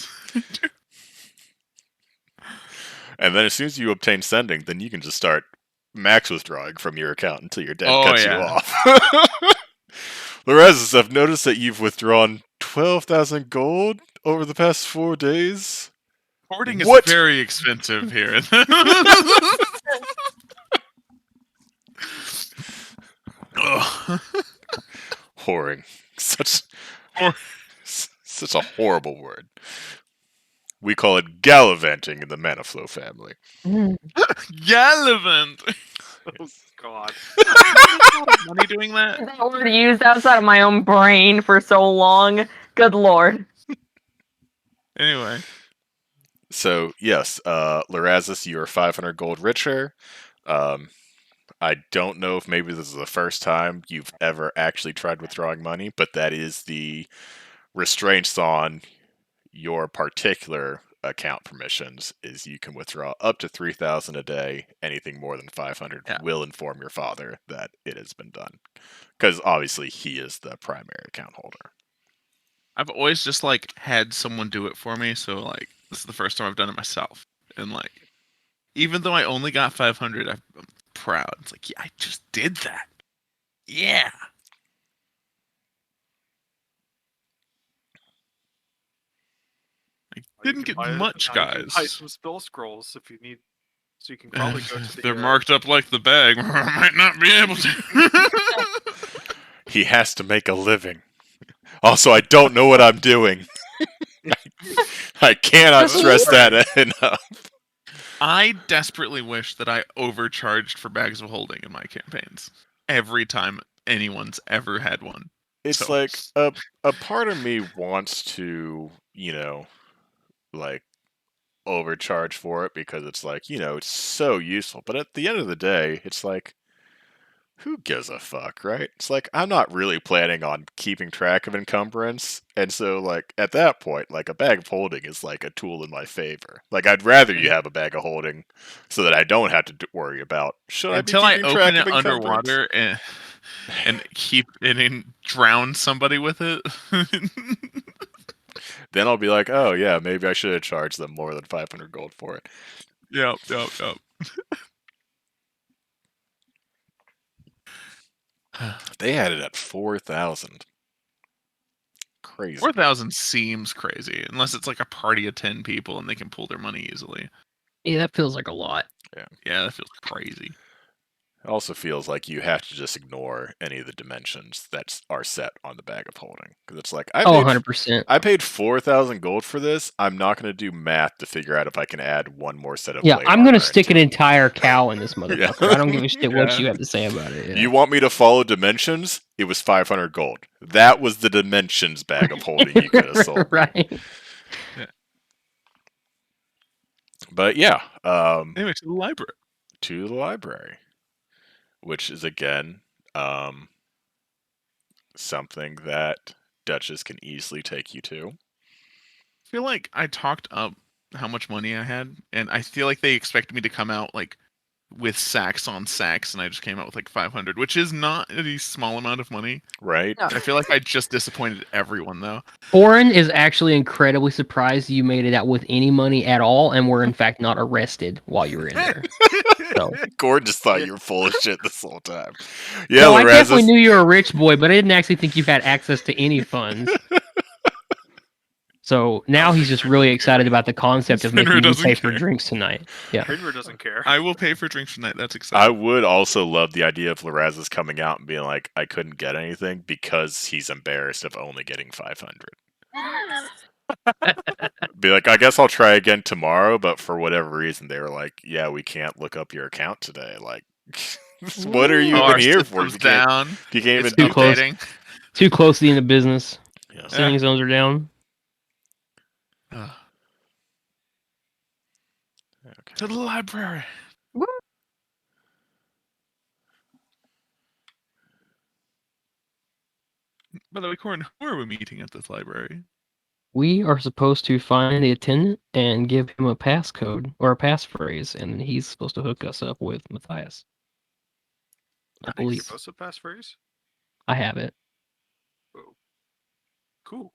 And then as soon as you obtain sending, then you can just start max withdrawing from your account until your dad cuts you off. Lorezis, I've noticed that you've withdrawn 12,000 gold over the past 4 days. Hoarding is very expensive here. Whoring. Such a horrible word. We call it gallivanting in the Manaflow family. Gallivant! Oh, God. Money doing that? That word used outside of my own brain for so long. Good lord. Anyway. So, yes, Lorazis, you are 500 gold richer. I don't know if maybe this is the first time you've ever actually tried withdrawing money, but that is the restraints on your particular account permissions is you can withdraw up to 3,000 a day. Anything more than 500 will inform your father that it has been done. Because obviously he is the primary account holder. I've always just had someone do it for me, so this is the first time I've done it myself. And even though I only got 500, I'm proud. It's yeah, I just did that. Yeah. I didn't get much, guys. You can buy some spell scrolls if you need, so you can probably go to the. They're marked up like the bag. I might not be able to. He has to make a living. Also, I don't know what I'm doing. I cannot stress that enough. I desperately wish that I overcharged for bags of holding in my campaigns every time anyone's ever had one. It's So- like a part of me wants to, like overcharge for it because it's like, it's so useful. But at the end of the day, it's like, who gives a fuck, right? It's like, I'm not really planning on keeping track of encumbrance. And so, like, at that point, like, a bag of holding is like a tool in my favor. Like, I'd rather you have a bag of holding so that I don't have to worry about, should I be Until I keeping open track it of encumbrance? underwater and keep it and drown somebody with it. Then I'll be like, oh, yeah, maybe I should have charged them more than 500 gold for it. Yep. They had it at 4,000. Crazy. 4,000 seems crazy, unless it's like a party of 10 people and they can pull their money easily. Yeah, that feels like a lot. Yeah, that feels crazy. It also feels like you have to just ignore any of the dimensions that are set on the bag of holding. Because it's like, I 100%. paid 4,000 gold for this. I'm not going to do math to figure out if I can add one more set of Yeah, plate I'm going to armor stick an into it. entire cow in this motherfucker. I don't give a shit what Yeah. you have to say about it. Yeah. You want me to follow dimensions? It was 500 gold. That was the dimensions bag of holding you could have sold. me. Right. But yeah, Anyway, to the library. to the library, which is again something that Duchess can easily take you to. I feel like I talked up how much money I had, and I feel like they expected me to come out like with sacks on sacks, and I just came out with like 500, which is not a small amount of money. Right? No. I feel like I just disappointed everyone though. Foreign is actually incredibly surprised you made it out with any money at all and were in fact not arrested while you were in there. So, Gordon just thought you were full of shit this whole time. Yeah, no, I Lorazis. definitely knew you were a rich boy, but I didn't actually think you had access to any funds. So now he's just really excited about the concept of Finra making you doesn't pay for care. drinks tonight. Yeah. Finra doesn't care. I will pay for drinks tonight. That's I exciting. would also love the idea of Lorazis coming out and being like, I couldn't get anything because he's embarrassed of only getting 500. Be like, I guess I'll try again tomorrow, but for whatever reason, they were like, yeah, we can't look up your account today. Like, what are you Oh, our even here for? system's down. You can't even It's do too close. updating. Too closely into business. Yeah. Sailing zones are down. Ugh. Okay. To the library. By the way, Corin, who are we meeting at this library? We are supposed to find the attendant and give him a passcode or a passphrase, and then he's supposed to hook us up with Matthias. I Nice. believe. Give us a passphrase. I have it. Oh. Cool.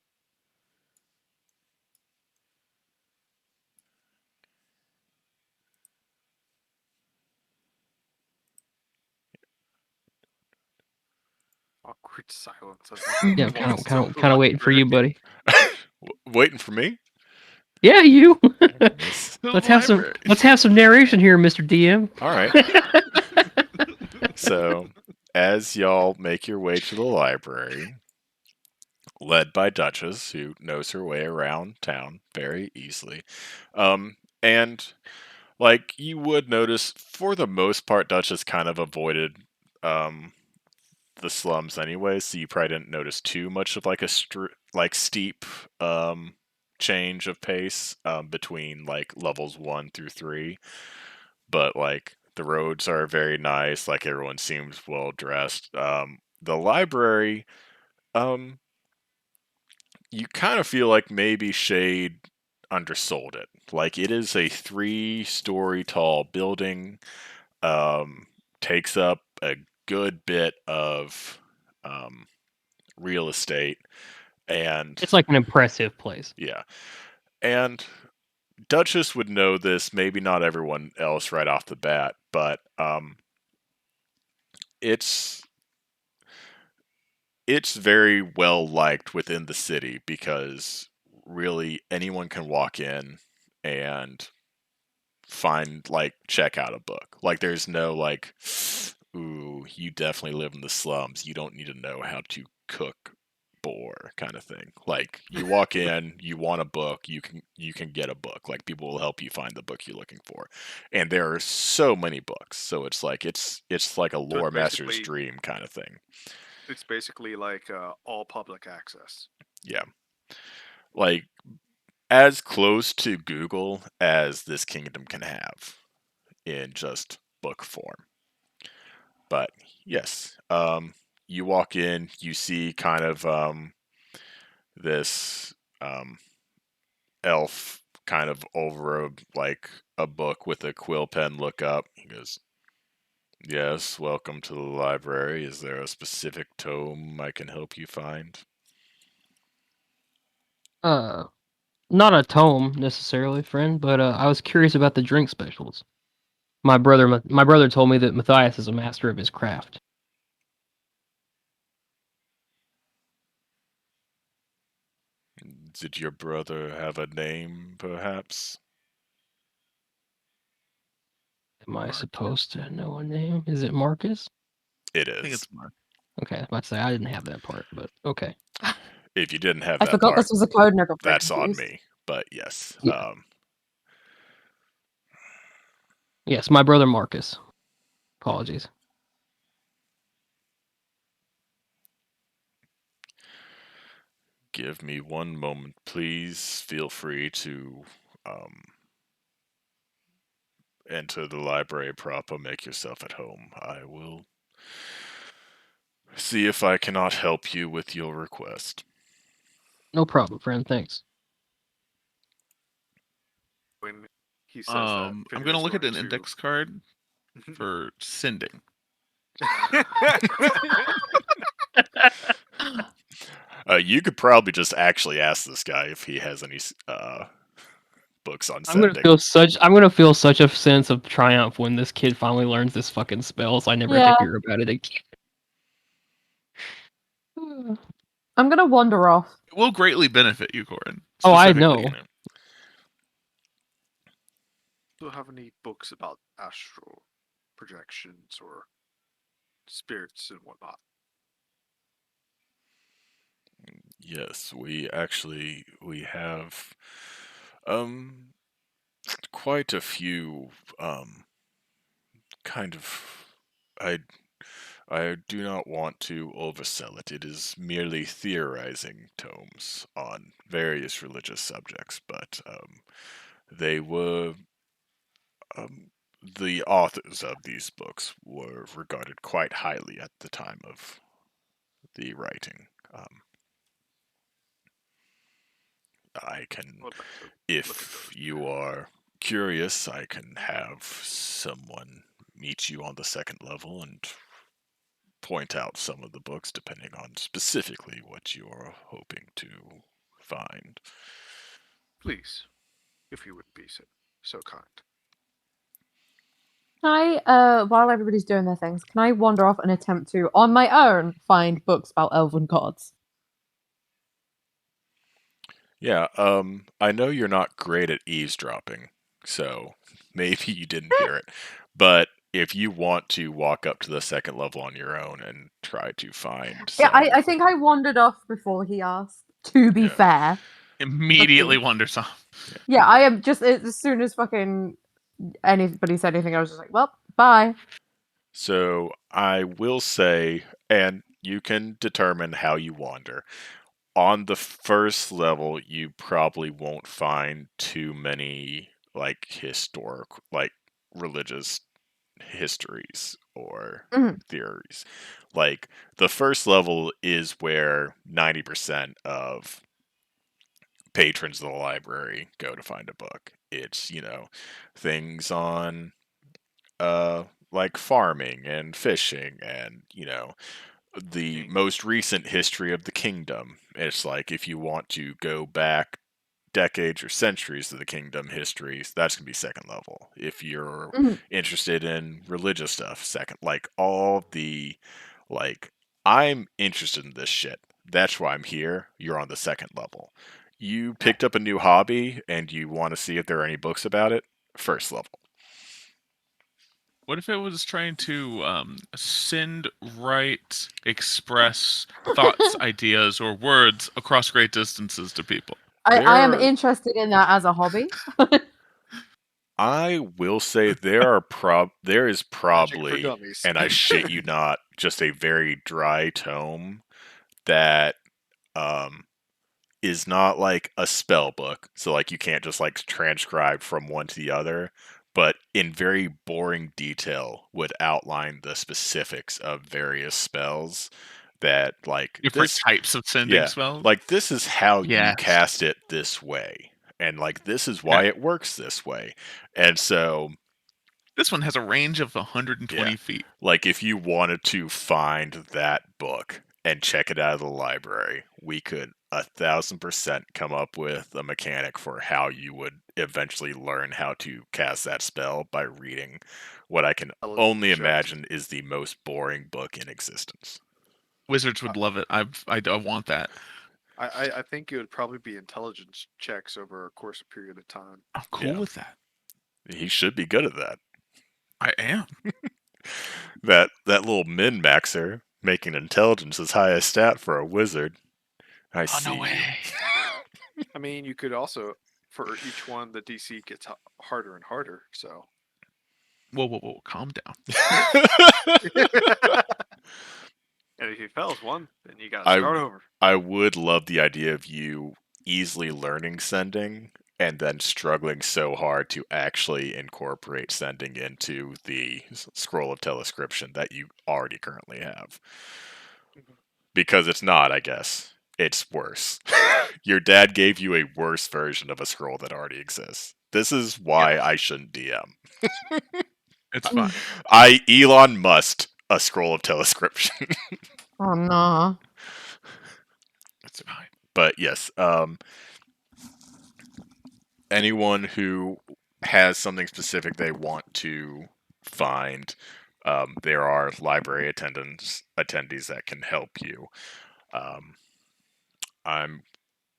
Awkward silence. Yeah, kind of waiting for you, buddy. Waiting for me? Yeah, you. Yes. The let's have library. some narration here, Mr. DM. All right. So, as y'all make your way to the library, led by Duchess, who knows her way around town very easily, and like you would notice, for the most part, Duchess kind of avoided the slums anyway, so you probably didn't notice too much of like a steep change of pace between like levels 1 through 3. But like the roads are very nice, like everyone seems well dressed. The library, you kind of feel like maybe Shade undersold it. Like it is a 3-story tall building, takes up a good bit of real estate, and It's like an impressive place. yeah, and Duchess would know this, maybe not everyone else right off the bat, but it's very well liked within the city because really anyone can walk in and find check out a book. Like there's no ooh, you definitely live in the slums. You don't need to know how to cook boar kind of thing. Like you walk in, you want a book, you can get a book. Like people will help you find the book you're looking for. And there are so many books. So it's like it's like a So it's lore master's basically dream kind of thing. it's basically like all public access. Yeah. Like as close to Google as this kingdom can have in just book form. But yes, you walk in, you see kind of this elf kind of over a book with a quill pen look up. He goes, "Yes, welcome to the library. Is there a specific tome I can help you find?" Not a tome necessarily, friend, but I was curious about the drink specials. My brother told me that Matthias is a master of his craft. Did your brother have a name, perhaps? Am I Marcus. supposed to know a name? Is it Marcus? It I think is. it's Mark. Okay, I was about to say I didn't have that part, but okay. If you didn't have I that forgot part, this was a code and I got very that's on confused. me. But yes, Yeah. Yes, my brother Marcus. Apologies. give me one moment, please. Feel free to enter the library proper. Make yourself at home. I will see if I cannot help you with your request. No problem, friend. Thanks. When he says that, I'm Finn gonna is look at going an index card for sending. You could probably just actually ask this guy if he has any books on I'm sending. gonna feel such a sense of triumph when this kid finally learns this fucking spell, so I never have Yeah. to hear about it again. I'm gonna wander off. It will greatly benefit you, Corin. Oh, I Specifically. know. Do you have any books about astral projections or spirits and whatnot? Yes, we have quite a few kind of I I do not want to oversell it. It is merely theorizing tomes on various religious subjects, but they were the authors of these books were regarded quite highly at the time of the writing. I can, I'd like to look at if those. you are curious, I can have someone meet you on the second level and point out some of the books depending on specifically what you are hoping to find. Please, if you would be so kind. Can while everybody's doing their things, can I wander off and attempt to, on my own, find books about elven gods? Yeah, I know you're not great at eavesdropping, so maybe you didn't hear it. But if you want to walk up to the second level on your own and try to find Yeah, some, I think I wandered off before he asked, to be Yeah. fair. Immediately Okay. wanders off. Yeah, I am just, as soon as fucking anybody said anything, I was just like, well, bye. So I will say, and you can determine how you wander. On the first level, you probably won't find too many like historic, like religious histories or Mhm. theories. Like the first level is where 90% of patrons of the library go to find a book. It's, things on like farming and fishing and, the most recent history of the kingdom. It's like if you want to go back decades or centuries of the kingdom histories, that's gonna be second level. If you're Mhm. interested in religious stuff, second. Like all the, like I'm interested in this shit. That's why I'm here. You're on the second level. You picked up a new hobby and you want to see if there are any books about it. First level. What if it was trying to send, write, express thoughts, ideas, or words across great distances to people? I am There- interested in that as a hobby. I will say there is Magic for probably, dummies. and I shit you not, just a very dry tome that is not like a spell book. So like you can't just like transcribe from one to the other, but in very boring detail would outline the specifics of various spells that like Different this types of sending yeah, spells? like this is how you Yes. cast it this way. And like this is why it works this way. And so This one has a range of 120 Yeah. feet. like if you wanted to find that book and check it out of the library, we could 1,000% come up with a mechanic for how you would eventually learn how to cast that spell by reading what I can only Checks. imagine is the most boring book in existence. Wizards would love it. I want that. I think it would probably be intelligence checks over a course of period of time. I'm cool Yeah. with that. He should be good at that. I am. That little min-maxer making intelligence as high a stat for a wizard. I see no you. way. I mean, you could also, for each one, the DC gets harder and harder. So. Whoa. Calm down. And if he fails one, then you got to start over. I would love the idea of you easily learning sending and then struggling so hard to actually incorporate sending into the scroll of telescription that you already currently have. Because it's not, I guess. It's worse. Your dad gave you a worse version of a scroll that already exists. This is why I shouldn't DM. It's fine. I Elon Musked a scroll of telescription. Oh no. It's fine. But yes, anyone who has something specific they want to find, there are library attendees that can help you. I'm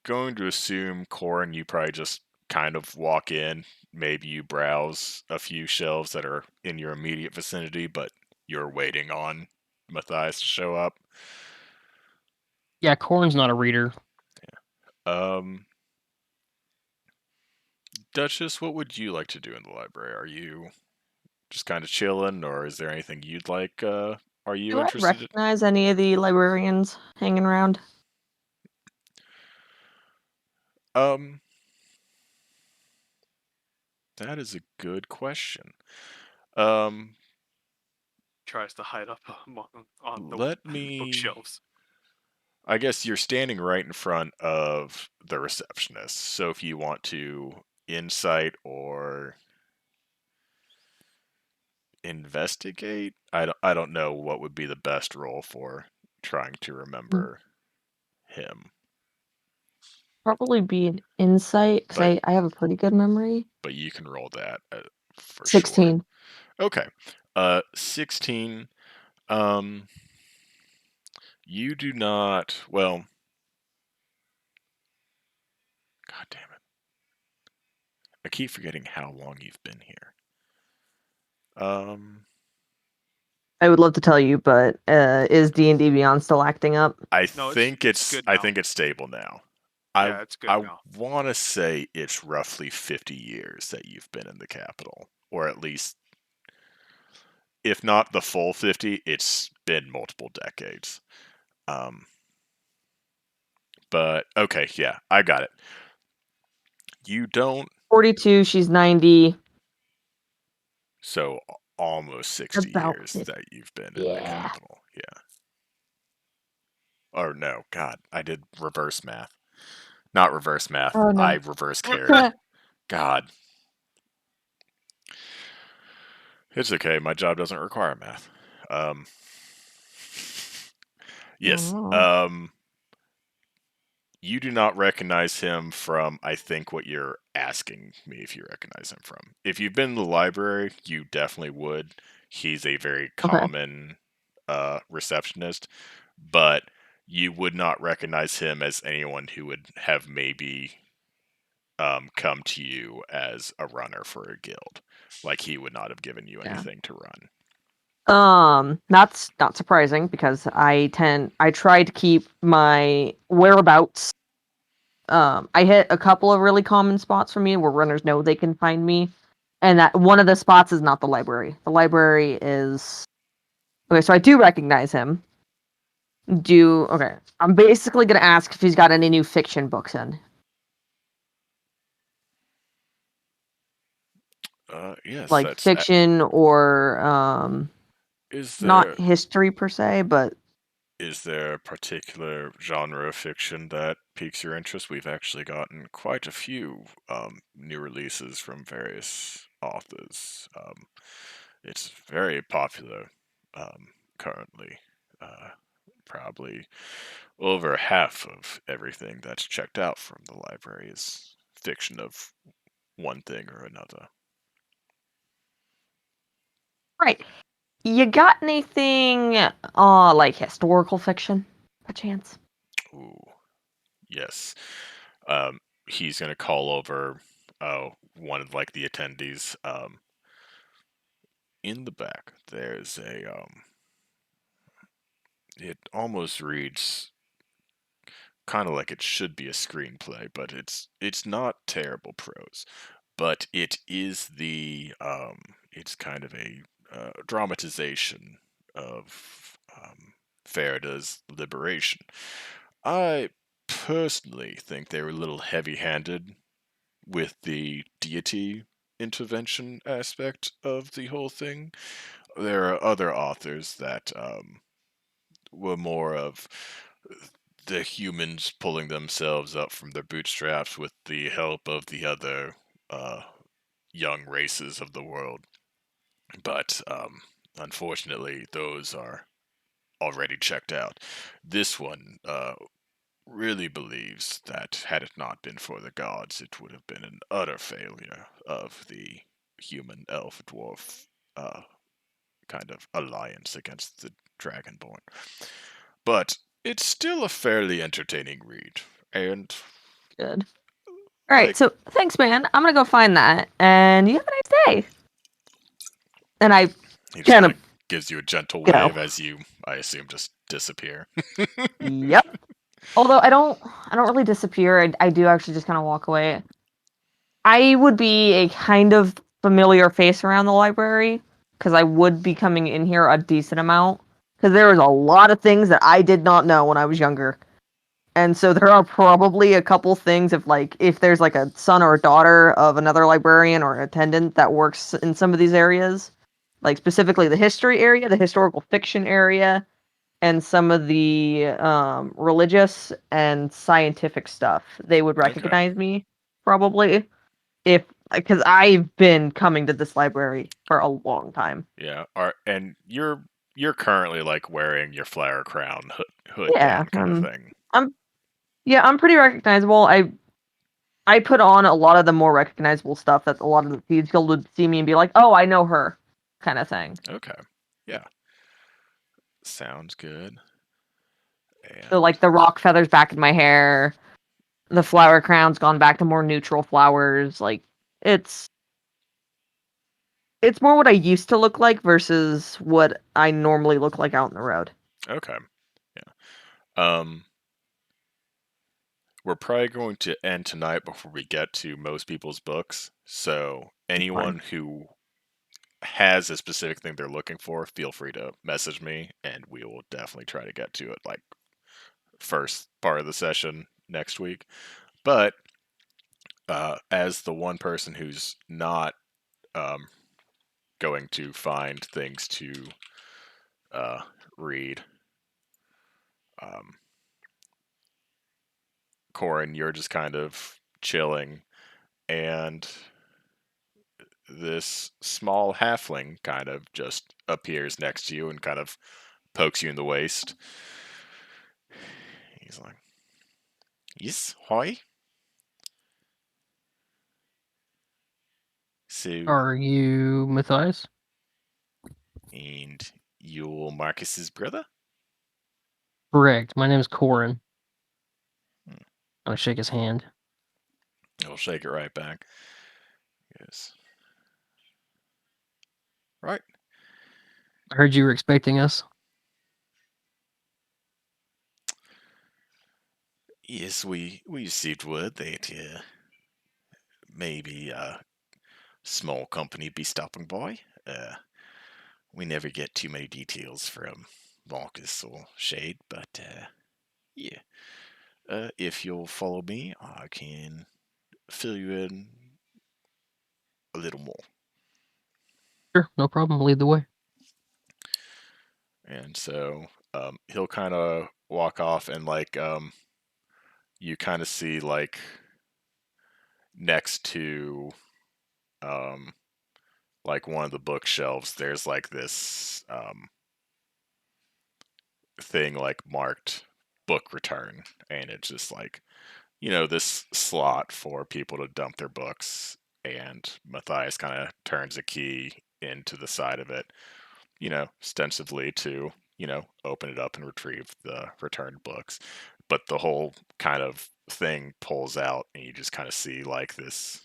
going to assume, Corin, you probably just kind of walk in. Maybe you browse a few shelves that are in your immediate vicinity, but you're waiting on Matthias to show up. Yeah, Corn's not a reader. Duchess, what would you like to do in the library? Are you just kind of chilling, or is there anything you'd like? Are you Do I interested in? recognize any of the librarians hanging around? That is a good question. Tries to hide up on the Let me. bookshelves. I guess you're standing right in front of the receptionist, so if you want to insight or investigate, I don't know what would be the best role for trying to remember him. Probably be an insight because But- I have a pretty good memory. But you can roll that for 16. sure. Okay. 16. You do not. Well. God damn it. I keep forgetting how long you've been here. I would love to tell you, but is D&D Beyond still acting up? No, think it's good I now. think it's stable now. Yeah, it's good I now. want to say it's roughly 50 years that you've been in the capital, or at least, if not the full 50, it's been multiple decades. But okay, yeah, I got it. You don't. 42, she's 90. So almost 60 About years 50. that you've been in the Yeah. capital. Yeah. Or no, God, I did reverse math. Not reverse math. Oh, no. I reverse carried. God. It's okay. My job doesn't require math. Yes. Oh. You do not recognize him from, I think, what you're asking me if you recognize him from. If you've been in the library, you definitely would. He's a very common receptionist, but you would not recognize him as anyone who would have maybe come to you as a runner for a guild. Like he would not have given you Yeah. anything to run. That's not surprising because I try to keep my whereabouts. I hit a couple of really common spots for me where runners know they can find me, and that one of the spots is not the library. The library is okay. So I do recognize him. Okay? I'm basically gonna ask if he's got any new fiction books in, Yes, like that's. fiction or Is not there history per se, but is there a particular genre of fiction that piques your interest? We've actually gotten quite a few new releases from various authors. It's very popular currently. Uh, Probably over half of everything that's checked out from the library is fiction of one thing or another. right. You got anything like historical fiction, a chance? Ooh, yes. Um, he's gonna call over one of like the attendees. In the back, there's a it almost reads kind of like it should be a screenplay, but it's not terrible prose, but it is it's kind of a dramatization of Farideh's liberation. I personally think they were a little heavy-handed with the deity intervention aspect of the whole thing. There are other authors that were more of the humans pulling themselves up from their bootstraps with the help of the other uh, young races of the world. But unfortunately, those are already checked out. This one really believes that had it not been for the gods, it would have been an utter failure of the human elf dwarf kind of alliance against the dragonborn. But it's still a fairly entertaining read, and Good. All right, like so thanks, man. I'm gonna go find that, and you have a nice day. And I he just kind kind of of gives you a gentle go. wave as you, I assume, just disappear. Yep. Although I don't really disappear. I do actually just kind of walk away. I would be a kind of familiar face around the library because I would be coming in here a decent amount because there was a lot of things that I did not know when I was younger. And so there are probably a couple things if there's like a son or a daughter of another librarian or attendant that works in some of these areas, like specifically the history area, the historical fiction area, and some of the religious and scientific stuff, they would Okay. recognize me probably if because I've been coming to this library for a long time. Yeah. And you're currently like wearing your flower crown hood Yeah, band kind of thing. I'm yeah, I'm pretty recognizable. I put on a lot of the more recognizable stuff that a lot of the Thieves Guild would see me and be like, "Oh, I know her," kind of thing. Okay. Yeah. Sounds good. So And like the rock feathers back in my hair, the flower crown's gone back to more neutral flowers. Like it's it's more what I used to look like versus what I normally look like out in the road. okay. Yeah. We're probably going to end tonight before we get to most people's books. So Fine. anyone who has a specific thing they're looking for, feel free to message me, and we will definitely try to get to it like first part of the session next week. But as the one person who's not um, going to find things to uh, read, um, Corin, you're just kind of chilling, and this small halfling kind of just appears next to you and kind of pokes you in the waist. He's like, "Yes, hi." So, Are you Matthias? and you're Marcus's brother? Correct. My name is Corin. Hmm. I'll shake his hand. He'll shake it right back. Yes. Right. I heard you were expecting us. Yes, we received word that maybe a small company be stopping by. We never get too many details from Marcus or Shade, but yeah. If you'll follow me, I can fill you in a little more. Sure, no problem. Lead the way. And so he'll kind of walk off, and like you kind of see like next to um, like one of the bookshelves, there's like this thing like marked book return, and it's just like this slot for people to dump their books. And Matthias kind of turns a key into the side of it, ostensibly to, open it up and retrieve the returned books. But the whole kind of thing pulls out, and you just kind of see like this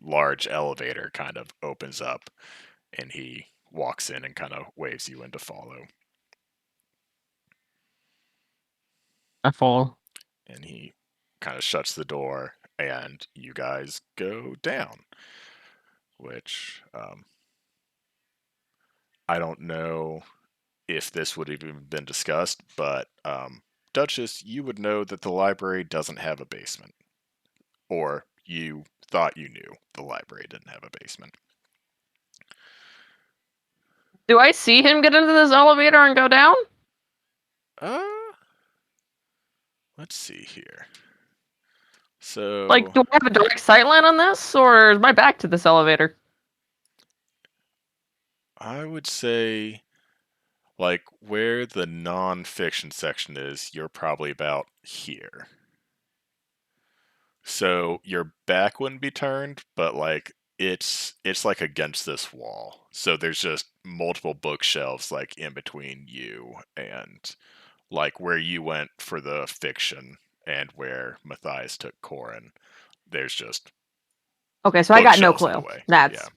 large elevator kind of opens up, and he walks in and kind of waves you in to follow. I follow. And he kind of shuts the door, and you guys go down. Which I don't know if this would have even been discussed, but Duchess, you would know that the library doesn't have a basement. Or you thought you knew the library didn't have a basement. Do I see him get into this elevator and go down? Uh, let's see here. So, Like, do I have a direct sightline on this, or is my back to this elevator? I would say, like, where the non-fiction section is, you're probably about here. So your back wouldn't be turned, but like it's like against this wall. So there's just multiple bookshelves like in between you and like where you went for the fiction and where Matthias took Corin. There's just Okay, so I got no bookshelves in clue. the way. That's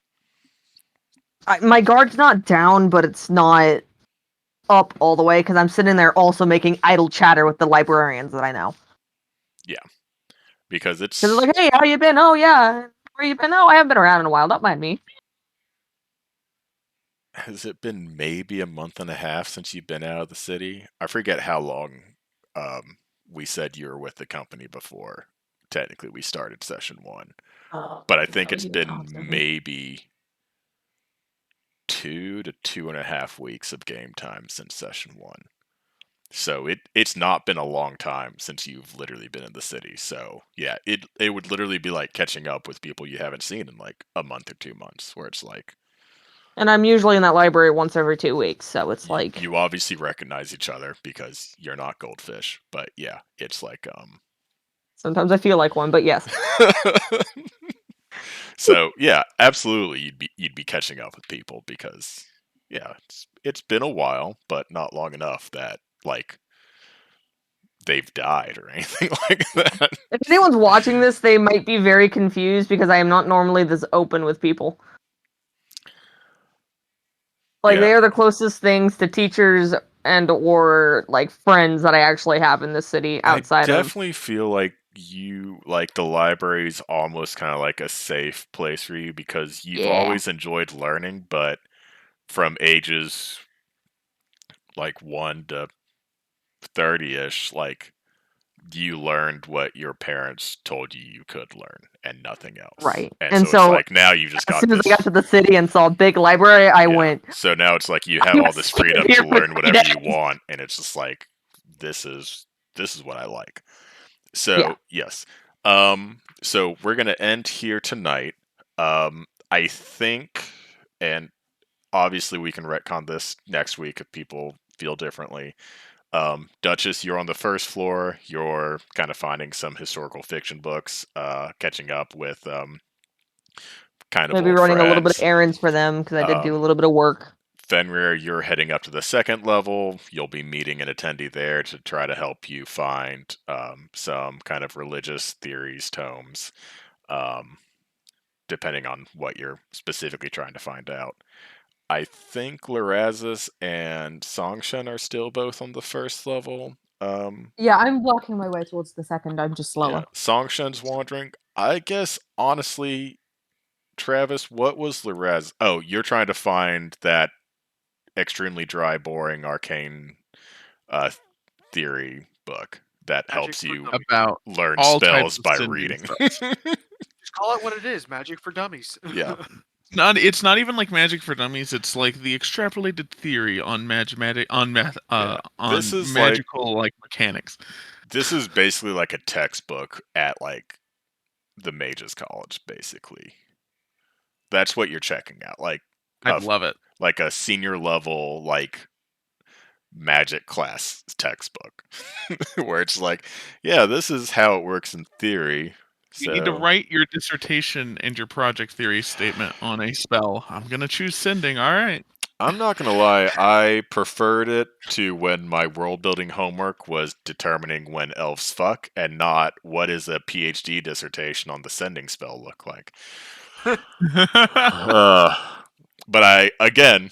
my guard's not down, but it's not up all the way because I'm sitting there also making idle chatter with the librarians that I know. Yeah. Because it's Because it's like, hey, how you been? Oh yeah, where you been? Oh, I haven't been around in a while. Don't mind me. has it been maybe a month and a half since you've been out of the city? I forget how long we said you were with the company before. Technically, we started session 1. Oh, But I think it's you been constantly. maybe 2 to 2.5 weeks of game time since session 1. So it's not been a long time since you've literally been in the city. So yeah, it would literally be like catching up with people you haven't seen in like a month or 2 months, where it's like, And I'm usually in that library once every 2 weeks, so it's like you obviously recognize each other because you're not goldfish. But yeah, it's like sometimes I feel like one, but yes. So yeah, absolutely, you'd be catching up with people because yeah, it's been a while, but not long enough that like they've died or anything like that. If anyone's watching this, they might be very confused because I am not normally this open with people. Like Yeah, they are the closest things to teachers and or like friends that I actually have in this city I outside of definitely feel like you like the library's almost kind of like a safe place for you because you've yeah. always enjoyed learning, but from ages like 1 to 30ish, like you learned what your parents told you you could learn and nothing else. Right. And And so it's so like now you just as got soon as I this. got to the city and saw a big library, I Yeah. went, So now it's like you have I'm all this staying freedom here to for learn 3 whatever you days. want, and it's just like this is what I like. Yeah. So yes. So we're gonna end here tonight. I think, and obviously we can retcon this next week if people feel differently. Duchess, you're on the first floor. You're kind of finding some historical fiction books, catching up with kind of Maybe old running a little bit of friends. errands for them because I did do a little bit of work. Fenrir, you're heading up to the second level. You'll be meeting an attendee there to try to help you find some kind of religious theories tomes. Um, depending on what you're specifically trying to find out. I think Larazis and Songshen are still both on the first level. Yeah, I'm working my way towards the second. I'm just slower. Yeah, Songshen's wandering. I guess honestly, Travis, what was Laraz? Oh, you're trying to find that extremely dry, boring, arcane uh, theory book that Magic helps for you dummies. About learn all spells types of by sending reading. spells. Just call it what it is. Magic for dummies. Yeah. It's not even like Magic for Dummies. It's like the extrapolated theory on magic on math Yeah. This on is like- magical like mechanics. This is basically like a textbook at like the Mages College, basically. That's what you're checking out. Like I of- love it. like a senior level like magic class textbook. Where it's like, yeah, this is how it works in theory. You need to So write your dissertation and your project theory statement on a spell. I'm gonna choose sending. All right. I'm not gonna lie, I preferred it to when my world building homework was determining when elves fuck and not what is a PhD dissertation on the sending spell look like. But I again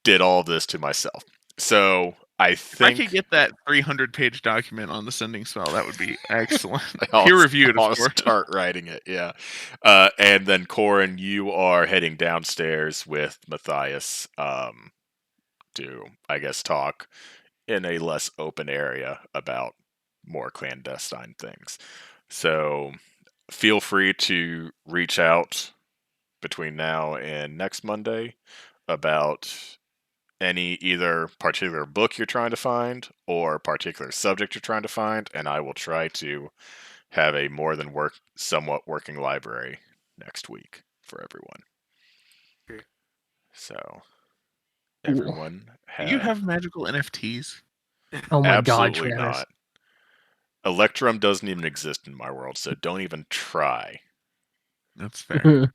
did all this to myself. So I If I think could get that 300-page document on the sending spell, that would be excellent. I'll- Peer reviewed, I'll of course. start writing it, yeah. And then Corin, you are heading downstairs with Matthias to, I guess, talk in a less open area about more clandestine things. So feel free to reach out between now and next Monday about any either particular book you're trying to find or particular subject you're trying to find, and I will try to have a more than somewhat working library next week for everyone. Okay. So Cool. everyone Do you have magical NFTs? Oh my god, absolutely Travis. not. Electrum doesn't even exist in my world, so don't even try. That's fair.